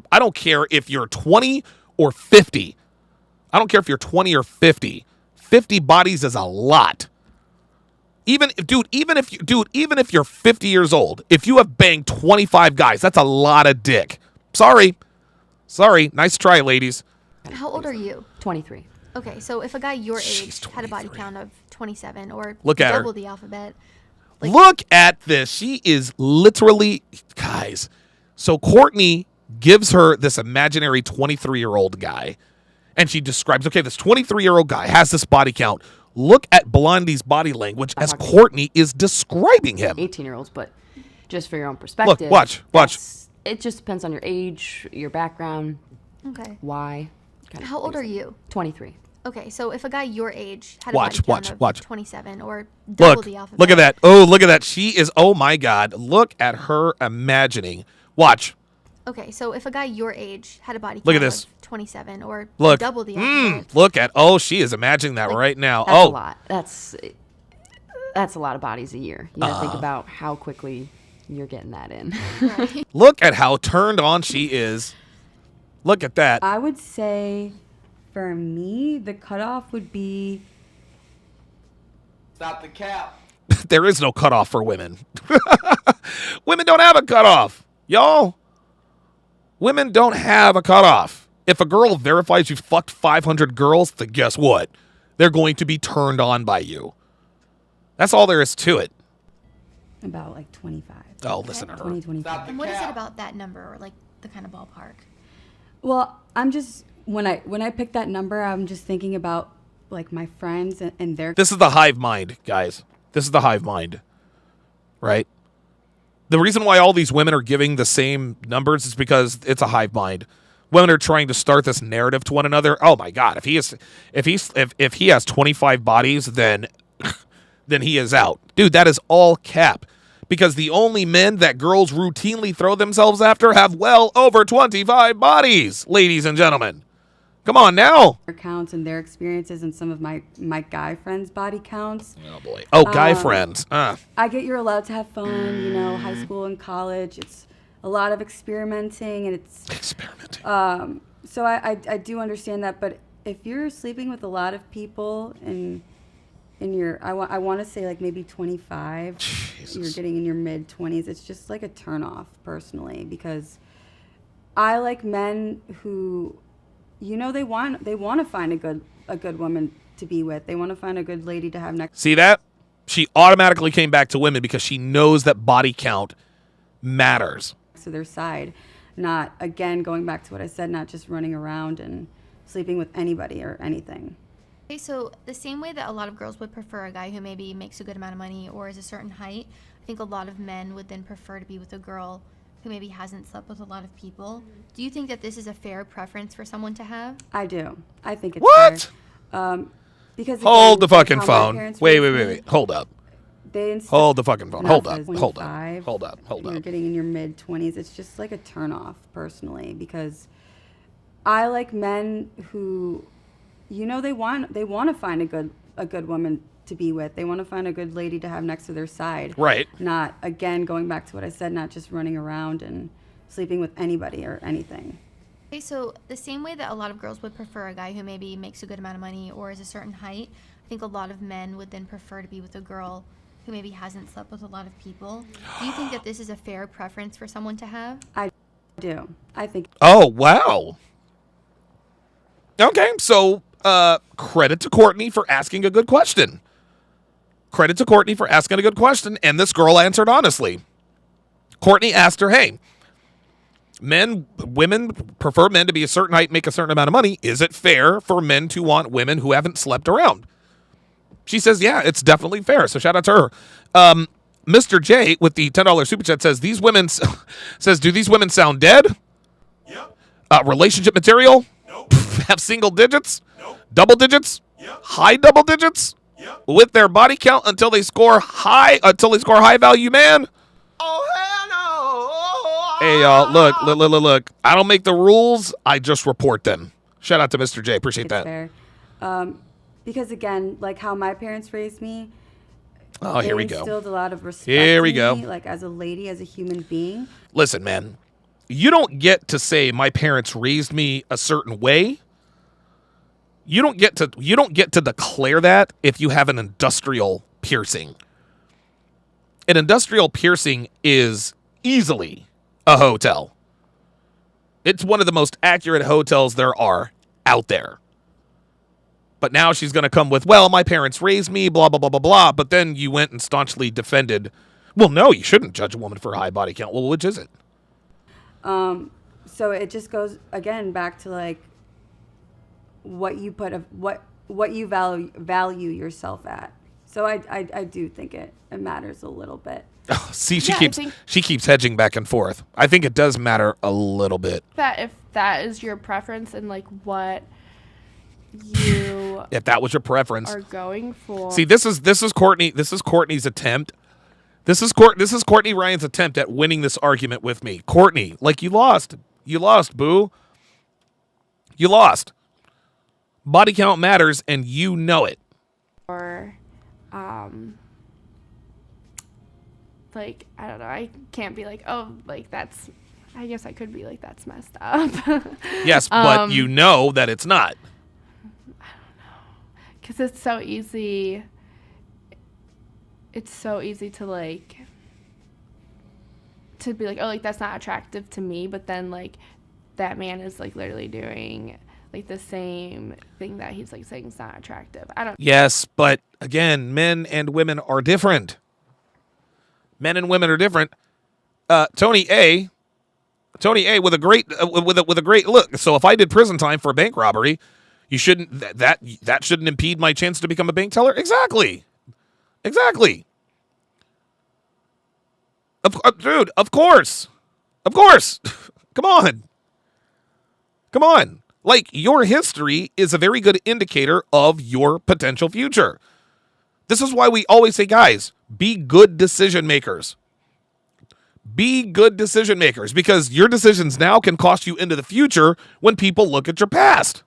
20 or 50. I don't care if you're 20 or 50. 50 bodies is a lot. Even if you're 50 years old, if you have banged 25 guys, that's a lot of dick. Sorry. Nice try, ladies. How old are you? 23. Okay, so if a guy your She's age had a body count of 27 or Look at her. double the alphabet. Look at this. She is literally, guys. So Courtney gives her this imaginary 23-year-old guy, and she describes, okay, this 23-year-old guy has this body count. Look at Blondie's body language as Courtney is describing him. 18-year-olds, but just for your own perspective. Look, watch. It just depends on your age, your background. Okay. Why. How old are you? 23. Okay, so if a guy your age had a body count of 27 or double the alphabet. Look at that. Oh, look at that. She is, oh my God. Look at her imagining. Watch. Okay, so if a guy your age had a body count Look at this. of 27 or Look. double the alphabet. Look at, she is imagining that right now. That's a lot. That's a lot of bodies a year. You gotta think about how quickly you're getting that in. Right. Look at how turned on she is. Look at that. I would say for me, the cutoff would be. Stop the cap. There is no cutoff for women. Women don't have a cutoff, y'all. Women don't have a cutoff. If a girl verifies you fucked 500 girls, then guess what? They're going to be turned on by you. That's all there is to it. About like 25. Oh, listen to her. 20, 25. And what is it about that number or like the kind of ballpark? Well, I'm just when I pick that number, I'm just thinking about like my friends and their. This is the hive mind, guys. This is the hive mind, right? The reason why all these women are giving the same numbers is because it's a hive mind. Women are trying to start this narrative to one another. Oh my God! If he has 25 bodies, then he is out, dude. That is all cap. Because the only men that girls routinely throw themselves after have well over 25 bodies, ladies and gentlemen. Come on now. Their counts and their experiences and some of my guy friends' body counts. Oh boy. Oh, guy friends. I get you're allowed to have fun, high school and college. It's a lot of experimenting and it's experimenting. So I do understand that, but if you're sleeping with a lot of people and in your, I want to say like maybe 25, Jesus. You're getting in your mid 20s. It's just like a turnoff personally, because I like men who, they want to find a good woman to be with. They want to find a good lady to have next. See that? She automatically came back to women because she knows that body count matters. To their side, not again going back to what I said, not just running around and sleeping with anybody or anything. Okay, so the same way that a lot of girls would prefer a guy who maybe makes a good amount of money or is a certain height, I think a lot of men would then prefer to be with a girl who maybe hasn't slept with a lot of people. Do you think that this is a fair preference for someone to have? I do. I think it's what? Fair. Because hold the fucking phone. Wait. Hold up. Hold the fucking phone. Hold up. You're getting in your mid 20s. It's just like a turnoff personally, because I like men who, they want to find a good woman to be with. They want to find a good lady to have next to their side. Right. Not again going back to what I said, not just running around and sleeping with anybody or anything. Okay, so the same way that a lot of girls would prefer a guy who maybe makes a good amount of money or is a certain height, I think a lot of men would then prefer to be with a girl who maybe hasn't slept with a lot of people. Do you think that this is a fair preference for someone to have? I do. I think. Oh, wow. Okay, so credit to Courtney for asking a good question. And this girl answered honestly. Courtney asked her, hey, women prefer men to be a certain height, make a certain amount of money. Is it fair for men to want women who haven't slept around? She says, yeah, it's definitely fair. So shout out to her. Mr. J with the $10 super chat says, do these women sound dead? Yep. Relationship material? Nope. Have single digits? Nope. Double digits? Yep. High double digits? Yep. With their body count until they score high value man? Oh, hell no. Hey, y'all, look. I don't make the rules. I just report them. Shout out to Mr. J. Appreciate that. Fair. Because again, like how my parents raised me. Oh, here we go. Instilled a lot of respect. Here we go. Like as a lady, as a human being. Listen, man, you don't get to say my parents raised me a certain way. You don't get to declare that if you have an industrial piercing. An industrial piercing is easily a hotel. It's one of the most accurate hotels there are out there. But now she's going to come with, well, my parents raised me, blah, blah, blah, blah, blah. But then you went and staunchly defended, well, no, you shouldn't judge a woman for a high body count. Well, which is it? So it just goes, again, back to, like, what you put, what you value yourself at. So I do think it matters a little bit. Oh, see, she keeps hedging back and forth. I think it does matter a little bit. That if that is your preference and like what you if that was your preference are going for. See, this is Courtney's attempt. This is Courtney Ryan's attempt at winning this argument with me. Courtney, like you lost. You lost, boo. You lost. Body count matters and you know it. Or like, I don't know, I can't be like, oh, like that's, I guess I could be like, that's messed up. Yes, but you know that it's not. I don't know. Because it's so easy. It's so easy to like, to be like, oh, like that's not attractive to me. But then like that man is like literally doing like the same thing that he's like saying is not attractive. I don't. Yes, but again, men and women are different. Men and women are different. Tony A with a great with a great look. So if I did prison time for a bank robbery, you shouldn't that shouldn't impede my chance to become a bank teller. Exactly. Dude, of course. Come on. Like, your history is a very good indicator of your potential future. This is why we always say, guys, be good decision makers. Be good decision makers, because your decisions now can cost you into the future when people look at your past.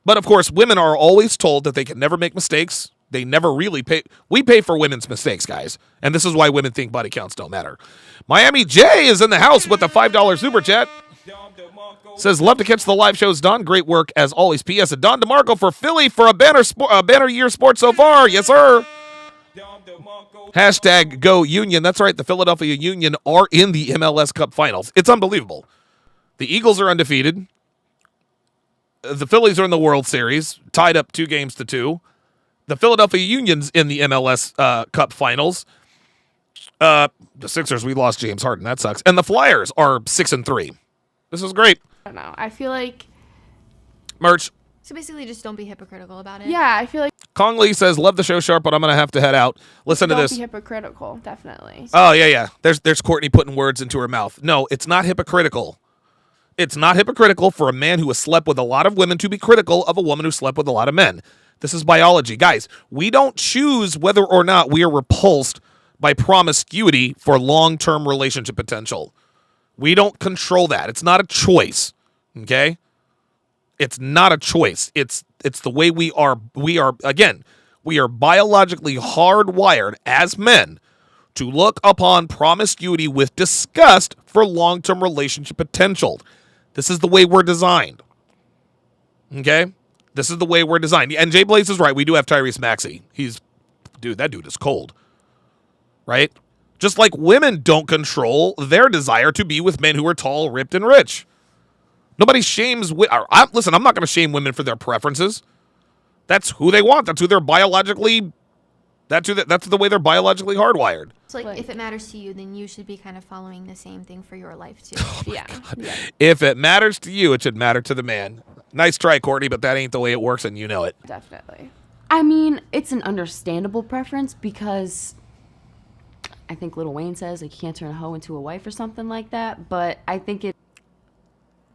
But of course, women are always told that they can never make mistakes. They never really pay. We pay for women's mistakes, guys. And this is why women think body counts don't matter. Miami J is in the house with a $5 super chat. Says, love to catch the live shows, Don. Great work as always. P.S. Don DeMarco for Philly for a banner year sport so far. Yes, sir. Hashtag Go Union. That's right. The Philadelphia Union are in the MLS Cup Finals. It's unbelievable. The Eagles are undefeated. The Phillies are in the World Series, tied up 2-2. The Philadelphia Union's in the MLS Cup Finals. The Sixers, we lost James Harden. That sucks. And the Flyers are 6-3. This is great. I don't know. I feel like merch. So basically, just don't be hypocritical about it. Yeah, I feel like Kong Lee says, love the show, Sharpe, but I'm going to have to head out. Listen to this. Don't be hypocritical, definitely. Oh, yeah. There's Courtney putting words into her mouth. No, it's not hypocritical. It's not hypocritical for a man who has slept with a lot of women to be critical of a woman who slept with a lot of men. This is biology. Guys, we don't choose whether or not we are repulsed by promiscuity for long-term relationship potential. We don't control that. It's not a choice, okay? It's not a choice. It's the way we are biologically hardwired as men to look upon promiscuity with disgust for long-term relationship potential. This is the way we're designed. Okay? This is the way we're designed. And Jay Blaze is right. We do have Tyrese Maxey. That dude is cold. Right? Just like women don't control their desire to be with men who are tall, ripped, and rich. Nobody shames. Listen, I'm not going to shame women for their preferences. That's who they want. That's who they're biologically. That's the way they're biologically hardwired. So, like, if it matters to you, then you should be kind of following the same thing for your life too. Yeah. If it matters to you, it should matter to the man. Nice try, Courtney, but that ain't the way it works, and you know it. Definitely. I mean, it's an understandable preference because I think Lil Wayne says like you can't turn a hoe into a wife or something like that. But I think it.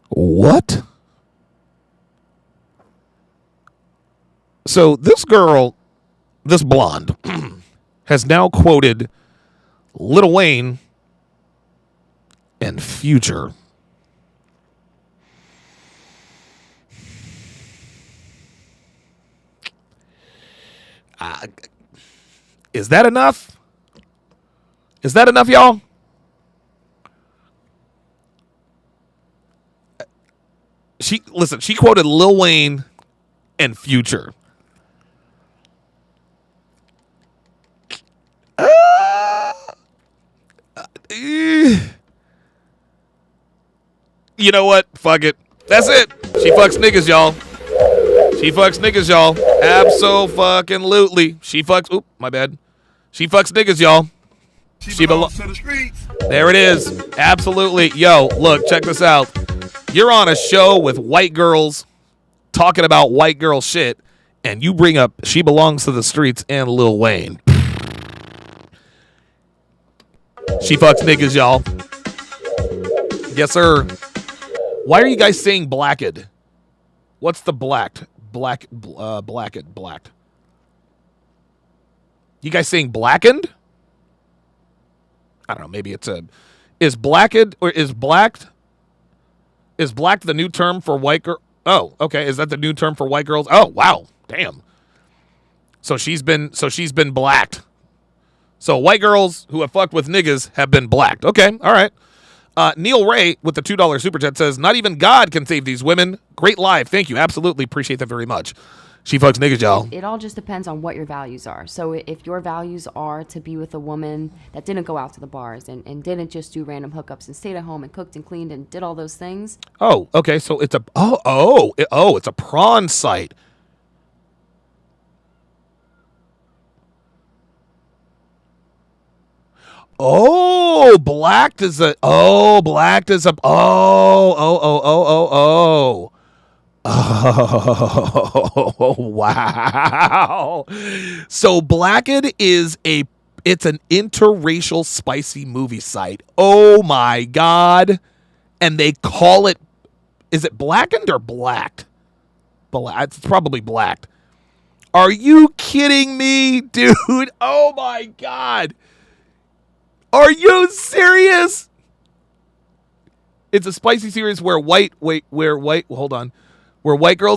What? So this girl, this blonde, has now quoted Lil Wayne and Future. Is that enough? Is that enough, y'all? She quoted Lil Wayne and Future. You know what? Fuck it. That's it. She fucks niggas, y'all. She fucks niggas, y'all. Abso-fucking-lutely. She fucks... Oop, my bad. She fucks niggas, y'all. She belongs to the streets. There it is. Absolutely. Yo, look, check this out. You're on a show with white girls talking about white girl shit, and you bring up She Belongs to the Streets and Lil Wayne. She fucks niggas, y'all. Yes, sir. Why are you guys saying blacked? What's the blacked? Blacked. You guys saying blackened? I don't know. Maybe it's a... Is blackened or is blacked? Is blacked the new term for white girl? Oh, okay. Is that the new term for white girls? Oh, wow. Damn. So she's been blacked. So white girls who have fucked with niggas have been blacked. Okay. All right. Neil Ray with the $2 super chat says, not even God can save these women. Great live. Thank you. Absolutely appreciate that very much. She fucks niggas, y'all. It all just depends on what your values are. So if your values are to be with a woman that didn't go out to the bars and didn't just do random hookups and stayed at home and cooked and cleaned and did all those things. Oh, okay. So it's a it's a prawn site. Blacked is a oh wow. So Blacked is it's an interracial spicy movie site. Oh my God. And they call it, is it blackened or blacked? It's probably blacked. Are you kidding me, dude? Oh my God. Are you serious? It's a spicy series where white girls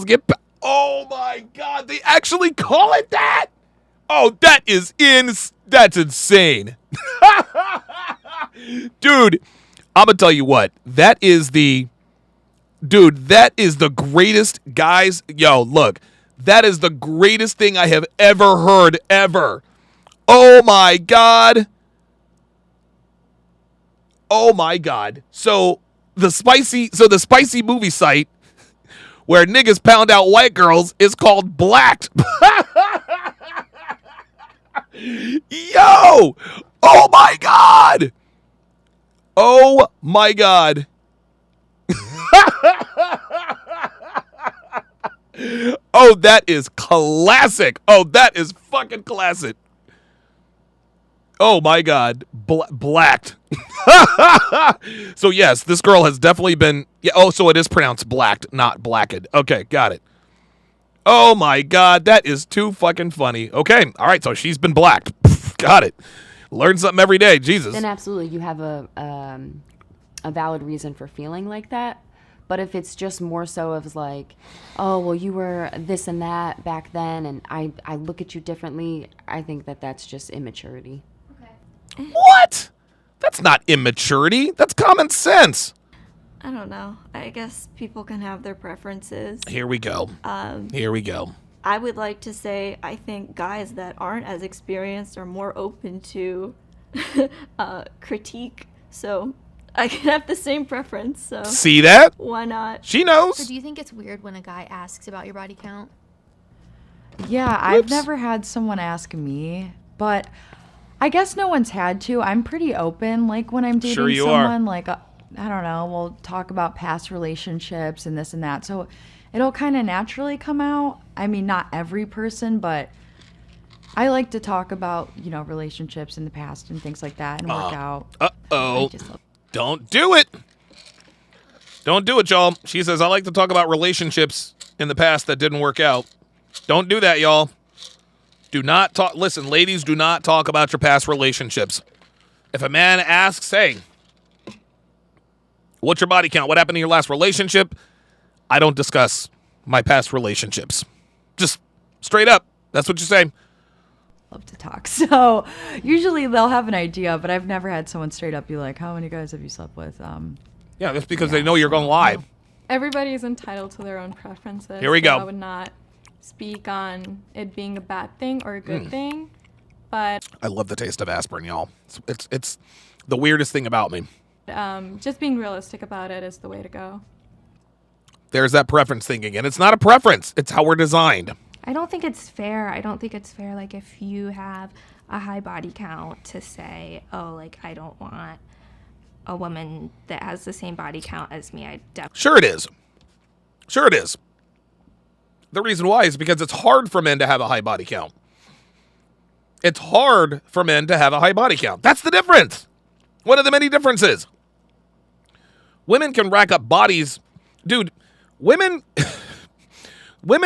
get... Oh my God, they actually call it that? Oh, that's insane. Dude, I'm gonna tell you what. That is the greatest, guys. Yo, look. That is the greatest thing I have ever heard, ever. Oh my God. Oh my God. So the spicy movie site where niggas pound out white girls is called Blacked. Yo! Oh my God! Oh my God. Oh, that is classic. Oh, that is fucking classic. Oh my God. Blacked. So yes, this girl has definitely been... Yeah, oh, so it is pronounced blacked, not blacked. Okay, got it. Oh my God, that is too fucking funny. Okay, all right, so she's been blacked. Got it. Learn something every day, Jesus. Then absolutely you have a valid reason for feeling like that. But if it's just more so of like, oh, well, you were this and that back then, and I look at you differently, I think that's just immaturity. Okay. What? That's not immaturity. That's common sense. I don't know. I guess people can have their preferences. Here we go. Here we go. I would like to say I think guys that aren't as experienced are more open to critique. So I can have the same preference. So see that? Why not? She knows. So do you think it's weird when a guy asks about your body count? Yeah, I've never had someone ask me, but I guess no one's had to. I'm pretty open. Like when I'm dating someone, like I don't know, we'll talk about past relationships and this and that. So it'll kind of naturally come out. I mean, not every person, but I like to talk about, relationships in the past and things like that and work out. Uh-oh. Don't do it. Don't do it, y'all. She says, I like to talk about relationships in the past that didn't work out. Don't do that, y'all. Do not talk. Listen, ladies, do not talk about your past relationships. If a man asks, hey, what's your body count? What happened in your last relationship? I don't discuss my past relationships. Just straight up. That's what you say. Love to talk. So usually they'll have an idea, but I've never had someone straight up be like, how many guys have you slept with? Yeah, that's because they know you're going live. Everybody is entitled to their own preferences. Here we go. I would not speak on it being a bad thing or a good thing, but I love the taste of aspirin, y'all. It's the weirdest thing about me. Just being realistic about it is the way to go. There's that preference thing again. It's not a preference. It's how we're designed. I don't think it's fair. I don't think it's fair, like, if you have a high body count to say, oh, like, I don't want a woman that has the same body count as me. I definitely... Sure it is. Sure it is. The reason why is because it's hard for men to have a high body count. It's hard for men to have a high body count. That's the difference. One of the many differences. Women can rack up bodies. Dude, women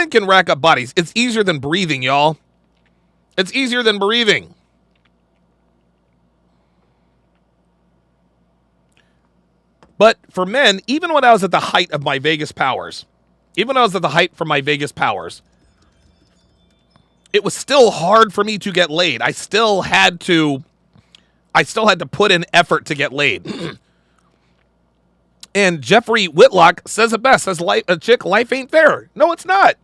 can rack up bodies. It's easier than breathing, y'all. It's easier than breathing. But for men, even when I was at the height of my Vegas powers, it was still hard for me to get laid. I still had to put in effort to get laid. And Jeffrey Whitlock says it best, says life ain't fair. No, it's not.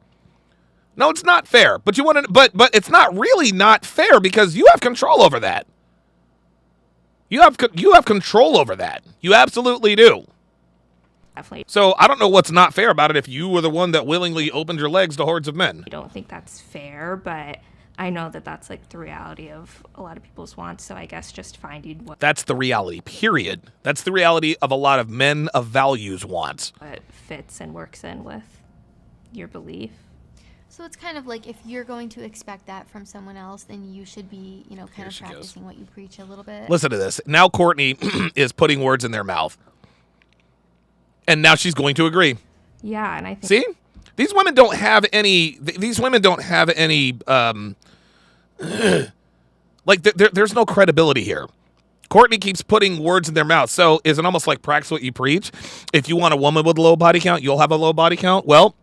No, it's not fair. But but it's not really not fair because you have control over that. You have control over that. You absolutely do. Definitely. So I don't know what's not fair about it if you were the one that willingly opened your legs to hordes of men. I don't think that's fair, but I know that that's like the reality of a lot of people's wants. So I guess just finding what... That's the reality, period. That's the reality of a lot of men of values wants. What fits and works in with your belief. So it's kind of like if you're going to expect that from someone else, then you should be, you know, kind of practicing what you preach a little bit. Listen to this. Now Courtney is putting words in their mouth. And now she's going to agree. Yeah, and I think... See? These women don't have any... like, there's no credibility here. Courtney keeps putting words in their mouth. So is it almost like practice what you preach? If you want a woman with a low body count, you'll have a low body count? Well...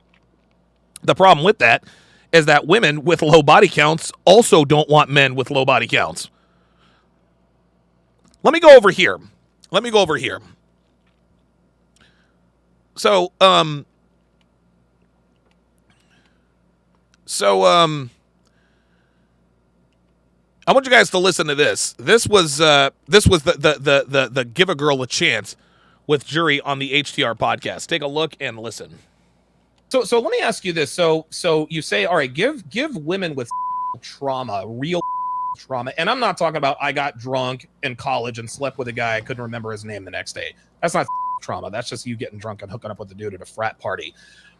The problem with that is that women with low body counts also don't want men with low body counts. Let me go over here. So, I want you guys to listen to this. This was the Give a Girl a Chance with Jury on the HTR podcast. Take a look and listen. So let me ask you this. So you say, all right, give women with trauma, real trauma. And I'm not talking about I got drunk in college and slept with a guy I couldn't remember his name the next day. That's not trauma. That's just you getting drunk and hooking up with a dude at a frat party.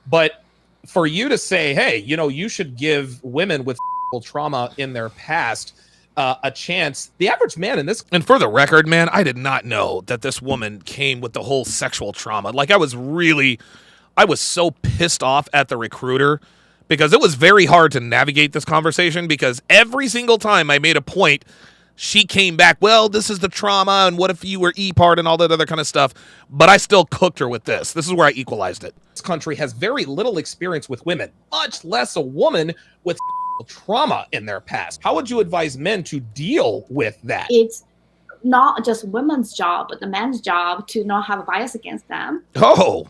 But for you to say, hey, you know, you should give women with trauma in their past a chance. The average man in this, and for the record, man, I did not know that this woman came with the whole sexual trauma. Like I was so pissed off at the recruiter because it was very hard to navigate this conversation because every single time I made a point, she came back, well, this is the trauma, and what if you were E-part and all that other kind of stuff, but I still cooked her with this. This is where I equalized it. This country has very little experience with women, much less a woman with trauma in their past. How would you advise men to deal with that? It's not just women's job, but the man's job to not have a bias against them. Oh,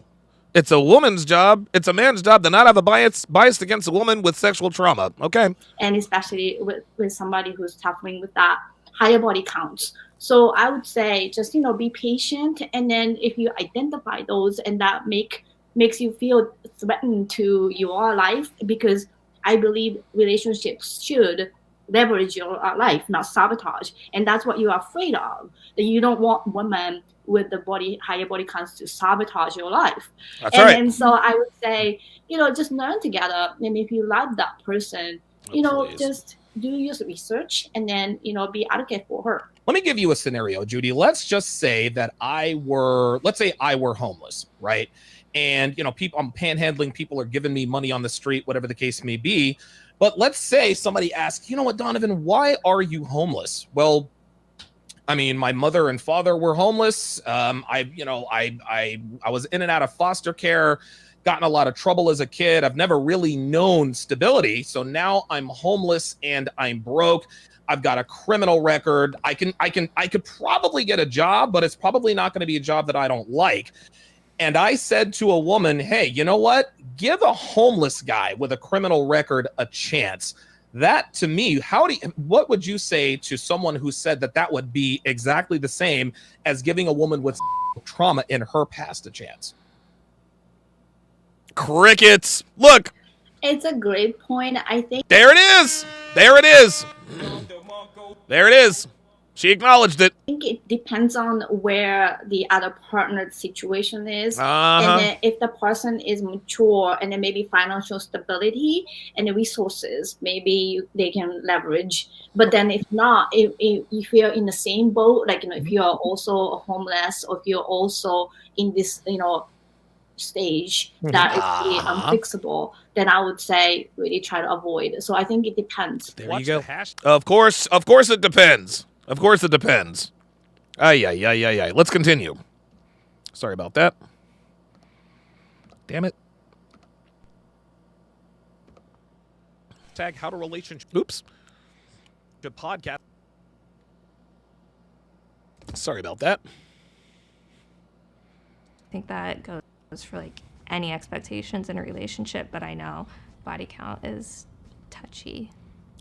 it's a woman's job. It's a man's job to not have a bias against a woman with sexual trauma. Okay. And especially with somebody who's suffering with that higher body counts. So I would say just, you know, be patient. And then if you identify those and that makes you feel threatened to your life, because I believe relationships should leverage your life, not sabotage. And that's what you're afraid of. That you don't want women with the higher body counts to sabotage your life. That's right. And so I would say, you know, just learn together. And if you love that person, you know, just do your research and then, you know, be advocate for her. Let me give you a scenario, Judy. Let's just say that let's say I were homeless, right? And, you know, I'm panhandling, people are giving me money on the street, whatever the case may be. But let's say somebody asks, you know what, Donovan, why are you homeless? Well, I mean, my mother and father were homeless. I was in and out of foster care, got in a lot of trouble as a kid. I've never really known stability. So now I'm homeless and I'm broke. I've got a criminal record. I could probably get a job, but it's probably not going to be a job that I don't like. And I said to a woman, hey, you know what? Give a homeless guy with a criminal record a chance. That, to me, what would you say to someone who said that would be exactly the same as giving a woman with trauma in her past a chance? Crickets. Look. It's a great point. I think. There it is. There it is. There it is. She acknowledged it. I think it depends on where the other partner's situation is. Uh-huh. And then if the person is mature and then maybe financial stability and the resources, maybe they can leverage. But then if not, if you're in the same boat, like, if you're also homeless or if you're also in this, stage that is really unfixable, then I would say really try to avoid. So I think it depends. There you go. Of course it depends. Of course it depends. Ay. Let's continue. Sorry about that. Damn it. Tag how to relationship. Oops. Good podcast. Sorry about that. I think that goes for like any expectations in a relationship, but I know body count is touchy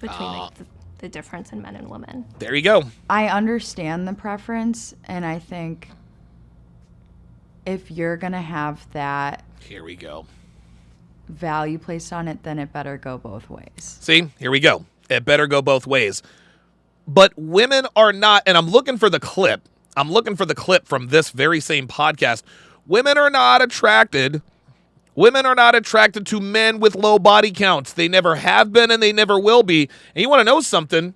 between like the difference in men and women. There you go. I understand the preference, and I think if you're gonna have that here we go value placed on it, then it better go both ways. See, here we go. It better go both ways. But women are not, and I'm looking for the clip. I'm looking for the clip from this very same podcast. Women are not attracted to men with low body counts. They never have been and they never will be. And you want to know something?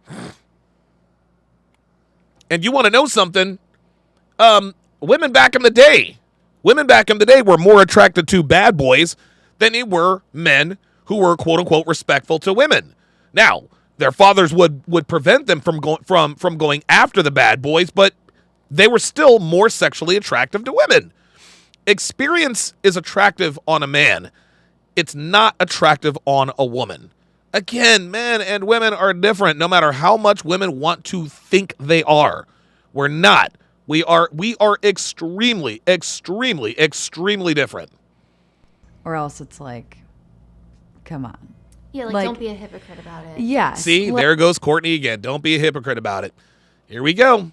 Women back in the day were more attracted to bad boys than they were men who were quote unquote respectful to women. Now, their fathers would prevent them from going after the bad boys, but they were still more sexually attractive to women. Experience is attractive on a man. It's not attractive on a woman. Again, men and women are different no matter how much women want to think they are. We're not. We are extremely, extremely, extremely different. Or else it's like, come on. Yeah, like don't be a hypocrite about it. Yes. See, there goes Courtney again. Don't be a hypocrite about it. Here we go.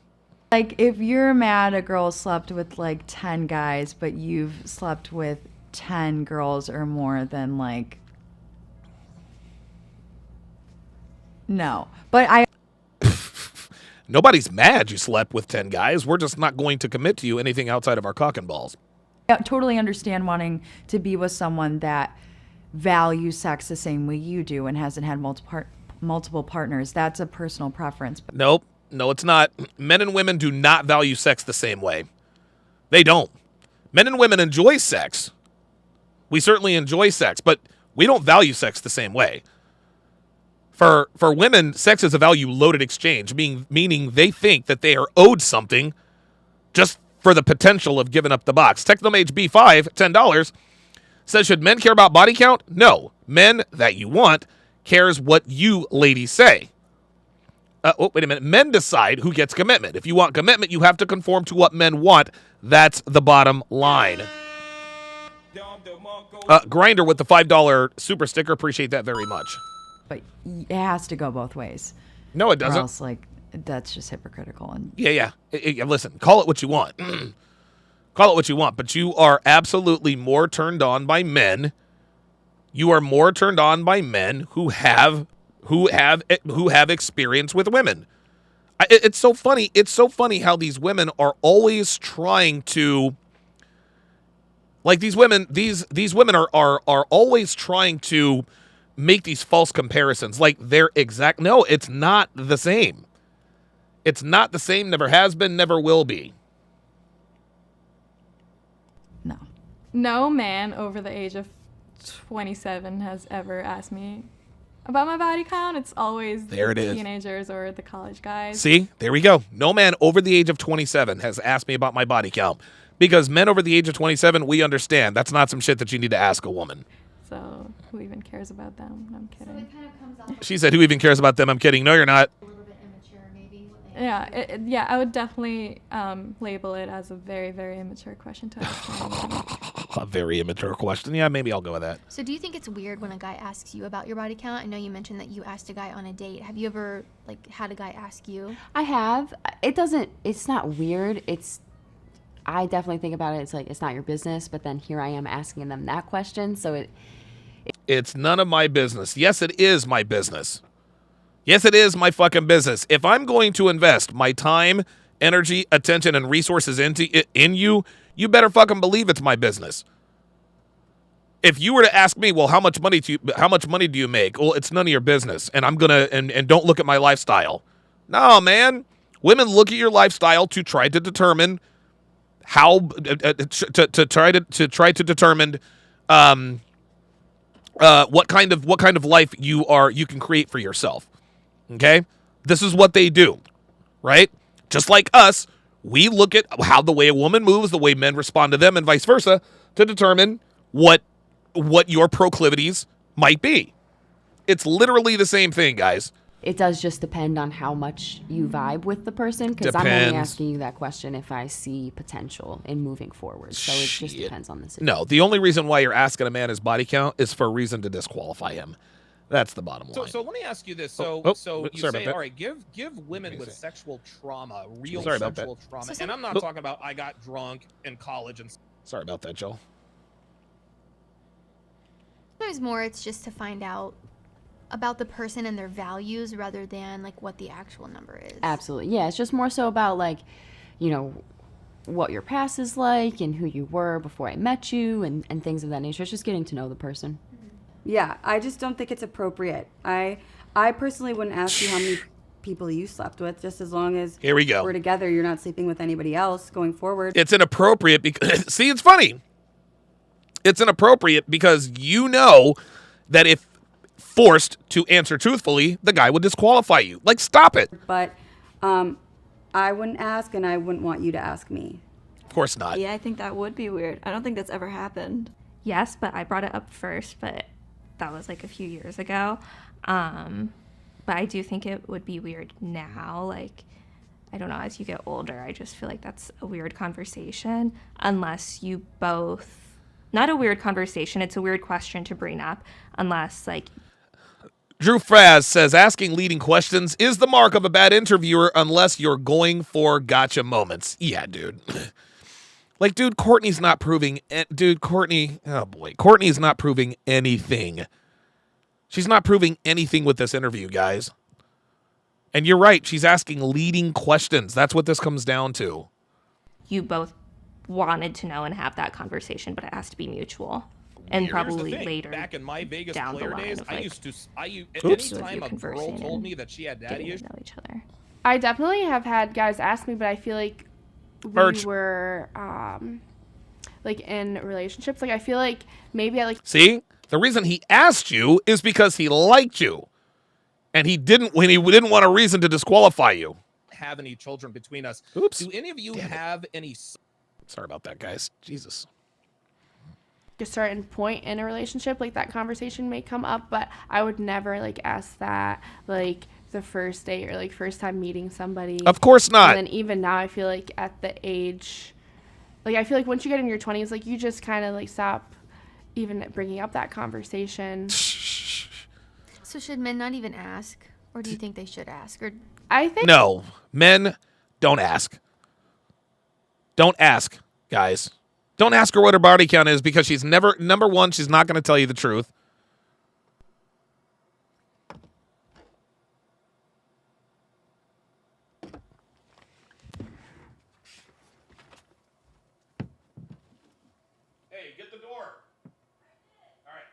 Like, if you're mad a girl slept with, 10 guys, but you've slept with 10 girls or more, then, no. But I... Nobody's mad you slept with 10 guys. We're just not going to commit to you anything outside of our cock and balls. I totally understand wanting to be with someone that values sex the same way you do and hasn't had multiple partners. That's a personal preference. Nope. No, it's not. Men and women do not value sex the same way. They don't. Men and women enjoy sex. We certainly enjoy sex, but we don't value sex the same way. For women, sex is a value-loaded exchange, meaning they think that they are owed something just for the potential of giving up the box. Technomage B5, $10, says, should men care about body count? No. Men that you want cares what you ladies say. Wait a minute. Men decide who gets commitment. If you want commitment, you have to conform to what men want. That's the bottom line. Grinder with the $5 super sticker. Appreciate that very much. But it has to go both ways. No, it doesn't. Or else, that's just hypocritical. And Yeah. Listen, call it what you want. Call it what you want. But you are absolutely more turned on by men. You are more turned on by men who have experience with women. It's so funny. It's so funny how these women are always trying to, these women are always trying to make these false comparisons. No, it's not the same. It's not the same. Never has been. Never will be. No man over the age of 27 has ever asked me about my body count. It's always the teenagers or the college guys. See, there we go. No man over the age of 27 has asked me about my body count. Because men over the age of 27, we understand. That's not some shit that you need to ask a woman. So who even cares about them? I'm kidding. So it kind of comes off she said, who even cares about them? I'm kidding. No, you're not. A little bit immature, maybe. Yeah, I would definitely label it as a very, very immature question to ask. A very immature question. Yeah, maybe I'll go with that. So do you think it's weird when a guy asks you about your body count? I know you mentioned that you asked a guy on a date. Have you ever had a guy ask you? I have. It's not weird. I definitely think about it. It's like, it's not your business, but then here I am asking them that question. So it's none of my business. Yes, it is my business. Yes, it is my fucking business. If I'm going to invest my time, energy, attention, and resources in you, you better fucking believe it's my business. If you were to ask me, well, how much money do you make? Well, it's none of your business. And I'm gonna and don't look at my lifestyle. No, man. Women look at your lifestyle to try to determine how to try to determine what kind of life you can create for yourself. Okay? This is what they do, right? Just like us, we look at how the way a woman moves, the way men respond to them, and vice versa, to determine what your proclivities might be. It's literally the same thing, guys. It does just depend on how much you vibe with the person, because I'm only asking you that question if I see potential in moving forward. So it just depends on the situation. No, the only reason why you're asking a man his body count is for a reason to disqualify him. That's the bottom line. So let me ask you this. So You say, all right, give women with sexual trauma, real sexual trauma. And I'm not talking about I got drunk in college and. Sorry about that, Joel. There's more. It's just to find out about the person and their values rather than like what the actual number is. Absolutely. Yeah, it's just more so about like, you know, what your past is like and who you were before I met you and things of that nature. It's just getting to know the person. Yeah, I just don't think it's appropriate. I personally wouldn't ask you how many people you slept with, just as long as Here we go. we're together, you're not sleeping with anybody else going forward. It's inappropriate because, see, it's funny. It's inappropriate because you know that if forced to answer truthfully, the guy would disqualify you. Like, stop it. But I wouldn't ask, and I wouldn't want you to ask me. Of course not. Yeah, I think that would be weird. I don't think that's ever happened. Yes, but I brought it up first, but that was like a few years ago. But I do think it would be weird now. Like, I don't know, as you get older, I just feel like that's a weird conversation unless you both, not a weird conversation, it's a weird question to bring up unless like. Drew Fraz says, asking leading questions is the mark of a bad interviewer unless you're going for gotcha moments. Yeah, dude. Like, dude, Courtney's not proving, Courtney's not proving anything. She's not proving anything with this interview, guys. And you're right, she's asking leading questions. That's what this comes down to. You both wanted to know and have that conversation, but it has to be mutual. And probably later. Back in my Vegas down player the line days, of, like, anytime a girl told me that she had daddy issues. Each other. I definitely have had guys ask me, but I feel like we were like in relationships. Like I feel like maybe I like. See, the reason he asked you is because he liked you, and he didn't want a reason to disqualify you. Have any children between us? Oops. Do any of you have any? Sorry about that, guys. Jesus. A certain point in a relationship, like that conversation may come up, but I would never like ask that like the first date or like first time meeting somebody. Of course not. And then even now I feel like at the age, like I feel like once you get in your 20s, like you just kind of like stop even bringing up that conversation. So should men not even ask, or do you think they should ask? Or I think no, men don't ask. Don't ask, guys. Don't ask her what her body count is because she's never, number one, she's not going to tell you the truth. Hey, get the door. All right.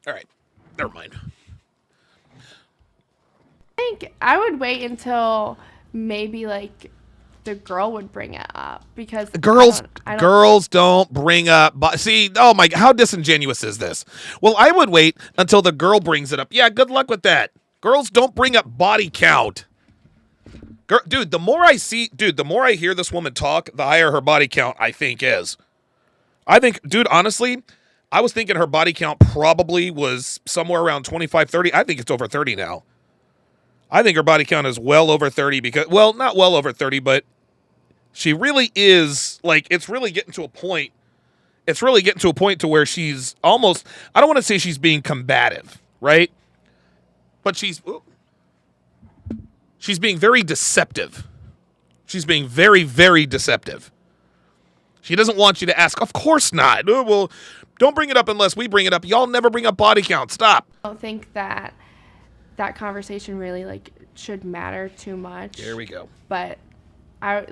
All right. Never mind. I think I would wait until maybe like the girl would bring it up because girls don't bring up. See, oh my, how disingenuous is this? Well, I would wait until the girl brings it up. Yeah, good luck with that. Girls don't bring up body count. Dude, the more I hear this woman talk, the higher her body count I think is. Dude, honestly, I was thinking her body count probably was somewhere around 25, 30. I think it's over 30 now. I think her body count is well over 30 because, well, not well over 30, but she really is, like, it's really getting to a point to where she's almost, I don't want to say she's being combative, right? But she's, She's being very deceptive. She's being very, very deceptive. She doesn't want you to ask. Of course not. Oh, well, don't bring it up unless we bring it up. Y'all never bring up body count. Stop. I don't think that that conversation really like should matter too much. There we go. But I would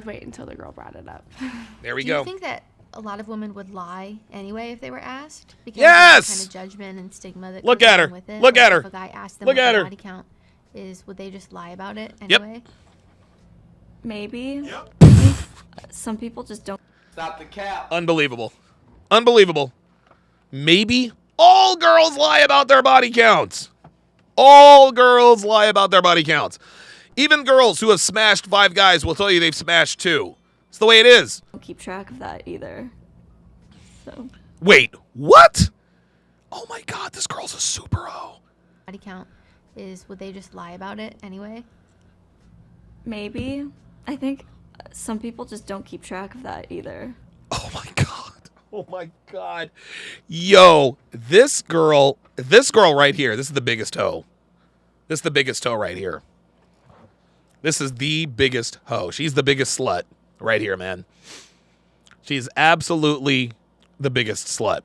wait until the girl brought it up. There we Do go. you think that a lot of women would lie anyway if they were asked? Because Yes! of the kind of judgment and stigma that Look goes at along her. with it. Look at her. If a guy asked them Look what at their her. body count is, would they just lie about it Yep. anyway? Maybe. Some people just don't. Stop the cap. Unbelievable. Unbelievable. Maybe all girls lie about their body counts. All girls lie about their body counts. Even girls who have smashed 5 guys will tell you they've smashed 2. It's the way it is. Don't keep track of that either. So. Wait, what? Oh my God, this girl's a super hoe. Body count is, would they just lie about it anyway? Maybe. I think some people just don't keep track of that either. Oh my God. Yo, this girl right here, this is the biggest hoe. This is the biggest hoe right here. This is the biggest hoe. She's the biggest slut right here, man. She's absolutely the biggest slut.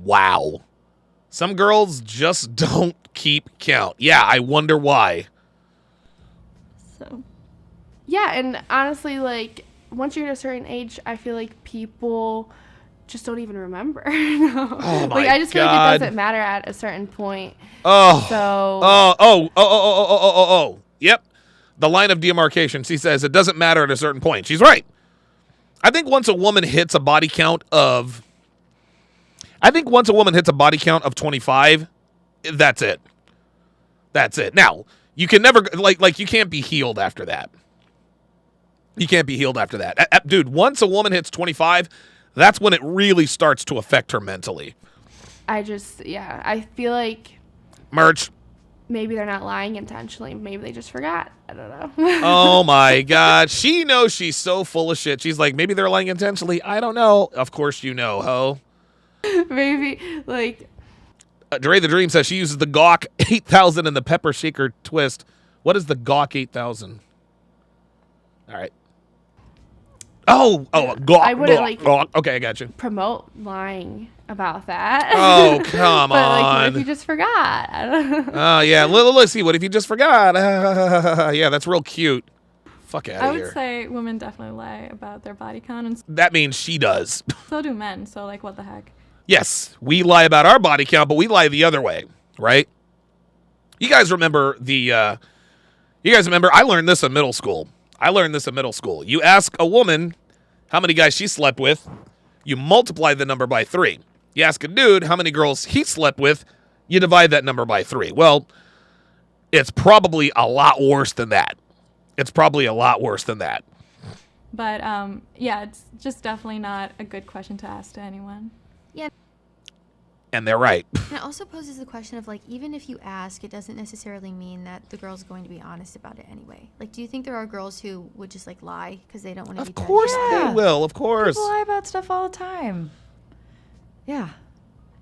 Wow. Some girls just don't keep count. Yeah, I wonder why. So. Yeah, and honestly, like, once you're at a certain age, I feel like people just don't even remember. No. Oh my like, I just feel like God. it doesn't matter at a certain point. Oh. So. Oh. Yep. The line of demarcation. She says it doesn't matter at a certain point. She's right. I think once a woman hits a body count of 25, that's it. That's it. Now, you can never like you can't be healed after that. You can't be healed after that. Dude, once a woman hits 25, that's when it really starts to affect her mentally. I feel like Merch. maybe they're not lying intentionally. Maybe they just forgot. I don't know. Oh my God. She knows she's so full of shit. She's like, maybe they're lying intentionally. I don't know. Of course you know, ho. Maybe, like. Dre the Dream says she uses the Gawk 8000 and the Pepper Shaker Twist. What is the Gawk 8000? All right. Oh, Gawk. I wouldn't, Gawk. Okay, I got you. Promote lying about that. Oh, come but, like, what on. if you just forgot? I don't know. Oh, yeah. Let's see. What if you just forgot? Yeah, that's real cute. Fuck out I of would here. say women definitely lie about their body count, and That means she does. so do men. So, like, what the heck? Yes, we lie about our body count, but we lie the other way, right? You guys remember I learned this in middle school. You ask a woman how many guys she slept with, you multiply the number by 3. You ask a dude how many girls he slept with, you divide that number by 3. Well, it's probably a lot worse than that. But yeah, it's just definitely not a good question to ask to anyone. Yeah. And they're right. And it also poses the question of, like, even if you ask, it doesn't necessarily mean that the girl's going to be honest about it anyway. Like, do you think there are girls who would just, like, lie because they don't want to be judged? Of course they will. Of course. People lie about stuff all the time. Yeah,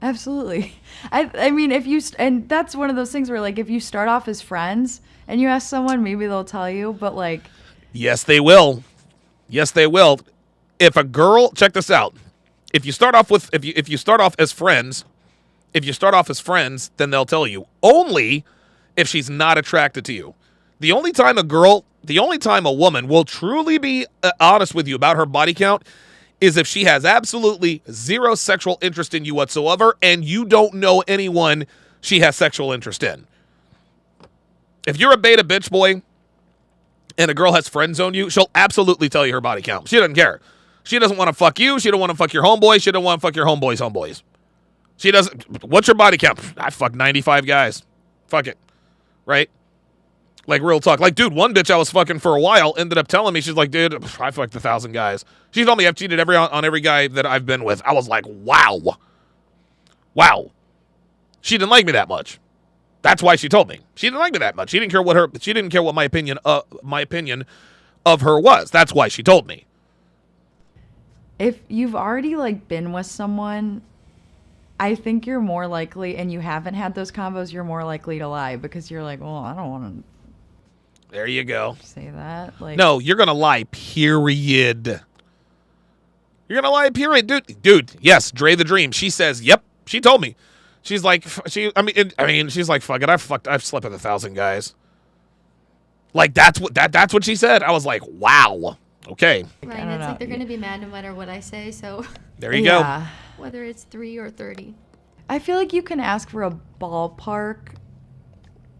absolutely. I mean, and that's one of those things where, like, if you start off as friends and you ask someone, maybe they'll tell you, but, like. Yes, they will. If a girl, check this out. If you start off as friends, then they'll tell you. Only if she's not attracted to you. The only time a woman will truly be honest with you about her body count is if she has absolutely zero sexual interest in you whatsoever and you don't know anyone she has sexual interest in. If you're a beta bitch boy and a girl has friend zoned you, she'll absolutely tell you her body count. She doesn't care. She doesn't want to fuck you. She don't want to fuck your homeboy. She don't want to fuck your homeboy's homeboys. She doesn't. What's your body count? I fucked 95 guys. Fuck it. Right? Like, real talk. Like, dude, one bitch I was fucking for a while ended up telling me, she's like, dude, I fucked 1,000 guys. She told me I've cheated on every guy that I've been with. I was like, wow. She didn't like me that much. That's why she told me. She didn't like me that much. She didn't care what my opinion of her was. That's why she told me. If you've already, like, been with someone I think you're more likely, and you haven't had those combos, you're more likely to lie because you're like, well, I don't want There you go. to say that. Like, No, you're going to lie, period. You're going to lie, period. Dude, yes, Dre the Dream. She says, yep, she told me. She's like, she's like, fuck it, I've slept with 1,000 guys. Like, that's what she said. I was like, wow. Okay. Ryan, it's like they're going to be mad no matter what I say, so. There you go. Whether it's 3 or 30. I feel like you can ask for a ballpark,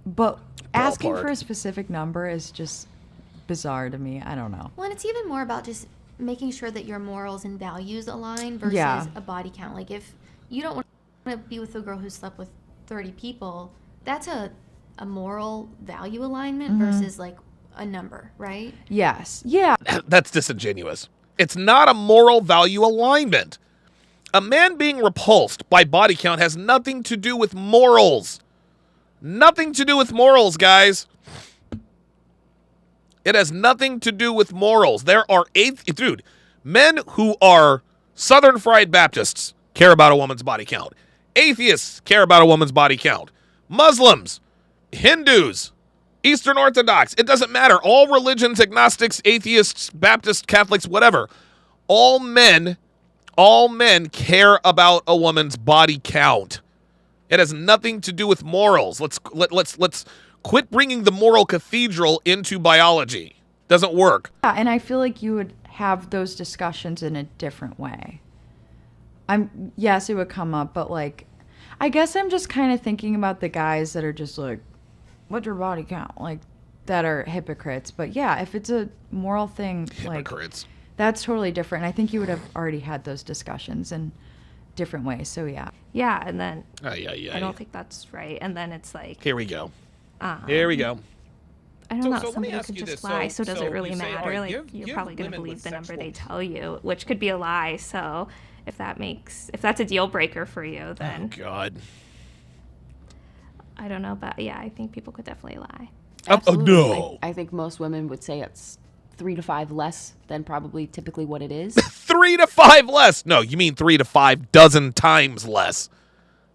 but asking for a specific number is just bizarre to me. I don't know. Well, and it's even more about just making sure that your morals and values align versus a body count. Like, if you don't want to be with a girl who slept with 30 people, that's a moral value alignment versus, like, a number, right? Yes. Yeah. That's disingenuous. It's not a moral value alignment. A man being repulsed by body count has nothing to do with morals. Nothing to do with morals, guys. It has nothing to do with morals. There are men who are Southern Fried Baptists care about a woman's body count. Atheists care about a woman's body count. Muslims, Hindus, Eastern Orthodox, it doesn't matter. All religions, agnostics, atheists, Baptists, Catholics, whatever. All men care about a woman's body count. It has nothing to do with morals. Let's quit bringing the moral cathedral into biology. Doesn't work. Yeah, and I feel like you would have those discussions in a different way. Yes, it would come up, but like, I guess I'm just kind of thinking about the guys that are just like, what's your body count? Like, that are hypocrites. But yeah, if it's a moral thing, hypocrites. Like, that's totally different. I think you would have already had those discussions in different ways. So yeah. Yeah, and then I don't think that's right. And then it's like, here we go. Here we go. I don't know. So Somebody could just lie, so does it really matter? right, Like, you're give probably going to women believe with the number they sexual- tell you, which could be a lie. So if that's a deal breaker for you, then Oh God. I don't know, but yeah, I think people could definitely lie. Absolutely. No. I think most women would say it's 3 to 5 less than probably typically what it is. 3 to 5 less. No, you mean 3 to 5 dozen times less.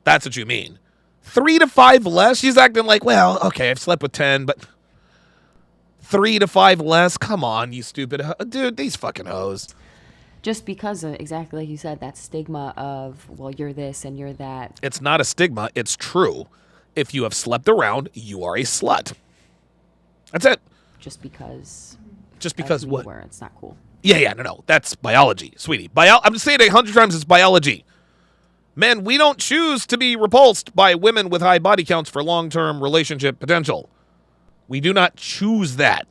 That's what you mean. 3 to 5 less? She's acting like, well, okay, I've slept with 10, but 3 to 5 less? Come on, you stupid dude, these fucking hoes. Just because of, exactly like you said, that stigma of, well, you're this and you're that. It's not a stigma, it's true. If you have slept around, you are a slut. That's it. Just because what? Where it's not cool. Yeah, no. That's biology, sweetie. I'm just saying it 100 times, it's biology. Men, we don't choose to be repulsed by women with high body counts for long-term relationship potential. We do not choose that.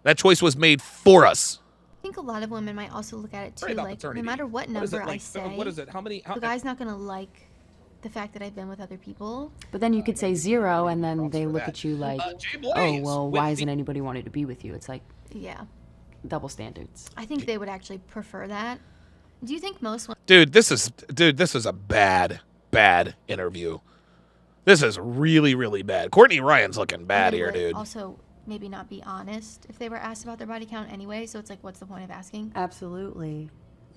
That choice was made for us. I think a lot of women might also look at it too, Right about like, paternity. no matter what What is it, number I like, say, what is it? How many? the guy's not going to like the fact that I've been with other people. But then you could say 0, and then they look that. at you like, Jay Blaze oh, well, with why the- isn't anybody wanting to be with you? It's like Yeah. double standards. I think they would actually prefer that. Do you think most women... Dude, this is a bad interview. This is really, really bad. Courtney Ryan's looking bad here, would dude. also maybe not be honest if they were asked about their body count anyway, so it's like, what's the point of asking? Absolutely.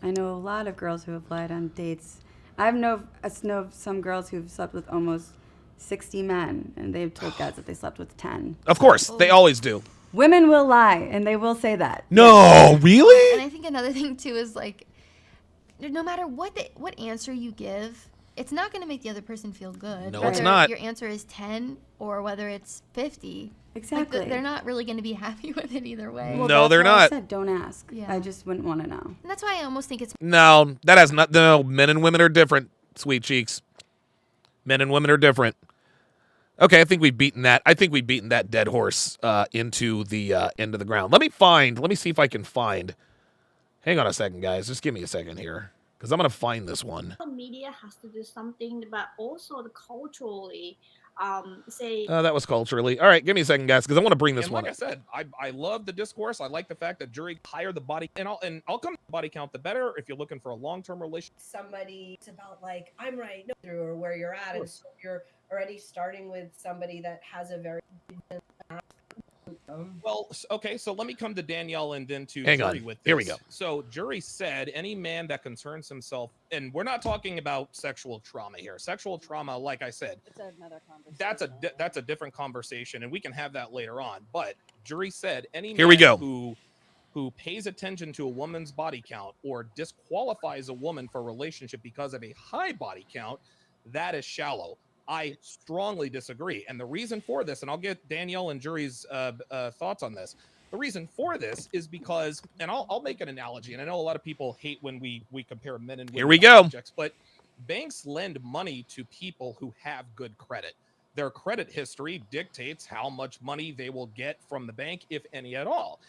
I know a lot of girls who have lied on dates. I know some girls who've slept with almost 60 men, and they've told guys that they slept with 10. Of course, they always do. Women will lie, and they will say that. No, really? And I think another thing too is like, no matter what answer you give, it's not going to make the other person feel good. No, whether it's not. Your answer is 10 or whether it's 50. Exactly. Like, they're not really going to be happy with it either way. Well, No, that's they're why I not. said don't ask. Yeah. I just wouldn't want to know. And that's why I almost think it's... No, that has not. No, men and women are different, sweet cheeks. Men and women are different. Okay, I think we've beaten that. I think we've beaten that dead horse into the ground. Let me see if I can find. Hang on a second, guys. Just give me a second here, because I'm gonna find this one. Media has to do something, but also the culturally, That was culturally. All right, give me a second, guys, because I want to bring this And one like up. I said, I love the discourse. I like the fact that jury higher the body, and I'll come to body count the better if you're looking for a long-term relationship. Somebody, it's about like I'm right no, through or where you're at, and so if you're already starting with somebody that has a very Well, okay, so let me come to Danielle and then to Hang Jury on. with this. Here we go. So Jury said any man that concerns himself, and we're not talking about sexual trauma here. Sexual trauma, like I said, It's another conversation. that's a different conversation, and we can have that later on. But Jury said any Here we man go. who pays attention to a woman's body count or disqualifies a woman for a relationship because of a high body count, that is shallow. I strongly disagree. And the reason for this, and I'll get Danielle and Jury's thoughts on this. The reason for this is because, and I'll make an analogy, and I know a lot of people hate when we compare men and women. Here we go. Objects, but banks lend money to people who have good credit. Their credit history dictates how much money they will get from the bank, if any at all.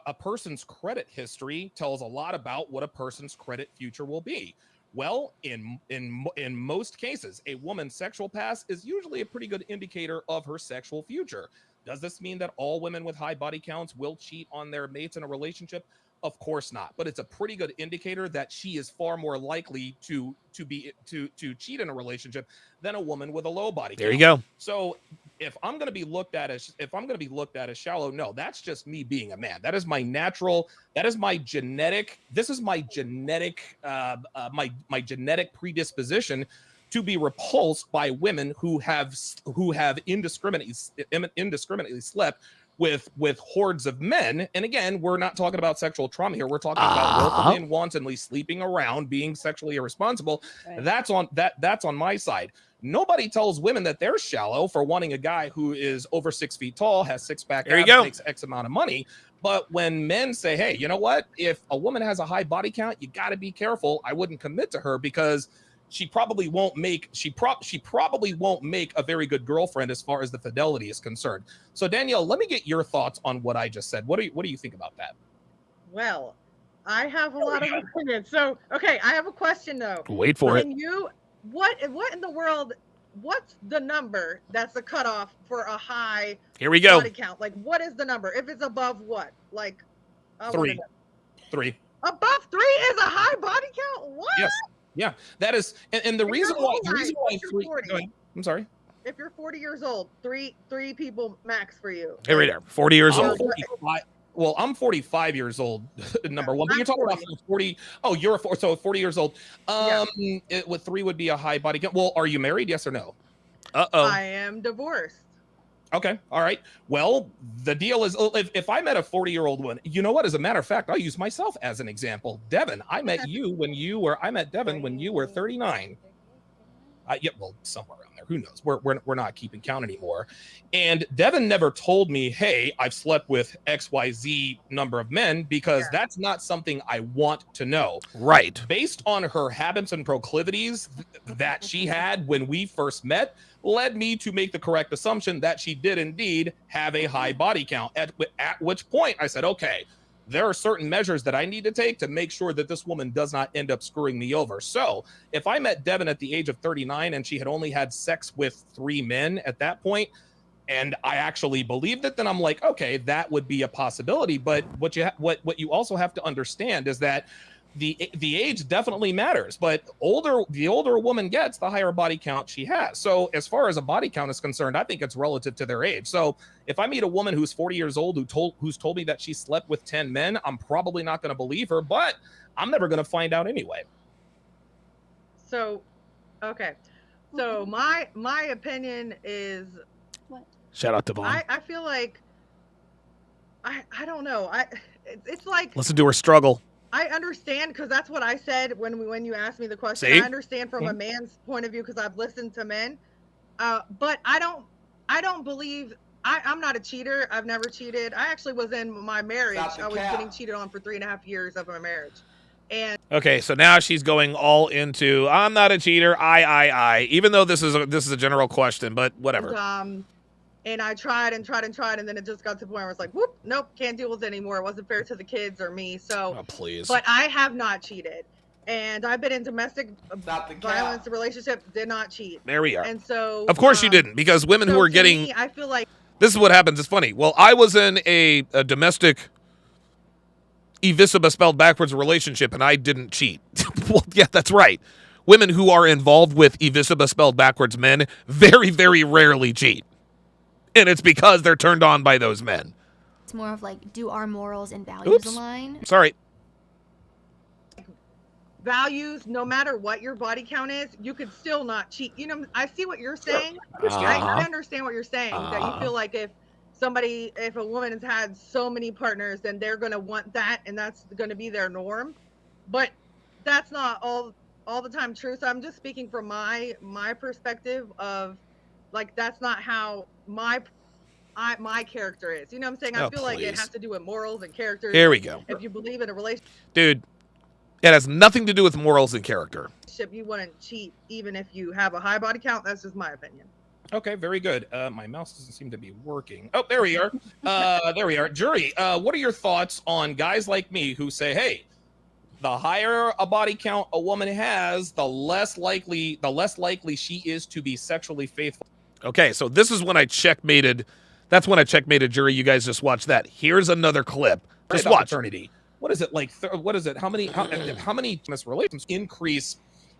A person's credit history tells a lot about what a person's credit future will be. Well, in most cases, a woman's sexual past is usually a pretty good indicator of her sexual future. Does this mean that all women with high body counts will cheat on their mates in a relationship? Of course not. But it's a pretty good indicator that she is far more likely to cheat in a relationship than a woman with a low body count. There you go. So if I'm going to be looked at as shallow, no, that's just me being a man. That is my natural. That is my genetic. This is my genetic. My genetic predisposition to be repulsed by women who have indiscriminately slept with hordes of men. And again, we're not talking about sexual trauma here. We're talking about willfully and wantonly sleeping around, being sexually irresponsible. Right. That's on my side. Nobody tells women that they're shallow for wanting a guy who is over 6 feet tall, has six-pack abs, makes X amount of money. But when men say, hey, you know what? If a woman has a high body count, you got to be careful. I wouldn't commit to her because she probably won't make a very good girlfriend as far as the fidelity is concerned. So Danielle, let me get your thoughts on what I just said. What do you think about that? Well, I have a lot of opinions. So, okay, I have a question though. Wait for it. What in the world? What's the number that's the cutoff for a high Here we go. body count? Like, what is the number? If it's above what? Like 3. Above 3 is a high body count? What? Yes. Yeah, that is, and the reason why. I'm sorry. If you're 40 years old, three people max for you. Here we are. 40 years old. Well, I'm 45 years old. Number one, but you're talking about 40. Oh, you're 40 years old. With 3 would be a high body count. Well, are you married? Yes or no? I am divorced. Okay. All right. Well, the deal is if I met a 40-year-old woman, you know what? As a matter of fact, I'll use myself as an example. Devin, I met Devin when you were 39. Well, somewhere around there. Who knows? We're not keeping count anymore. And Devin never told me, hey, I've slept with XYZ number of men, because that's not something I want to know. Right. Based on her habits and proclivities that she had when we first met, led me to make the correct assumption that she did indeed have a high body count. At which point I said, okay, there are certain measures that I need to take to make sure that this woman does not end up screwing me over. So if I met Devin at the age of 39 and she had only had sex with 3 men at that point, and I actually believed it, then I'm like, okay, that would be a possibility. But what you also have to understand is that the age definitely matters, but the older a woman gets, the higher body count she has. So as far as a body count is concerned, I think it's relative to their age. So if I meet a woman who's 40 years old who's told me that she slept with 10 men, I'm probably not going to believe her, but I'm never going to find out anyway. So, okay. So my opinion is, shout out to Vaughn. I feel like I don't know. It's like, listen to her struggle. I understand, because that's what I said when you asked me the question. See? I understand from a man's point of view because I've listened to men, but I don't believe I'm not a cheater. I've never cheated. I actually was in my marriage. I was getting cheated on for 3.5 years of my marriage, and okay, so now she's going all into I'm not a cheater. I. Even though this is a general question, but whatever. And I tried, and then it just got to the point where I was like, whoop, nope, can't deal with it anymore. It wasn't fair to the kids or me. So, please. But I have not cheated. And I've been in domestic violence relationship, did not cheat. There we are. And so, of course you didn't, because women who are getting, me, I feel like this is what happens. It's funny. Well, I was in a domestic Evisaba spelled backwards relationship, and I didn't cheat. Well, yeah, that's right. Women who are involved with Evisaba spelled backwards men very, very rarely cheat. and it's because they're turned on by those men. It's more of like, do our morals and values Oops. align? Sorry. Values, no matter what your body count is, you could still not cheat. You know, I see what you're saying. I understand what you're saying, that you feel like if a woman has had so many partners, then they're going to want that, and that's going to be their norm. But that's not all the time true. So I'm just speaking from my perspective of, like, that's not how my character is. You know what I'm saying? I feel like it has to do with morals and character. Here we go. If you believe in a relationship, Dude, it has nothing to do with morals and character. you wouldn't cheat even if you have a high body count. That's just my opinion. Okay, very good. My mouse doesn't seem to be working. Oh, there we are. There we are. Jury, what are your thoughts on guys like me who say, hey, the higher a body count a woman has, the less likely she is to be sexually faithful? Okay, so this is when I checkmated. That's when I checkmated, Jury. You guys just watch that. Here's another clip. Just watch. Paternity. What is it like? What is it? How many relations increase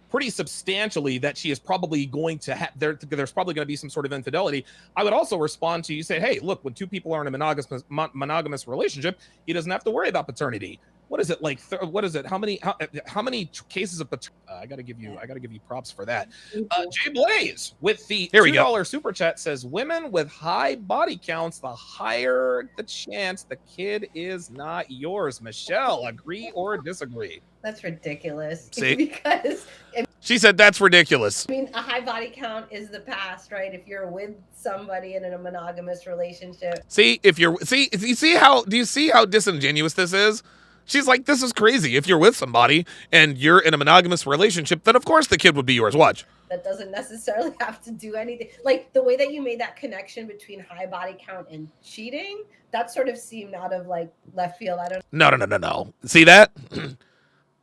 pretty substantially that she is probably going to have? There's probably going to be some sort of infidelity. I would also respond to you, say, hey, look, when two people are in a monogamous relationship, he doesn't have to worry about paternity. What is it like? What is it? How many cases of paternity? I gotta give you props for that. Jay Blaze with the $2 super chat says, women with high body counts, the higher the chance the kid is not yours. Michelle, agree or disagree? That's ridiculous. See? Because She said that's ridiculous. I mean, a high body count is the past, right? If you're with somebody in a monogamous relationship. Do you see how disingenuous this is? She's like, this is crazy. If you're with somebody and you're in a monogamous relationship, then of course the kid would be yours. Watch. That doesn't necessarily have to do anything. Like the way that you made that connection between high body count and cheating, that sort of seemed out of like left field. I don't No. See that?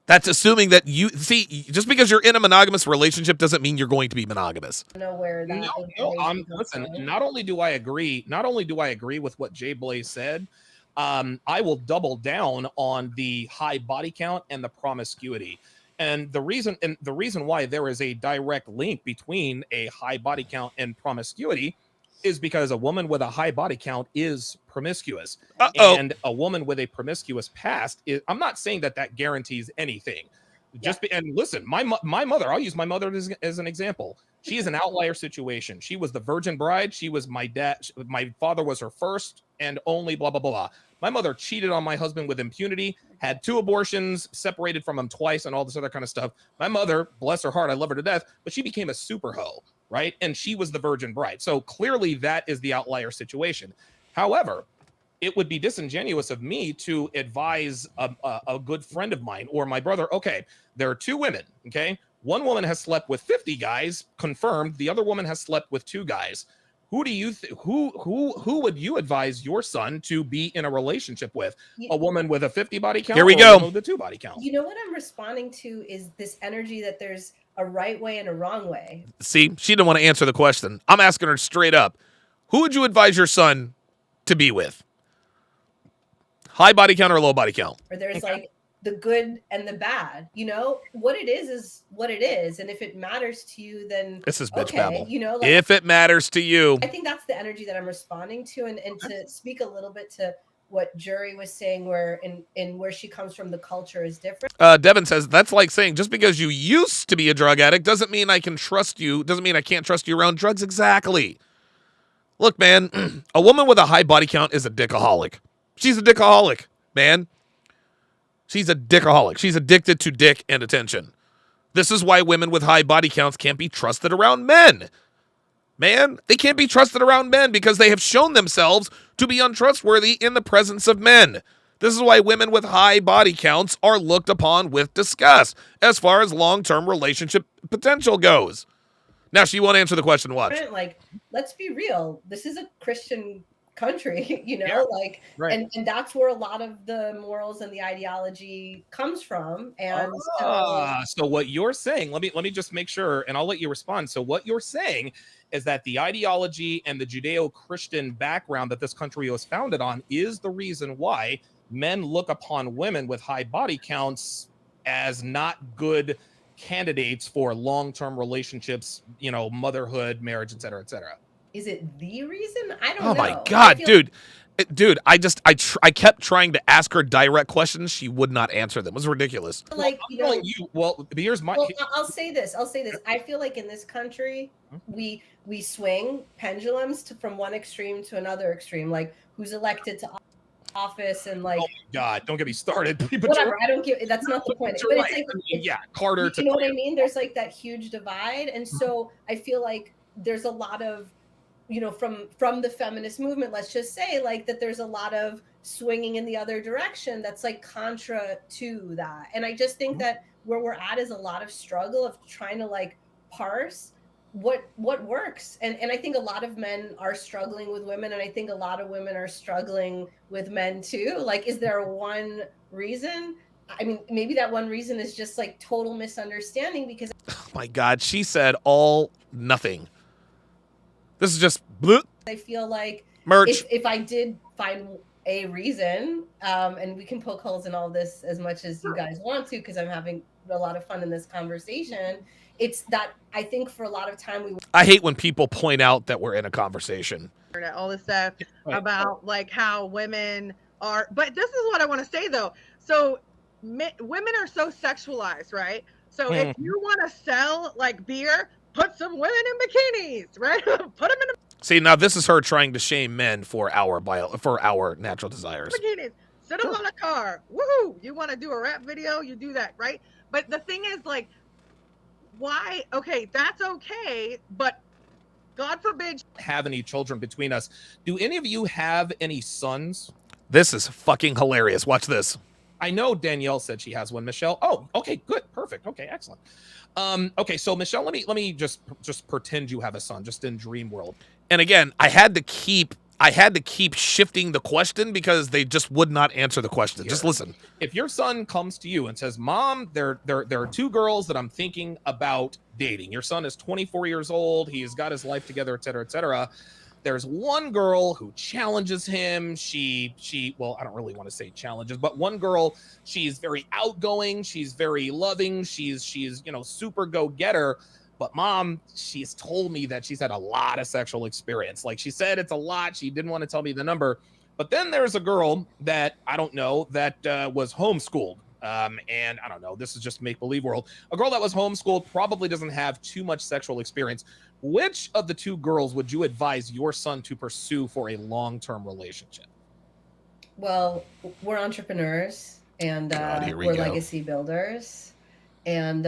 That's assuming that just because you're in a monogamous relationship doesn't mean you're going to be monogamous. know where that Listen, not only do I agree with what Jay Blaze said, I will double down on the high body count and the promiscuity. And the reason why there is a direct link between a high body count and promiscuity is because a woman with a high body count is promiscuous. And a woman with a promiscuous past I'm not saying that guarantees anything. And listen, my mother, I'll use my mother as an example. She is an outlier situation. She was the virgin bride. She was my father was her first and only blah, blah, blah, blah. My mother cheated on my husband with impunity, had 2 abortions, separated from him twice, and all this other kind of stuff. My mother, bless her heart, I love her to death, but she became a super hoe, right? And she was the virgin bride. So clearly that is the outlier situation. However, it would be disingenuous of me to advise a good friend of mine or my brother, okay, there are 2 women, okay? One woman has slept with 50 guys, confirmed. The other woman has slept with 2 guys. Who do you who would you advise your son to be in a relationship with? A woman with a 50 body count? Here we or go. A woman with a 2 body count? You know what I'm responding to is this energy that there's a right way and a wrong way. See, she didn't want to answer the question. I'm asking her straight up. Who would you advise your son to be with? High body count or low body count? Or there's like the good and the bad. You know, what it is what it is. And if it matters to you, then This is bitch okay, babble. you know, like, if it matters to you. I think that's the energy that I'm responding to. And to speak a little bit to what Jury was saying, where in where she comes from, the culture is different. Devin says, that's like saying just because you used to be a drug addict doesn't mean I can trust you. Doesn't mean I can't trust you around drugs. Exactly. Look, man, a woman with a high body count is a dickaholic. She's a dickaholic, man. She's a dickaholic. She's addicted to dick and attention. This is why women with high body counts can't be trusted around men. Man, they can't be trusted around men because they have shown themselves to be untrustworthy in the presence of men. This is why women with high body counts are looked upon with disgust as far as long-term relationship potential goes. Now, she won't answer the question. Watch. Like, let's be real. This is a Christian country, you know, and that's where a lot of the morals and the ideology comes from. And so what you're saying, let me just make sure, and I'll let you respond. So what you're saying is that the ideology and the Judeo-Christian background that this country was founded on is the reason why men look upon women with high body counts as not good candidates for long-term relationships, you know, motherhood, marriage, et cetera, et cetera. Is it the reason? I don't know. Oh my God, dude. Dude, I kept trying to ask her direct questions. She would not answer them. It was ridiculous. Like, well, here's my. Well, I'll say this. I feel like in this country, we swing pendulums from one extreme to another extreme. Like who's elected to office and like. Oh my God! Don't get me started. Whatever. I don't give. That's not the point. But it's like, yeah, Carter. You know what I mean? There's like that huge divide, and so I feel like there's a lot of, from the feminist movement, let's just say like that there's a lot of swinging in the other direction that's like contra to that. And I just think that where we're at is a lot of struggle of trying to like parse what works. And I think a lot of men are struggling with women, and I think a lot of women are struggling with men too. Like, is there one reason? I mean, maybe that one reason is just like total misunderstanding because oh my God, she said all nothing. This is just bleh. I feel like merch. If I did find a reason, and we can poke holes in all this as much as you guys want to, because I'm having a lot of fun in this conversation. It's that I think for a lot of time I hate when people point out that we're in a conversation. All this stuff about like how women are, but this is what I want to say though. So women are so sexualized, right? So if you want to sell like beer, put some women in bikinis, right? Put them in See, now this is her trying to shame men for our natural desires. bikinis. Sit them on a car. Woohoo! You want to do a rap video? You do that, right? But the thing is, like, why? Okay, that's okay, but God forbid have any children between us. Do any of you have any sons? This is fucking hilarious. Watch this. I know Danielle said she has one. Michelle. Oh, okay, good, perfect. Okay, excellent. Okay, so Michelle, let me just pretend you have a son, just in dream world. And again, I had to keep shifting the question because they just would not answer the question. Here. Just listen. If your son comes to you and says, "Mom, there are two girls that I'm thinking about dating." Your son is 24 years old. He's got his life together, et cetera, et cetera. There's one girl who challenges him. Well, I don't really want to say challenges, but one girl, she's very outgoing. She's very loving. She's super go-getter. But Mom, she's told me that she's had a lot of sexual experience. Like she said, it's a lot. She didn't want to tell me the number. But then there's a girl that I don't know that was homeschooled. And I don't know, this is just make-believe world. A girl that was homeschooled probably doesn't have too much sexual experience. Which of the two girls would you advise your son to pursue for a long-term relationship? Well, we're entrepreneurs and we're legacy builders. And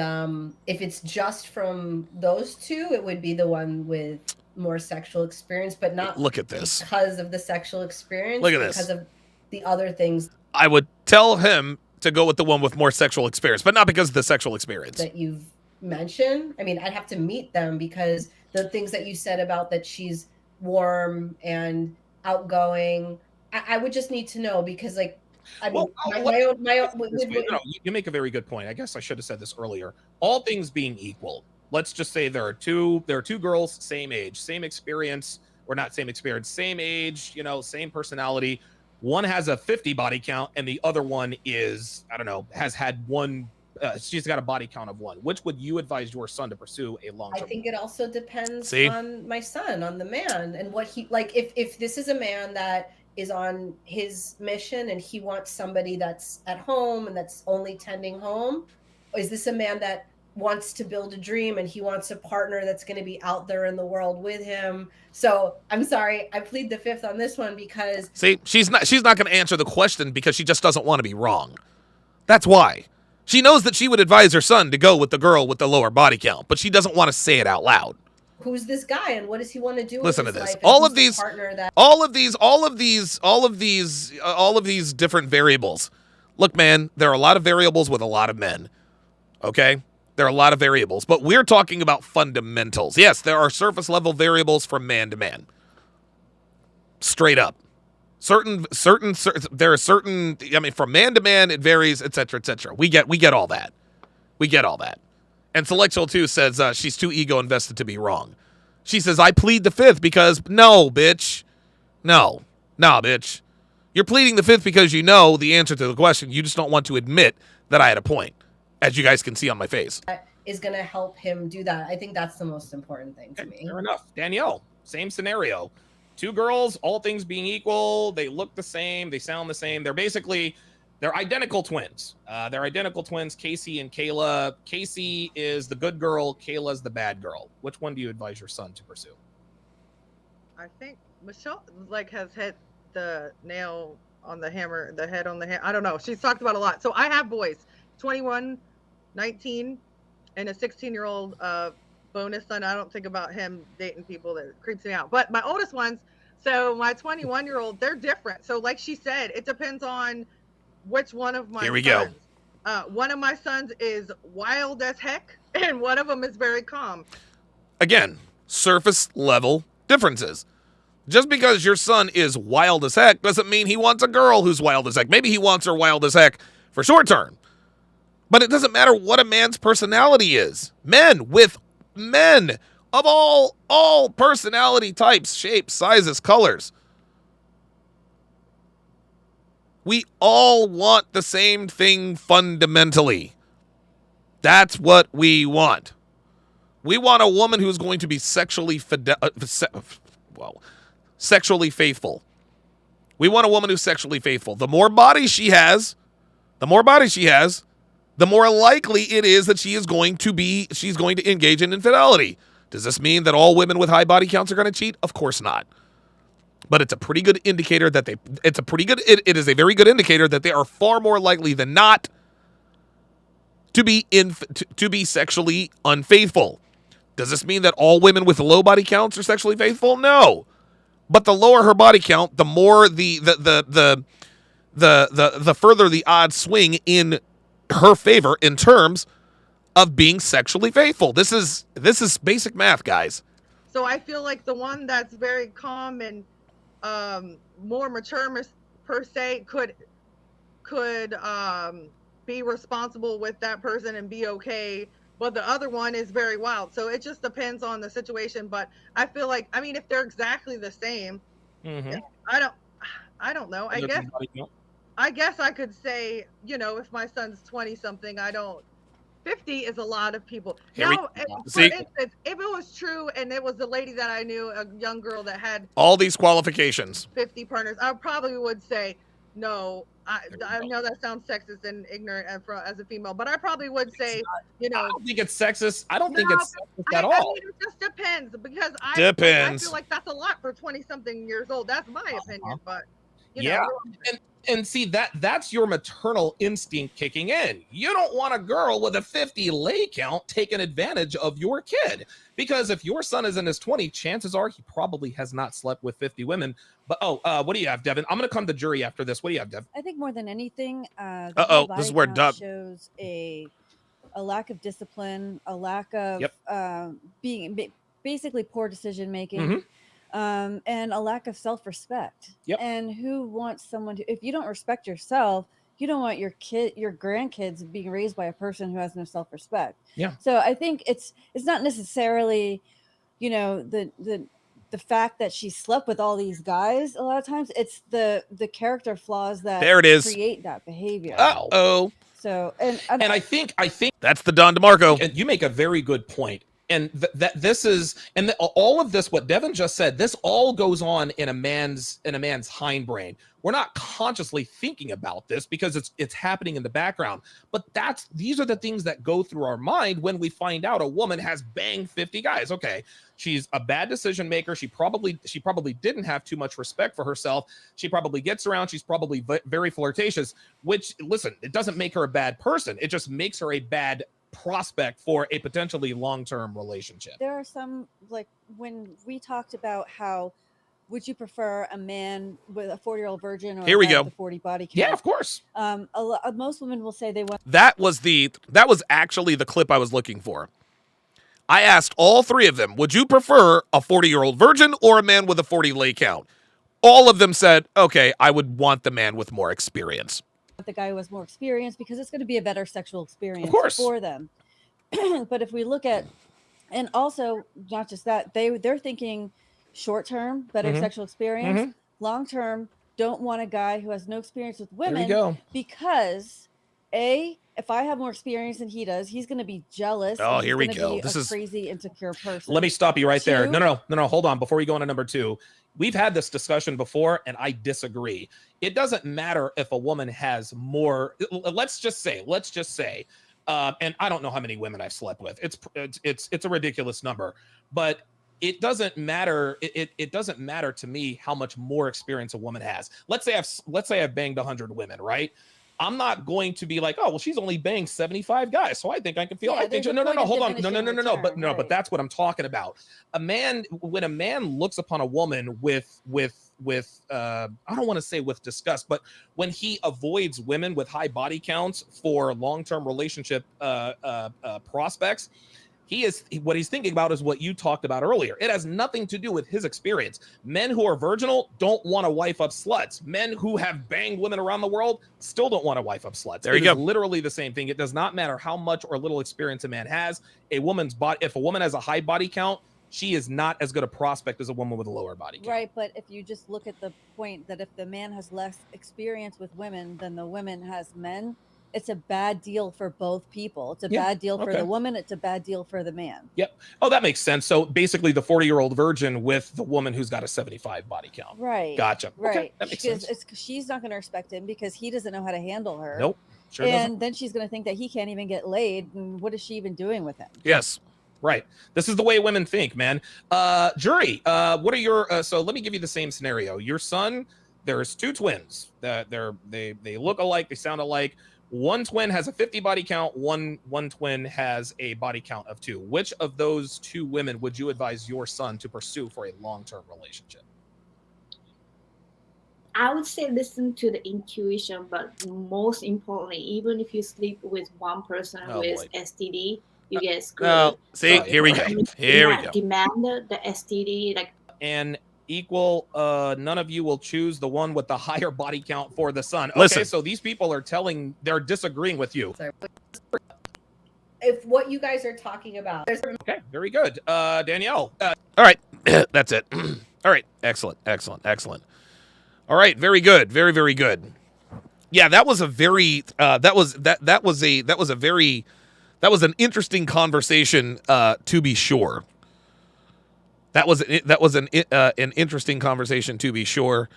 if it's just from those two, it would be the one with more sexual experience, but not look at this because of the sexual experience. Look at this. Because of the other things. I would tell him to go with the one with more sexual experience, but not because of the sexual experience that you've mentioned. I mean, I'd have to meet them because the things that you said about that she's warm and outgoing, I would just need to know because, like, I mean, you make a very good point. I guess I should have said this earlier. All things being equal, let's just say there are two girls, same age, same experience, or not same experience, same age, same personality. One has a 50 body count, and the other one is, I don't know, has had one. She's got a body count of one. Which would you advise your son to pursue a long-term? I think it also depends on my son, on the man, and what he like. If this is a man that is on his mission and he wants somebody that's at home and that's only tending home, or is this a man that wants to build a dream and he wants a partner that's going to be out there in the world with him? So I'm sorry, I plead the fifth on this one because she's not going to answer the question because she just doesn't want to be wrong. That's why. She knows that she would advise her son to go with the girl with the lower body count, but she doesn't want to say it out loud. Who's this guy and what does he want to do? Listen with to his this. Life? All of these different variables. Look, man, there are a lot of variables with a lot of men. Okay? There are a lot of variables, but we're talking about fundamentals. Yes, there are surface level variables from man to man. Straight up. There are certain, I mean, from man to man, it varies, et cetera, et cetera. We get all that. We get all that. And Selectual 2 says she's too ego invested to be wrong. She says, I plead the fifth because, no, bitch. No, bitch. You're pleading the fifth because you know the answer to the question. You just don't want to admit that I had a point, as you guys can see on my face. That is going to help him do that. I think that's the most important thing to me. Fair enough. Danielle. Same scenario. Two girls, all things being equal, they look the same, they sound the same. They're identical twins. They're identical twins, Casey and Kayla. Casey is the good girl, Kayla's the bad girl. Which one do you advise your son to pursue? I think Michelle has hit the nail on the hammer, the head on the hammer. I don't know. She's talked about a lot. So I have boys, 21, 19, and a 16-year-old bonus son. I don't think about him dating people. That creeps me out. But my oldest ones, so my 21-year-old, they're different. So like she said, it depends on which one of my sons. One of my sons is wild as heck, and one of them is very calm. Again, surface level differences. Just because your son is wild as heck doesn't mean he wants a girl who's wild as heck. Maybe he wants her wild as heck for short term. But it doesn't matter what a man's personality is. Men of all personality types, shapes, sizes, colors. We all want the same thing fundamentally. That's what we want. We want a woman who's going to be sexually sexually faithful. We want a woman who's sexually faithful. The more body she has, the more likely it is that she's going to engage in infidelity. Does this mean that all women with high body counts are going to cheat? Of course not. But it's a pretty good indicator that it is a very good indicator that they are far more likely than not to be sexually unfaithful. Does this mean that all women with low body counts are sexually faithful? No. But the lower her body count, the more the further the odds swing in her favor in terms of being sexually faithful. This is basic math, guys. So I feel like the one that's very calm and more mature per se could be responsible with that person and be okay, but the other one is very wild. So it just depends on the situation. But I feel like, I mean, if they're exactly the same, I don't know. I guess I could say, if my son's 20 something, 50 is a lot of people. For instance, if it was true and it was a lady that I knew, a young girl that had all these qualifications, 50 partners, I probably would say no. I know that sounds sexist and ignorant as a female, but I probably would say, I don't think it's sexist. I don't think it's sexist at all. I mean, it just depends because I feel like that's a lot for 20 something years old. That's my opinion, but you know. And see, that's your maternal instinct kicking in. You don't want a girl with a 50 lay count taking advantage of your kid. Because if your son is in his 20s, chances are he probably has not slept with 50 women. But, what do you have, Devin? I'm going to come to jury after this. What do you have, Dev? I think more than anything, this is where Dub shows a lack of discipline, a lack of being basically poor decision making. Mm-hmm. And a lack of self-respect. And who wants someone if you don't respect yourself, you don't want your grandkids being raised by a person who has no self-respect. So I think it's not necessarily, the fact that she slept with all these guys. A lot of times it's the character flaws that create that behavior. So and I think that's the Don DeMarco. And you make a very good point. And all of this, what Devin just said, this all goes on in a man's hindbrain. We're not consciously thinking about this because it's happening in the background. But these are the things that go through our mind when we find out a woman has banged 50 guys. Okay, she's a bad decision maker. She probably didn't have too much respect for herself. She probably gets around. She's probably very flirtatious. Which, listen, it doesn't make her a bad person. It just makes her a bad prospect for a potentially long-term relationship. There are some, like when we talked about how would you prefer a man with a 40-year-old virgin or a 40 body count? Yeah, of course. Most women will say they want. That was actually the clip I was looking for. I asked all three of them, would you prefer a 40-year-old virgin or a man with a 40 lay count? All of them said, okay, I would want the man with more experience. The guy who has more experience because it's going to be a better sexual experience for them. But if we look at, and also not just that, they're thinking short term, better sexual experience, long term, don't want a guy who has no experience with women because if I have more experience than he does, he's going to be jealous. Oh, and here we he's go. gonna be This a is crazy, insecure person. Let me stop you right there. Two- No. Hold on. Before we go on to number 2, we've had this discussion before, and I disagree. It doesn't matter if a woman has more. Let's just say, and I don't know how many women I've slept with. It's a ridiculous number, but it doesn't matter. It doesn't matter to me how much more experience a woman has. Let's say I've banged 100 women, right? I'm not going to be like, oh, well, she's only banged 75 guys, so I think I can feel. Yeah, I think there's a no, point of hold on, no, diminishing but return, but that's what I'm talking about. When a man looks upon a woman with I don't want to say with disgust, but when he avoids women with high body counts for long-term relationship prospects, what he's thinking about is what you talked about earlier. It has nothing to do with his experience. Men who are virginal don't want to wife up sluts. Men who have banged women around the world still don't want to wife up sluts. There you go. It is literally the same thing. It does not matter how much or little experience a man has. If a woman has a high body count, she is not as good a prospect as a woman with a lower body count. Right, but if you just look at the point that if the man has less experience with women than the woman has men, it's a bad deal for both people. It's a bad deal for the woman. It's a bad deal for the man. Yep. Oh, that makes sense. So basically the 40-year-old virgin with the woman who's got a 75 body count. Right. Gotcha. Right. Okay, that makes sense. She's not going to respect him because he doesn't know how to handle her. Nope. Sure and doesn't. then she's going to think that he can't even get laid. And what is she even doing with him? Yes. Right. This is the way women think, man. Jury, what are your so let me give you the same scenario. Your son, there's 2 twins. They look alike, they sound alike. One twin has a 50 body count, one twin has a body count of 2. Which of those 2 women would you advise your son to pursue for a long-term relationship? I would say listen to the intuition, but most importantly, even if you sleep with one person with STD, you get screwed. Well, see, here we go. Here we go. Demand the STD, like. And equal, none of you will choose the one with the higher body count for the son. Okay, Listen. so these people they're disagreeing with you. If what you guys are talking about, Okay, very good. Danielle. All right. That's it. All right. Excellent. All right. Very good. Very, very good. Yeah, that was a very that was an interesting conversation, to be sure. That was an interesting conversation, to be sure.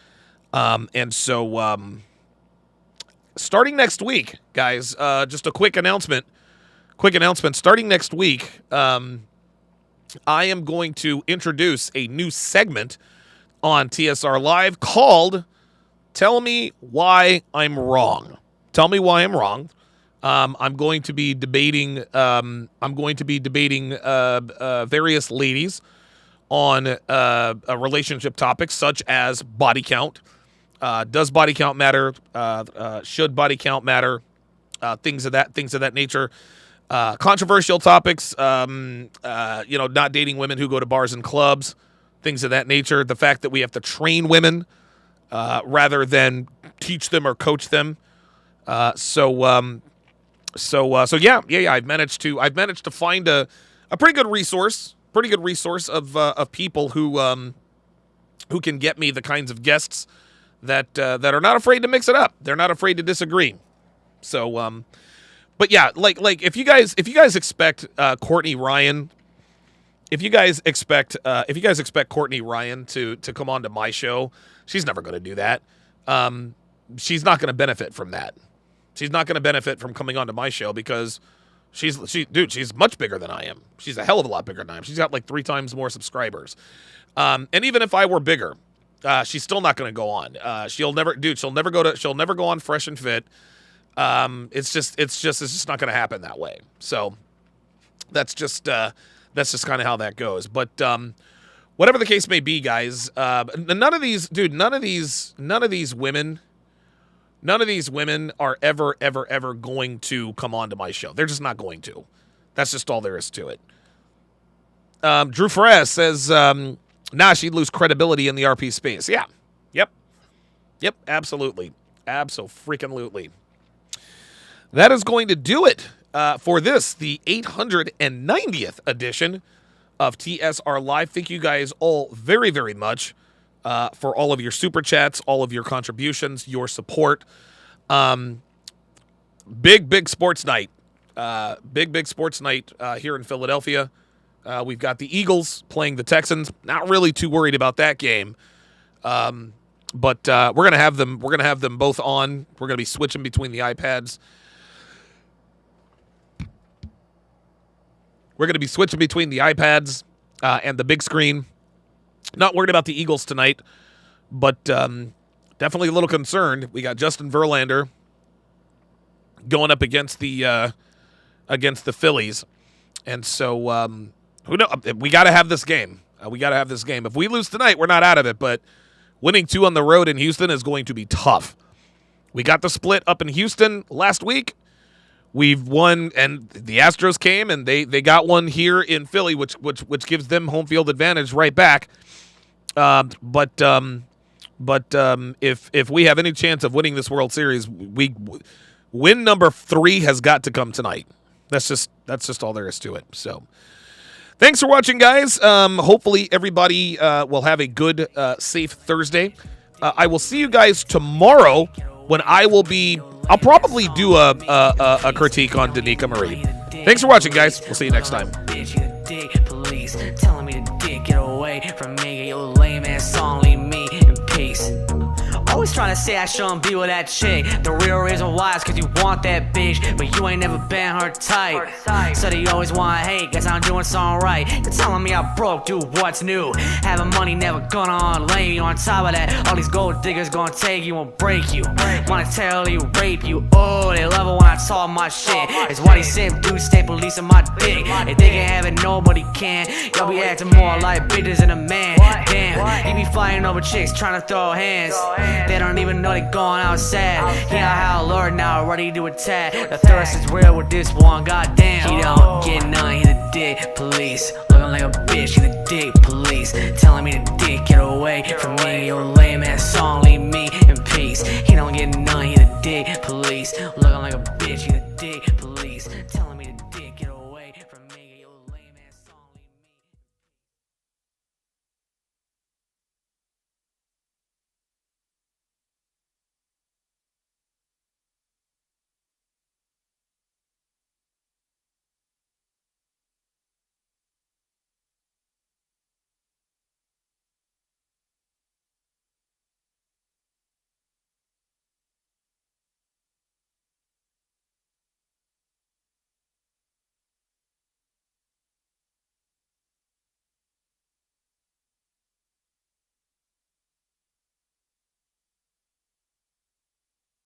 And so starting next week, guys, just a quick announcement. Starting next week, I am going to introduce a new segment on TSR Live called "Tell Me Why I'm Wrong." Tell me why I'm wrong. I'm going to be debating. Various ladies on relationship topics such as body count. Does body count matter? Should body count matter? Things of that nature. Controversial topics. Not dating women who go to bars and clubs. Things of that nature. The fact that we have to train women rather than teach them or coach them. So yeah. I've managed to find a pretty good resource of people who can get me the kinds of guests that are not afraid to mix it up. They're not afraid to disagree. So, but yeah, like if you guys expect Courtney Ryan, if you guys expect Courtney Ryan to come on to my show, she's never going to do that. She's not going to benefit from that. She's not going to benefit from coming onto my show because she's much bigger than I am. She's a hell of a lot bigger than I am. She's got like 3 times more subscribers. And even if I were bigger, she's still not going to go on. She'll never go on Fresh and Fit. It's just not going to happen that way. So that's just kind of how that goes. But whatever the case may be, guys, none of these women are ever going to come onto my show. They're just not going to. That's just all there is to it. Drew Ferez says, she'd lose credibility in the RP space. Yeah. Yep. Absolutely. Abso-freaking-lutely. That is going to do it for this, the 890th edition of TSR Live. Thank you guys all very, very much for all of your super chats, all of your contributions, your support. big sports night. Big sports night here in Philadelphia. We've got the Eagles playing the Texans. Not really too worried about that game. But we're gonna have them. We're gonna have them both on. We're gonna be switching between the iPads. We're gonna be switching between the iPads and the big screen. Not worried about the Eagles tonight, but definitely a little concerned. We got Justin Verlander going up against the Phillies, and so who knows? We got to have this game. If we lose tonight, we're not out of it. But winning 2 on the road in Houston is going to be tough. We got the split up in Houston last week. We've won, and the Astros came, and they got one here in Philly, which gives them home field advantage right back. But if we have any chance of winning this World Series, win number 3 has got to come tonight. That's just all there is to it. So, thanks for watching, guys. Hopefully everybody will have a good, safe Thursday. I will see you guys tomorrow when I'll probably do a critique on Danica Marie. Thanks for watching, guys. We'll see you next time. Police telling me to get away from me. Your lame ass song, leave me in peace. Always trying to say I shouldn't be with that chick. The real reason why is cause you want that bitch, but you ain't never been her type. Said you always want hate, guess I'm doing something right. You're telling me I broke, dude, what's new? Having money never gonna lay you. On top of that, all these gold diggers gonna take you and break you. Wanna tell you, rape you. Oh, they love it when I talk my shit. It's why they simp dudes stay policing my dick. If they can have it, nobody can. Y'all be acting more like bitches than a man. Damn, you be fighting over chicks trying to throw hands. They don't even know they going outside. Yeah, how Lord now ready to attack. The thirst is real with this one, goddamn. He don't get none, he the dick police. Looking like a bitch, he the dick police. Telling me to dick, get away from me. Your lame ass song, leave me in peace. He don't get none, he the dick police. Looking like a bitch, he the dick police. Telling me